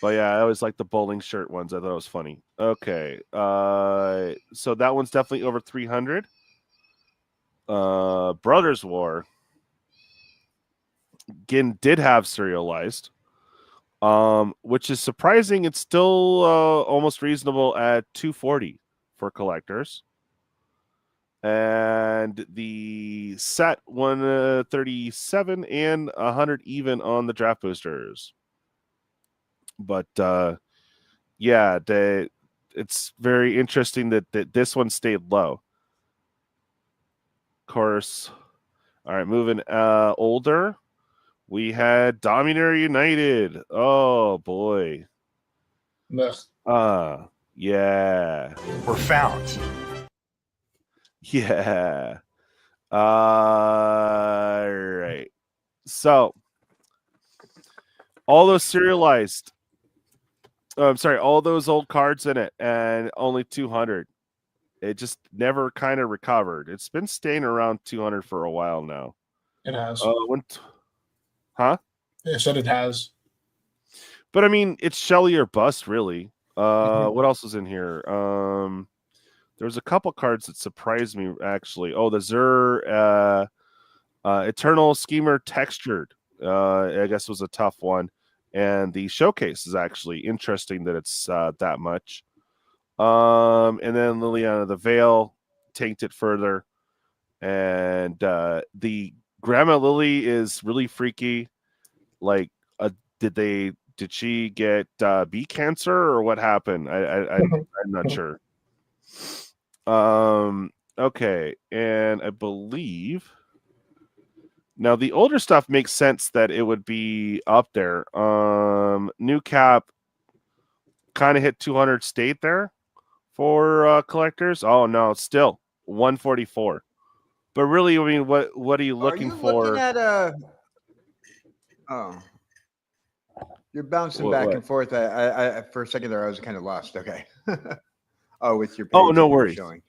But yeah, I always like the bowling shirt ones. I thought it was funny. Okay. So that one's definitely over 300. Brothers War again did have serialized. Which is surprising. It's still almost reasonable at 240 for collectors. And the set 137 and 100 even on the draft boosters. But yeah, it's very interesting that this one stayed low. Of course. All right, moving older. We had Dominator United. Oh boy. Ugh. Yeah. Were found. Yeah. Right. So all those serialized. I'm sorry, all those old cards in it, and only 200. It just never kind of recovered. It's been staying around 200 for a while now. It has. Huh? I said it has. But I mean, it's Shelly or bust, really. What else is in here? There's a couple cards that surprised me, actually. Oh, the Zur Eternal Schemer Textured. I guess was a tough one. And the Showcase is actually interesting that it's that much. And then Liliana the Veil tanked it further. And the Grandma Lily is really freaky. Like, did she get bee cancer or what happened? I'm not sure. Okay, and I believe now the older stuff makes sense that it would be up there. New cap kind of hit 200 state there for collectors. Oh no, it's still 144. But really, I mean, what are you looking for? Looking at oh, you're bouncing back and forth. I for a second there, I was kind of lost. Okay. Oh, with your page no that you were worries. showing.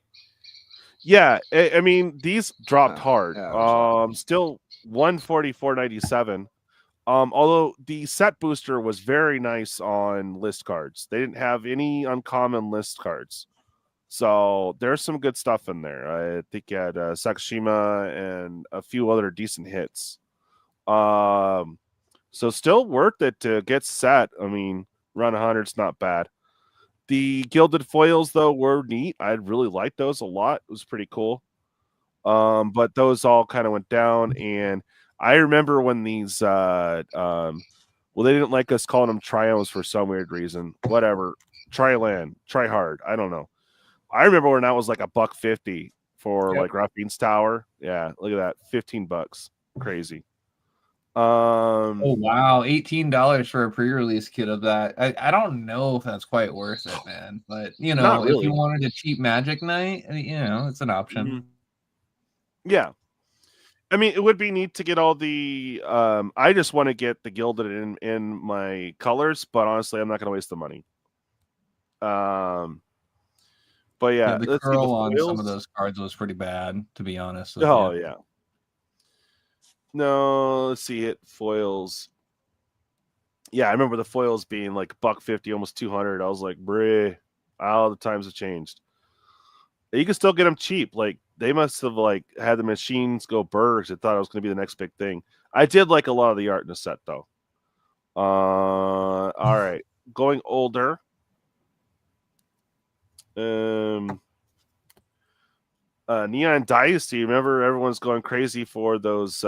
Yeah, I mean these dropped hard. Yeah, Still 144.97. Although the set booster was very nice on list cards. They didn't have any uncommon list cards. So there's some good stuff in there. I think you had Sakushima and a few other decent hits. So still worth it to get set. I mean, around 100 is not bad. The gilded foils, though, were neat. I really liked those a lot. It was pretty cool. But those all kind of went down. And I remember when these, well, they didn't like us calling them Triomes for some weird reason. Whatever. Tri-land, try hard. I don't know. I remember when that was like $1.50 for like Rappine's Tower. Yeah, look at that. $15. Crazy. Oh wow, $18 for a pre-release kit of that. I don't know if that's quite worth it, man. But you know, really. If you wanted a cheap Magic Night, you know, it's an option. Mm-hmm. Yeah. I mean, it would be neat to get all the I just want to get the gilded in my colors, but honestly, I'm not gonna waste the money. But yeah, the let's see, curl on some of those cards was pretty bad, to be honest with you. you. Yeah. No, let's see it. Foils. Yeah, I remember the foils being like $1.50, almost 200. I was like, bruh, all the times have changed. You can still get them cheap. Like they must have like had the machines go burr because they thought it was going to be the next big thing. I did like a lot of the art in the set though. All right, going older. Neon Dynasty. Remember, everyone's going crazy for those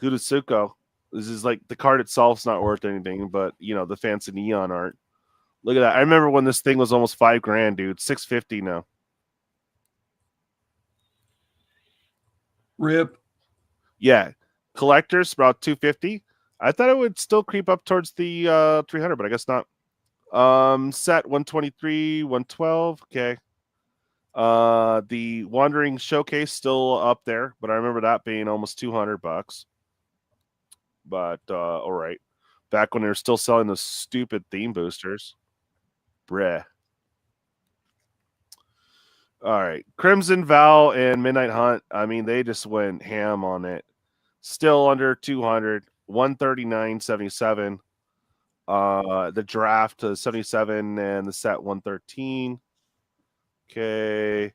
Hudasuko. This is like the card itself's not worth anything, but you know the fancy neon art. Look at that! I remember when this thing was almost $5,000, dude. $650 now. Rip. Yeah, collectors about $250. I thought it would still creep up towards the 300, but I guess not. Set 123, 112. Okay. The Wandering Showcase still up there, but I remember that being almost $200. But all right, back when they were still selling those stupid theme boosters, bruh. All right, Crimson Vow and Midnight Hunt. I mean, they just went ham on it. still under 200, 139.77. The draft 77 and the set 113. Okay,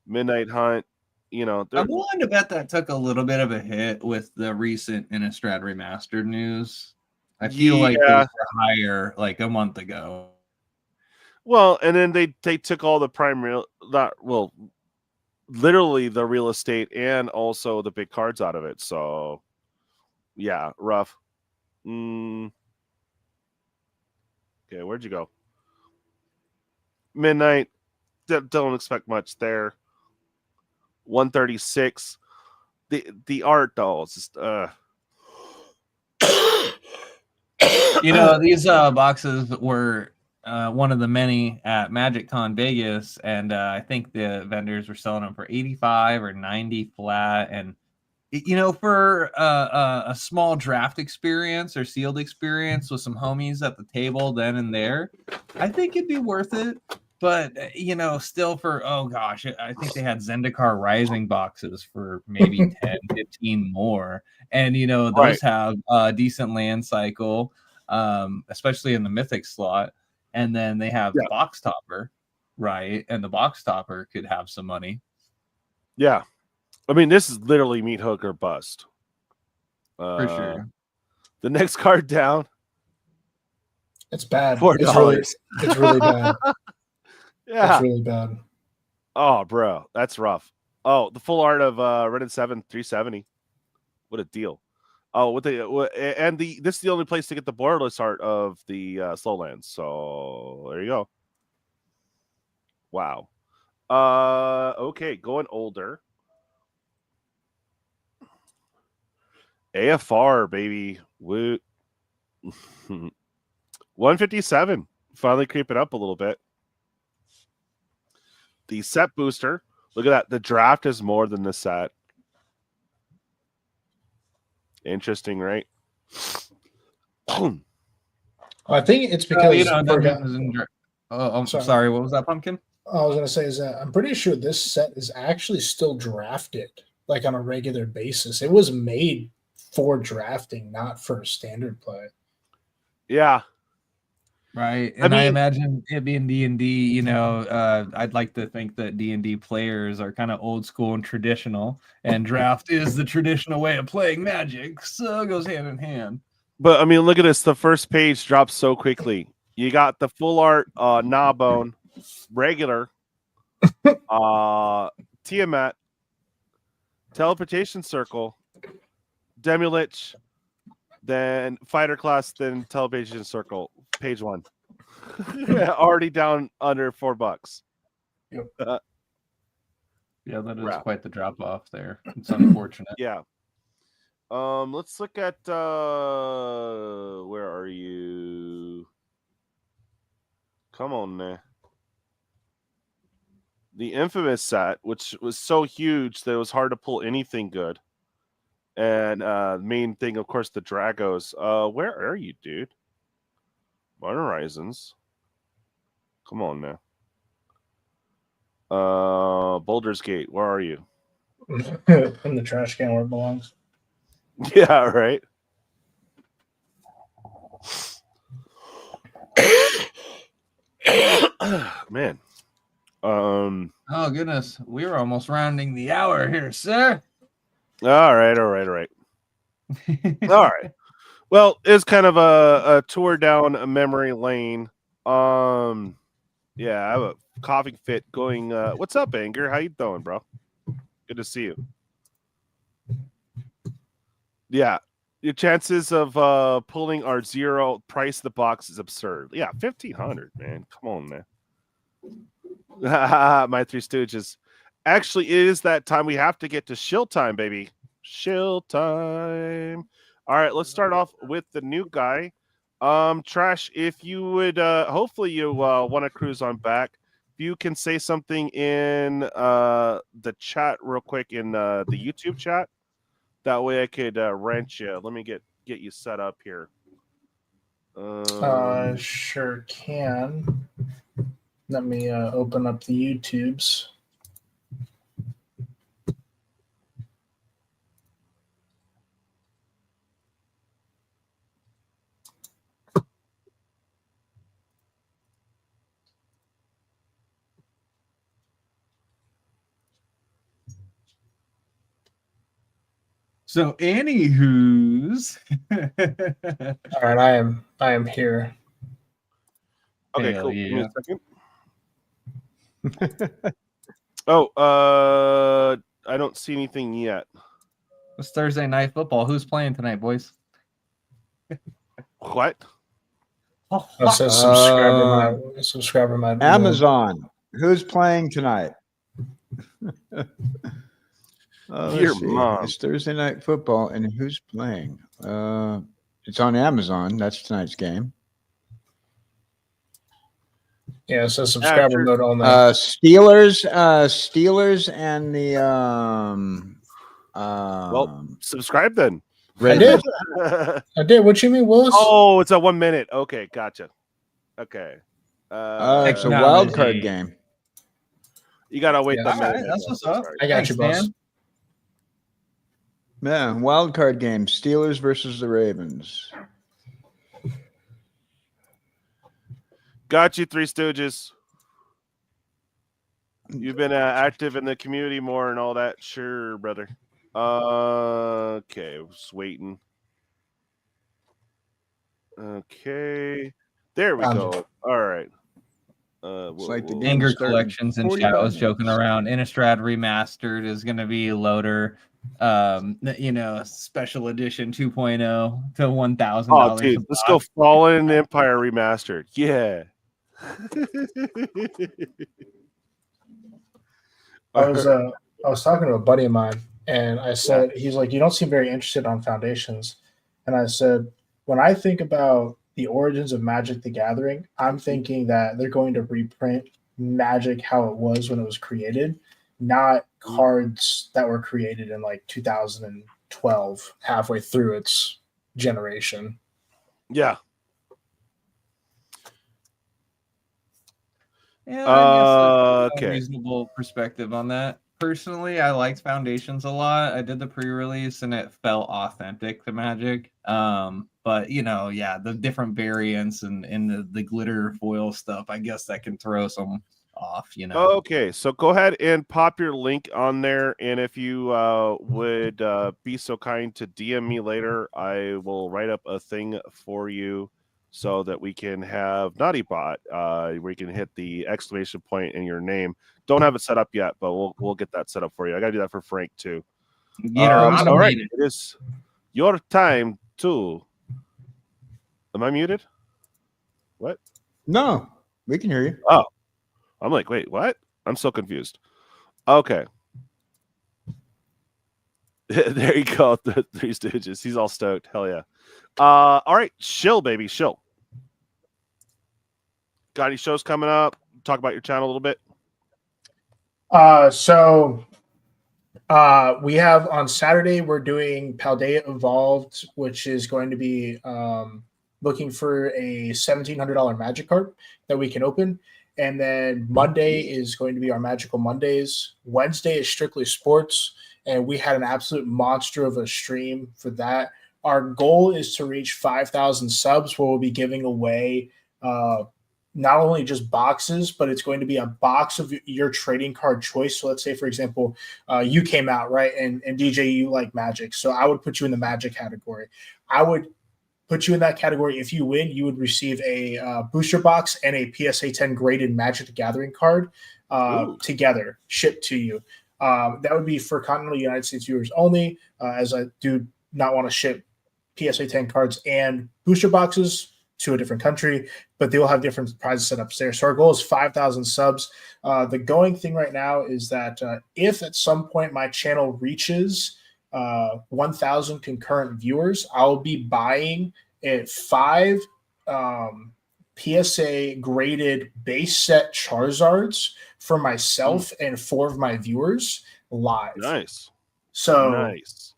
Midnight Hunt. You know, I'm willing to bet that took a little bit of a hit with the recent Innistrad Remastered news. I feel like those were higher like a month ago. Well, and then they took all the literally the real estate and also the big cards out of it. So, yeah, rough. Okay, where'd you go? Midnight. Don't expect much there. 136. The art though, it's just You know, these boxes were one of the many at Magic Con Vegas, and I think the vendors were selling them for 85 or 90 flat. And you know, for a small draft experience or sealed experience with some homies at the table then and there, I think it'd be worth it. But you know, still for I think they had Zendikar Rising boxes for maybe 10, 15 more, and you know, those have a decent land cycle, especially in the mythic slot. And then they have the box topper, right? And the box topper could have some money. Yeah, I mean, this is literally meat hook or bust. For sure. The next card down. It's bad. $4. It's really bad. Yeah, it's really bad. Oh, bro, that's rough. Oh, the full art of Red 7 370. What a deal. Oh, this is the only place to get the borderless art of the Slowlands. So there you go. Wow. Okay, going older. AFR, baby. Woo. 157. Finally creeping up a little bit. The set booster. Look at that. The draft is more than the set. Interesting, right? I think it's because I'm sorry. What was that, Pumpkin? I was going to say is that I'm pretty sure this set is actually still drafted like on a regular basis. It was made for drafting, not for standard play. Yeah. Right. And I imagine it being D&D, you know, I'd like to think that D&D players are kind of old school and traditional, and draft is the traditional way of playing Magic. So it goes hand in hand. But I mean, look at this. The first page drops so quickly. You got the full art Gnawbone, regular, Tiamat, Teleportation Circle, Demulich, then Fighter Class, then Teleportation Circle. Page 1. Already down under $4. Yep. Yeah, that is quite the drop off there. It's unfortunate. Yeah. Let's look at where are you? Come on, man. The infamous set, which was so huge that it was hard to pull anything good. And main thing, of course, the Dragos. Where are you, dude? Modern Horizons. Come on now. Boulder's Gate, where are you? In the trash can where it belongs. Yeah, right. Man. Oh goodness, we were almost rounding the hour here, sir. All right. All right. Well, it's kind of a tour down a memory lane. Yeah, I have a coughing fit going. What's up, Anger? How you doing, bro? Good to see you. Yeah, your chances of pulling our zero price of the box is absurd. Yeah, 1,500, man. Come on, man. My Three Stooges. Actually, it is that time. We have to get to shill time, baby. Shill time. All right, let's start off with the new guy. Trash, if you would, hopefully you want to cruise on back. If you can say something in the chat real quick in the YouTube chat, that way I could wrench you. Let me get you set up here. Sure can. Let me open up the YouTubes. So, anywho's. All right, I am here. Okay, Hell cool. Give me yeah. a second. Oh, I don't see anything yet. It's Thursday night football. Who's playing tonight, boys? What? It says subscriber might Amazon. Who's playing tonight? Your Let's see. mom. It's Thursday night football, and who's playing? It's on Amazon. That's tonight's game. Yeah, it says subscriber mode only. Steelers and the Well, subscribe then. I did. I did. What you mean, Willis? Oh, it's a 1 minute. Okay, gotcha. Okay. It's a wild card game. You gotta wait that minute. Right, that's what's up. I got you, boss. man. Yeah, wild card game. Steelers versus the Ravens. Got you, Three Stooges. You've been active in the community more and all that. Sure, brother. Okay, just waiting. Okay. There we go. All right. Like the game Anger started Collections and 40 chat was buttons. joking around. Innistrad Remastered is going to be loader. Special edition 2.0 to $1,000. Oh, dude, let's go Fallen Empire Remastered. Yeah. I was talking to a buddy of mine, and I said, he's like, you don't seem very interested on Foundations. And I said, when I think about the origins of Magic the Gathering, I'm thinking that they're going to reprint Magic how it was when it was created, not cards that were created in like 2012, halfway through its generation. Yeah. Yeah, I guess that's a Okay. reasonable perspective on that. Personally, I liked Foundations a lot. I did the pre-release and it felt authentic to Magic. But the different variants and the glitter foil stuff, I guess that can throw some off, Okay, so go ahead and pop your link on there, and if you would be so kind to DM me later, I will write up a thing for you so that we can have Naughty Bot, where you can hit the exclamation point in your name. Don't have it set up yet, but we'll get that set up for you. I gotta do that for Frank too. Get her all right, automated. it is your time to. Am I muted? What? No, we can hear you. Oh, I'm like, wait, what? I'm so confused. Okay. There you go, the Three Stooges. He's all stoked. Hell yeah. All right, shill, baby, shill. Got any shows coming up? Talk about your channel a little bit. We have on Saturday, we're doing Paldea Evolved, which is going to be looking for a $1,700 Magic card that we can open. And then Monday is going to be our Magical Mondays. Wednesday is strictly sports. And we had an absolute monster of a stream for that. Our goal is to reach 5,000 subs, where we'll be giving away not only just boxes, but it's going to be a box of your trading card choice. So let's say, for example, you came out, right? And DJ, you like Magic. So I would put you in the Magic category. I would put you in that category. If you win, you would receive a booster box and a PSA 10 graded Magic the Gathering card together, shipped to you. That would be for continental United States viewers only, as I do not want to ship PSA 10 cards and booster boxes to a different country, but they will have different prize setups there. So our goal is 5,000 subs. The going thing right now is that if at some point my channel reaches 1,000 concurrent viewers, I'll be buying 5 PSA graded base set Charizards for myself and 4 of my viewers live. Nice. So nice.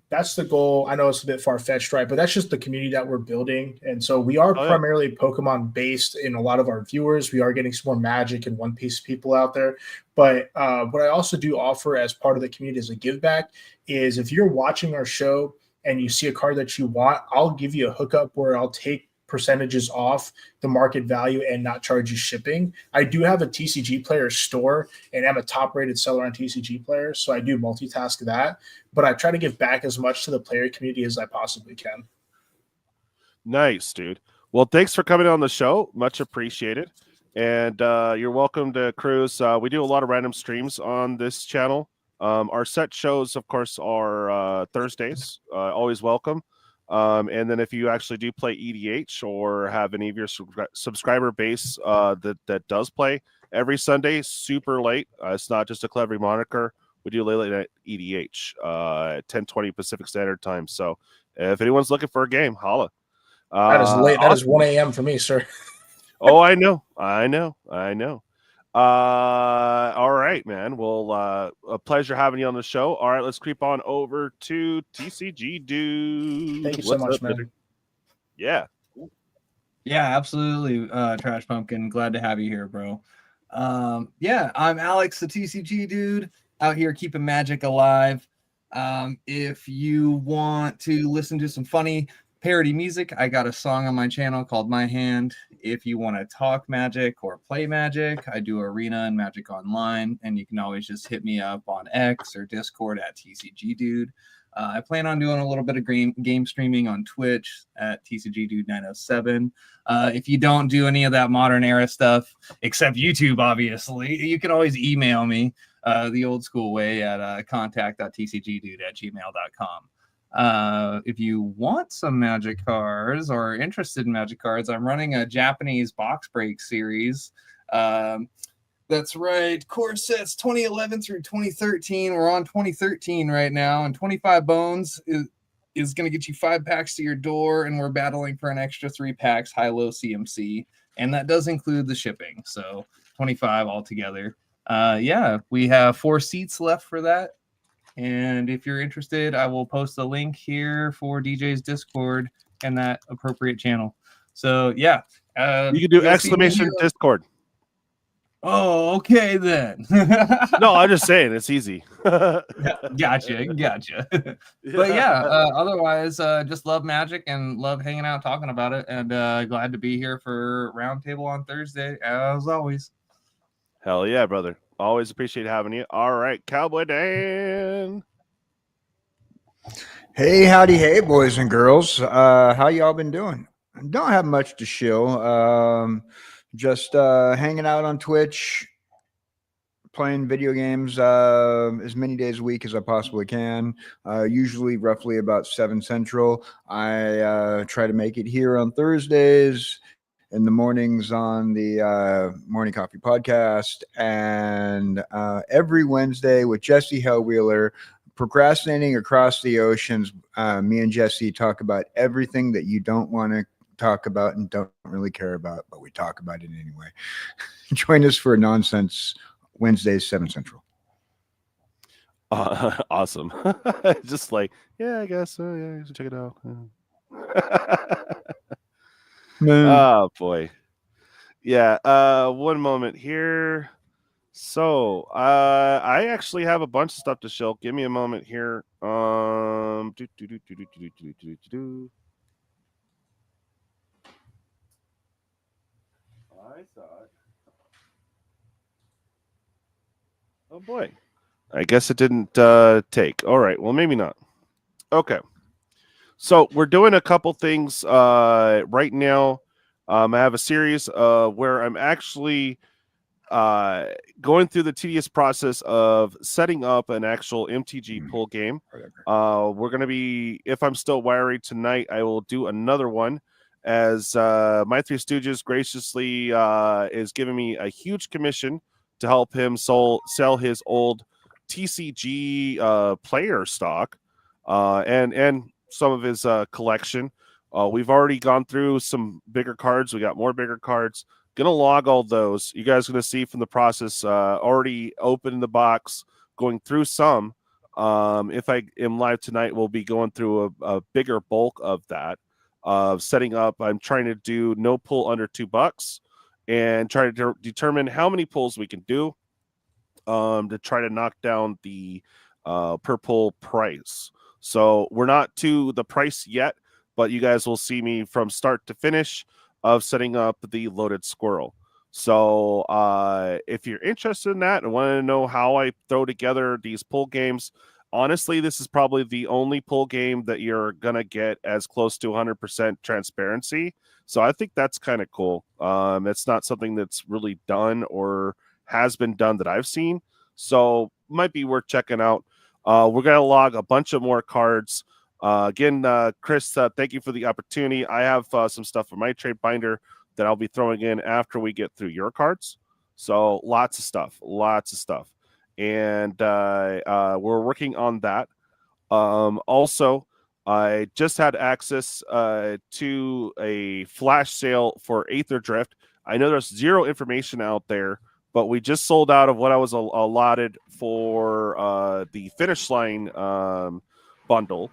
That's the goal. I know it's a bit far-fetched, right? But that's just the community that we're building. And so we are primarily Pokemon based in a lot of our viewers. We are getting some more Magic and One Piece people out there. But what I also do offer as part of the community as a give back is if you're watching our show and you see a card that you want, I'll give you a hookup where I'll take percentages off the market value and not charge you shipping. I do have a TCG Player store, and I'm a top-rated seller on TCG Player, so I do multitask that. But I try to give back as much to the player community as I possibly can. Nice, dude. Well, thanks for coming on the show. Much appreciated. And you're welcome to cruise. We do a lot of random streams on this channel. Our set shows, of course, are Thursdays. Always welcome. And then if you actually do play EDH or have any of your subscriber base that does play every Sunday, super late. It's not just a clever moniker. We do late night EDH at 10:20 Pacific Standard Time. So if anyone's looking for a game, holla. That is late. That awesome. is 1 a.m. for me, sir. Oh, I know. All right, man. Well, a pleasure having you on the show. All right, let's creep on over to TCGDude. Thank you so much, man. Dude? Yeah. Yeah, absolutely. Trash Pumpkin, glad to have you here, bro. Yeah, I'm Alex, the TCG dude, out here keeping magic alive. If you want to listen to some funny parody music, I got a song on my channel called My Hand. If you want to talk magic or play magic, I do Arena and Magic Online, and you can always just hit me up on X or Discord at TCGDude. I plan on doing a little bit of game streaming on Twitch at TCGDude907. If you don't do any of that modern era stuff, except YouTube, obviously, you can always email me the old school way at contact.tcgdude@gmail.com. If you want some magic cards or are interested in magic cards, I'm running a Japanese box break series. That's right. Core sets 2011 through 2013. We're on 2013 right now, and 25 bones is going to get you 5 packs to your door, and we're battling for an extra 3 packs high-low CMC, and that does include the shipping. So 25 altogether. Yeah, we have 4 seats left for that. And if you're interested, I will post a link here for DJ's Discord and that appropriate channel. So yeah, you can do exclamation Discord. Oh, okay then. No, I'm just saying it's easy. Gotcha. But yeah, otherwise, just love magic and love hanging out, talking about it, and glad to be here for Roundtable on Thursday, as always. Hell yeah, brother. Always appreciate having you. All right, Cowboy Dan. Hey, howdy, hey, boys and girls. How y'all been doing? Don't have much to show. Just hanging out on Twitch, playing video games as many days a week as I possibly can. Usually roughly about 7 Central. I try to make it here on Thursdays, in the mornings on the Morning Coffee Podcast, and every Wednesday with Jesse Hellwheeler, Procrastinating Across the Oceans. Me and Jesse talk about everything that you don't want to talk about and don't really care about, but we talk about it anyway. Join us for Nonsense Wednesdays, 7 Central. Awesome. Just like, yeah, I guess so. Yeah, you should check it out. Oh boy. Yeah, one moment here. So I actually have a bunch of stuff to show. Give me a moment here. I saw it. Oh boy. I guess it didn't take. All right, well maybe not. Okay. So we're doing a couple things right now. I have a series where I'm actually going through the tedious process of setting up an actual MTG pool game. We're going to be, if I'm still wiry tonight, I will do another one as my 3 Stooges graciously is giving me a huge commission to help him sell his old TCG player stock and some of his collection. We've already gone through some bigger cards. We got more bigger cards. Gonna log all those. You guys are gonna see from the process. Already opened the box, going through some. If I am live tonight, we'll be going through a bigger bulk of that. Setting up. I'm trying to do no pull under $2 and try to determine how many pulls we can do to try to knock down the per pull price. So we're not to the price yet, but you guys will see me from start to finish of setting up the loaded squirrel. So if you're interested in that and want to know how I throw together these pull games, honestly, this is probably the only pull game that you're going to get as close to 100% transparency. So I think that's kind of cool. It's not something that's really done or has been done that I've seen. So might be worth checking out. We're going to log a bunch of more cards. Again, Chris, thank you for the opportunity. I have some stuff for my trade binder that I'll be throwing in after we get through your cards. So lots of stuff. And we're working on that. Also, I just had access to a flash sale for Aether Drift. I know there's zero information out there, but we just sold out of what I was allotted for the Finish Line bundle.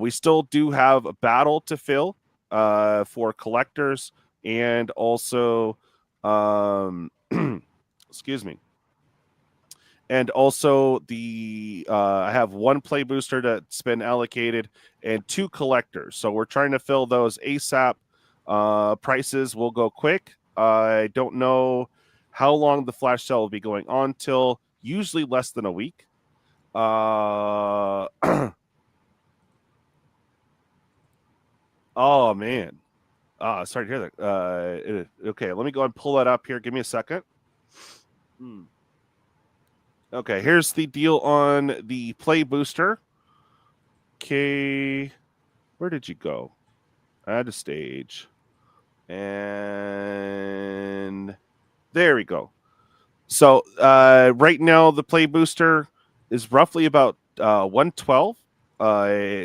We still do have a battle to fill for collectors and also, excuse me. And also the I have one play booster that's been allocated and 2 collectors. So we're trying to fill those ASAP. Prices will go quick. I don't know how long the flash sale will be going on till, usually less than a week. Oh man. Sorry to hear that. Okay, let me go and pull that up here. Give me a second. Okay, here's the deal on the play booster. Okay, where did you go? Add a stage. And there we go. So right now the play booster is roughly about 112.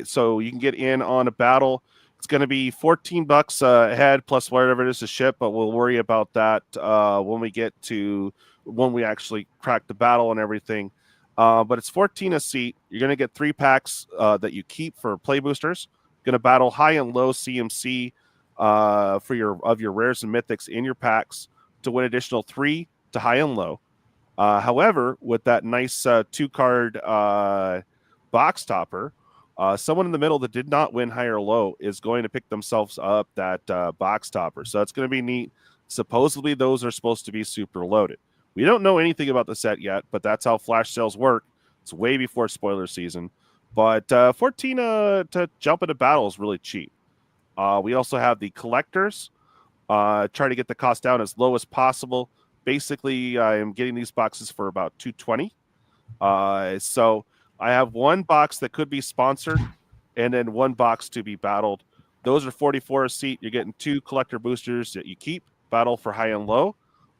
So you can get in on a battle. It's going to be $14 a head plus whatever it is to ship, but we'll worry about that when we actually crack the battle and everything. But it's 14 a seat. You're going to get 3 packs that you keep for play boosters. Going to battle high and low CMC for your rares and mythics in your packs to win additional 3 to high and low. However, with that nice 2-card box topper, someone in the middle that did not win high or low is going to pick themselves up that box topper. So that's going to be neat. Supposedly, those are supposed to be super loaded. We don't know anything about the set yet, but that's how flash sales work. It's way before spoiler season. But 14 to jump into battle is really cheap. We also have the collectors. Try to get the cost down as low as possible. Basically, I am getting these boxes for about $220. So I have 1 box that could be sponsored and then 1 box to be battled. Those are 44 a seat. You're getting 2 collector boosters that you keep, battle for high and low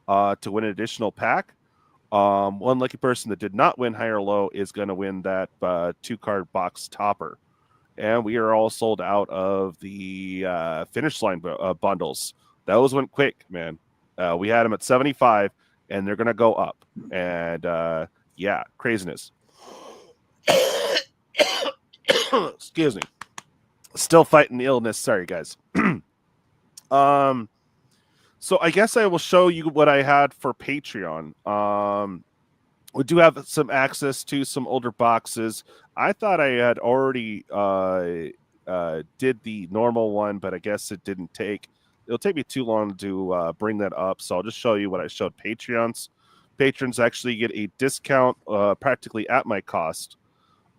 to win an additional pack. One lucky person that did not win high or low is going to win that 2-card box topper. And we are all sold out of the Finish Line bundles. Those went quick, man. We had them at 75, and they're going to go up. And yeah, craziness. Excuse me. Still fighting the illness. Sorry, guys. So I guess I will show you what I had for Patreon. We do have some access to some older boxes. I thought I had already did the normal one, but I guess it didn't take. It'll take me too long to bring that up, so I'll just show you what I showed Patreons. Patrons actually get a discount practically at my cost.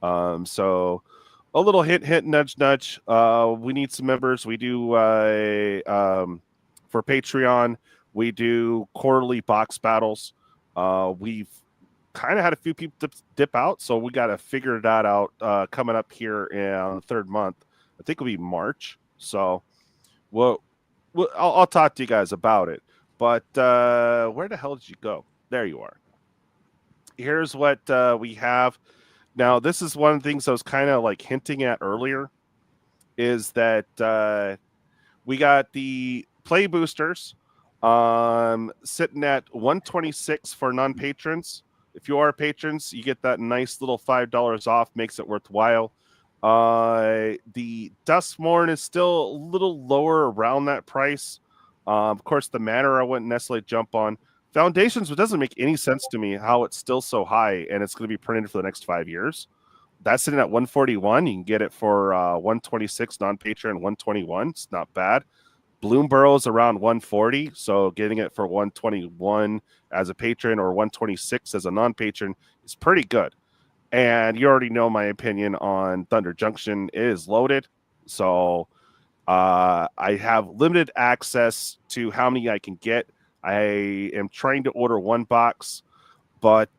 So a little hint, nudge, nudge. We need some members. We do for Patreon. We do quarterly box battles. We've kind of had a few people dip out, so we got to figure that out coming up here in the 3rd month. I think it'll be March. So I'll talk to you guys about it. But where the hell did you go? There you are. Here's what we have. Now, this is one of the things I was kind of like hinting at earlier, is that we got the play boosters sitting at $126 for non-patrons. If you are patrons, you get that nice little $5 off, makes it worthwhile. The Duskmourn is still a little lower around that price. Of course, the Manor I wouldn't necessarily jump on. Foundations, it doesn't make any sense to me how it's still so high and it's going to be printed for the next 5 years. That's sitting at 141. You can get it for 126 non-Patreon, 121. It's not bad. Bloomburrow's around 140, so getting it for 121 as a patron or 126 as a non-patron is pretty good. And you already know my opinion on Thunder Junction. It is loaded, so I have limited access to how many I can get. I am trying to order one box, but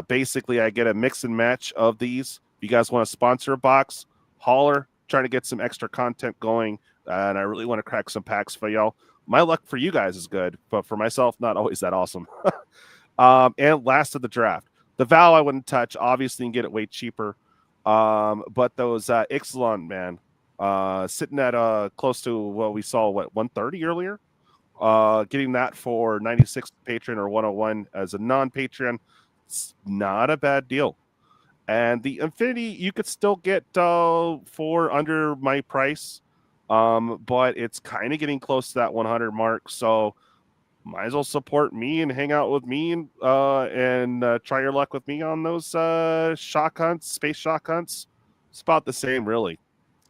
basically I get a mix and match of these. If you guys want to sponsor a box, holler. Trying to get some extra content going, and I really want to crack some packs for y'all. My luck for you guys is good, but for myself, not always that awesome. And last of the draft. The Vow I wouldn't touch. Obviously, you can get it way cheaper. But those Ixalan, man, sitting at close to what we saw, 130 earlier? Getting that for 96 patron or 101 as a non-Patreon, it's not a bad deal. And the Infinity you could still get for under my price, but it's kind of getting close to that 100 mark. So might as well support me and hang out with me and try your luck with me on those shock hunts, space shock hunts. It's about the same, really.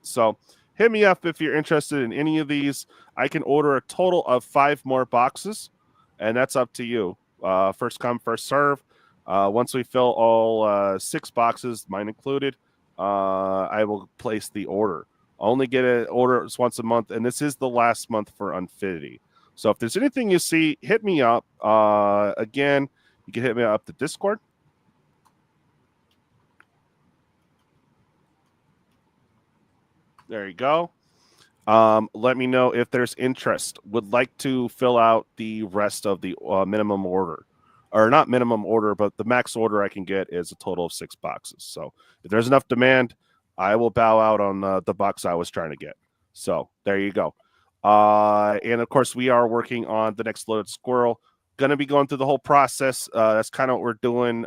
So hit me up if you're interested in any of these. I can order a total of 5 more boxes, and that's up to you. First come, first serve. Once we fill all 6 boxes, mine included, I will place the order. I only get an order once a month, and this is the last month for Infinity. So if there's anything you see, hit me up. Again, you can hit me up the Discord. There you go. Let me know if there's interest. Would like to fill out the rest of the minimum order. Or not minimum order, but the max order I can get is a total of 6 boxes. So if there's enough demand, I will bow out on the box I was trying to get. So there you go. And of course, we are working on the next Loaded Squirrel. Going to be going through the whole process. That's kind of what we're doing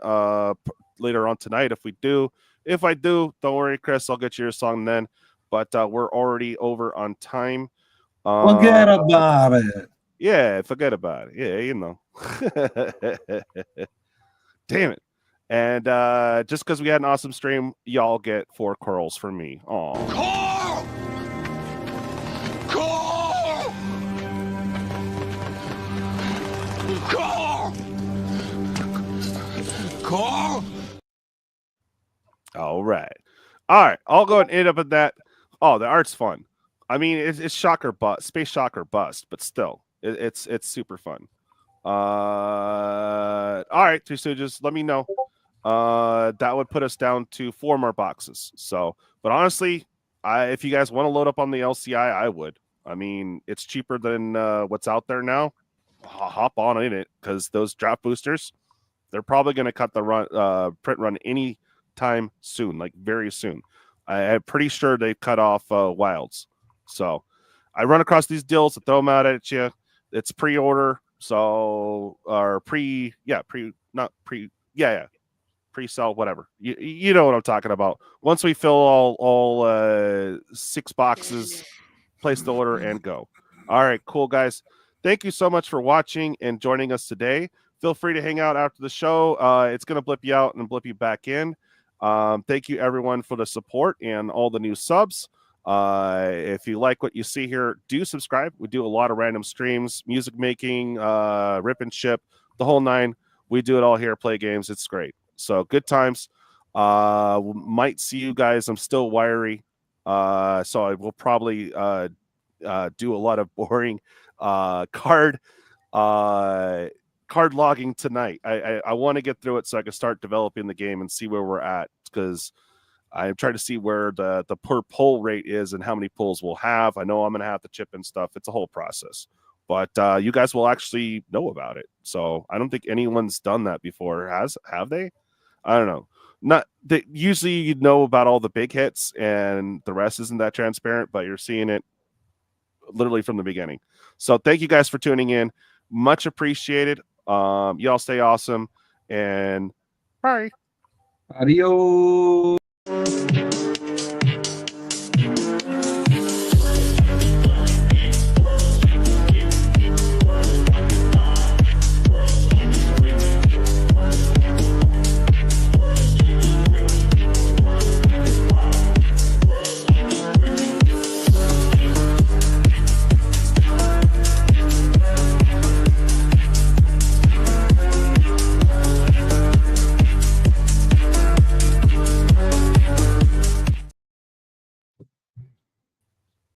later on tonight. If I do, don't worry, Chris. I'll get you your song then. But we're already over on time. Forget about it. Yeah, forget about it. Yeah, you know. Damn it. And just because we had an awesome stream, y'all get 4 curls from me. Oh. Carl! Carl! Carl! Carl! All right. I'll go and end up at that. Oh, the art's fun. I mean, it's shocker bust, space shocker bust, but still, it's super fun. All right, Two Stooges, let me know. That would put us down to 4 more boxes. So, but honestly, if you guys want to load up on the LCI, I would. I mean, it's cheaper than what's out there now. Hop on in it, because those draft boosters, they're probably going to cut the print run any time soon, like very soon. I'm pretty sure they cut off Wilds. So I run across these deals, I throw them out at you. It's pre-order, so or pre-sell, whatever. You know what I'm talking about. Once we fill all 6 boxes, place the order and go. All right, cool guys. Thank you so much for watching and joining us today. Feel free to hang out after the show. It's going to blip you out and blip you back in. Thank you everyone for the support and all the new subs. If you like what you see here, do subscribe. We do a lot of random streams, music making, rip and ship, the whole 9. We do it all here, play games. It's great. So good times. Might see you guys. I'm still wiry. So I will probably do a lot of boring card logging tonight. I want to get through it so I can start developing the game and see where we're at, because I'm trying to see where the per pull rate is and how many pulls we'll have. I know I'm going to have to chip in stuff. It's a whole process, but you guys will actually know about it. So I don't think anyone's done that before. Have they? I don't know. Not that usually you know about all the big hits and the rest isn't that transparent, but you're seeing it literally from the beginning. So thank you guys for tuning in. Much appreciated. Y'all stay awesome and bye. Adios.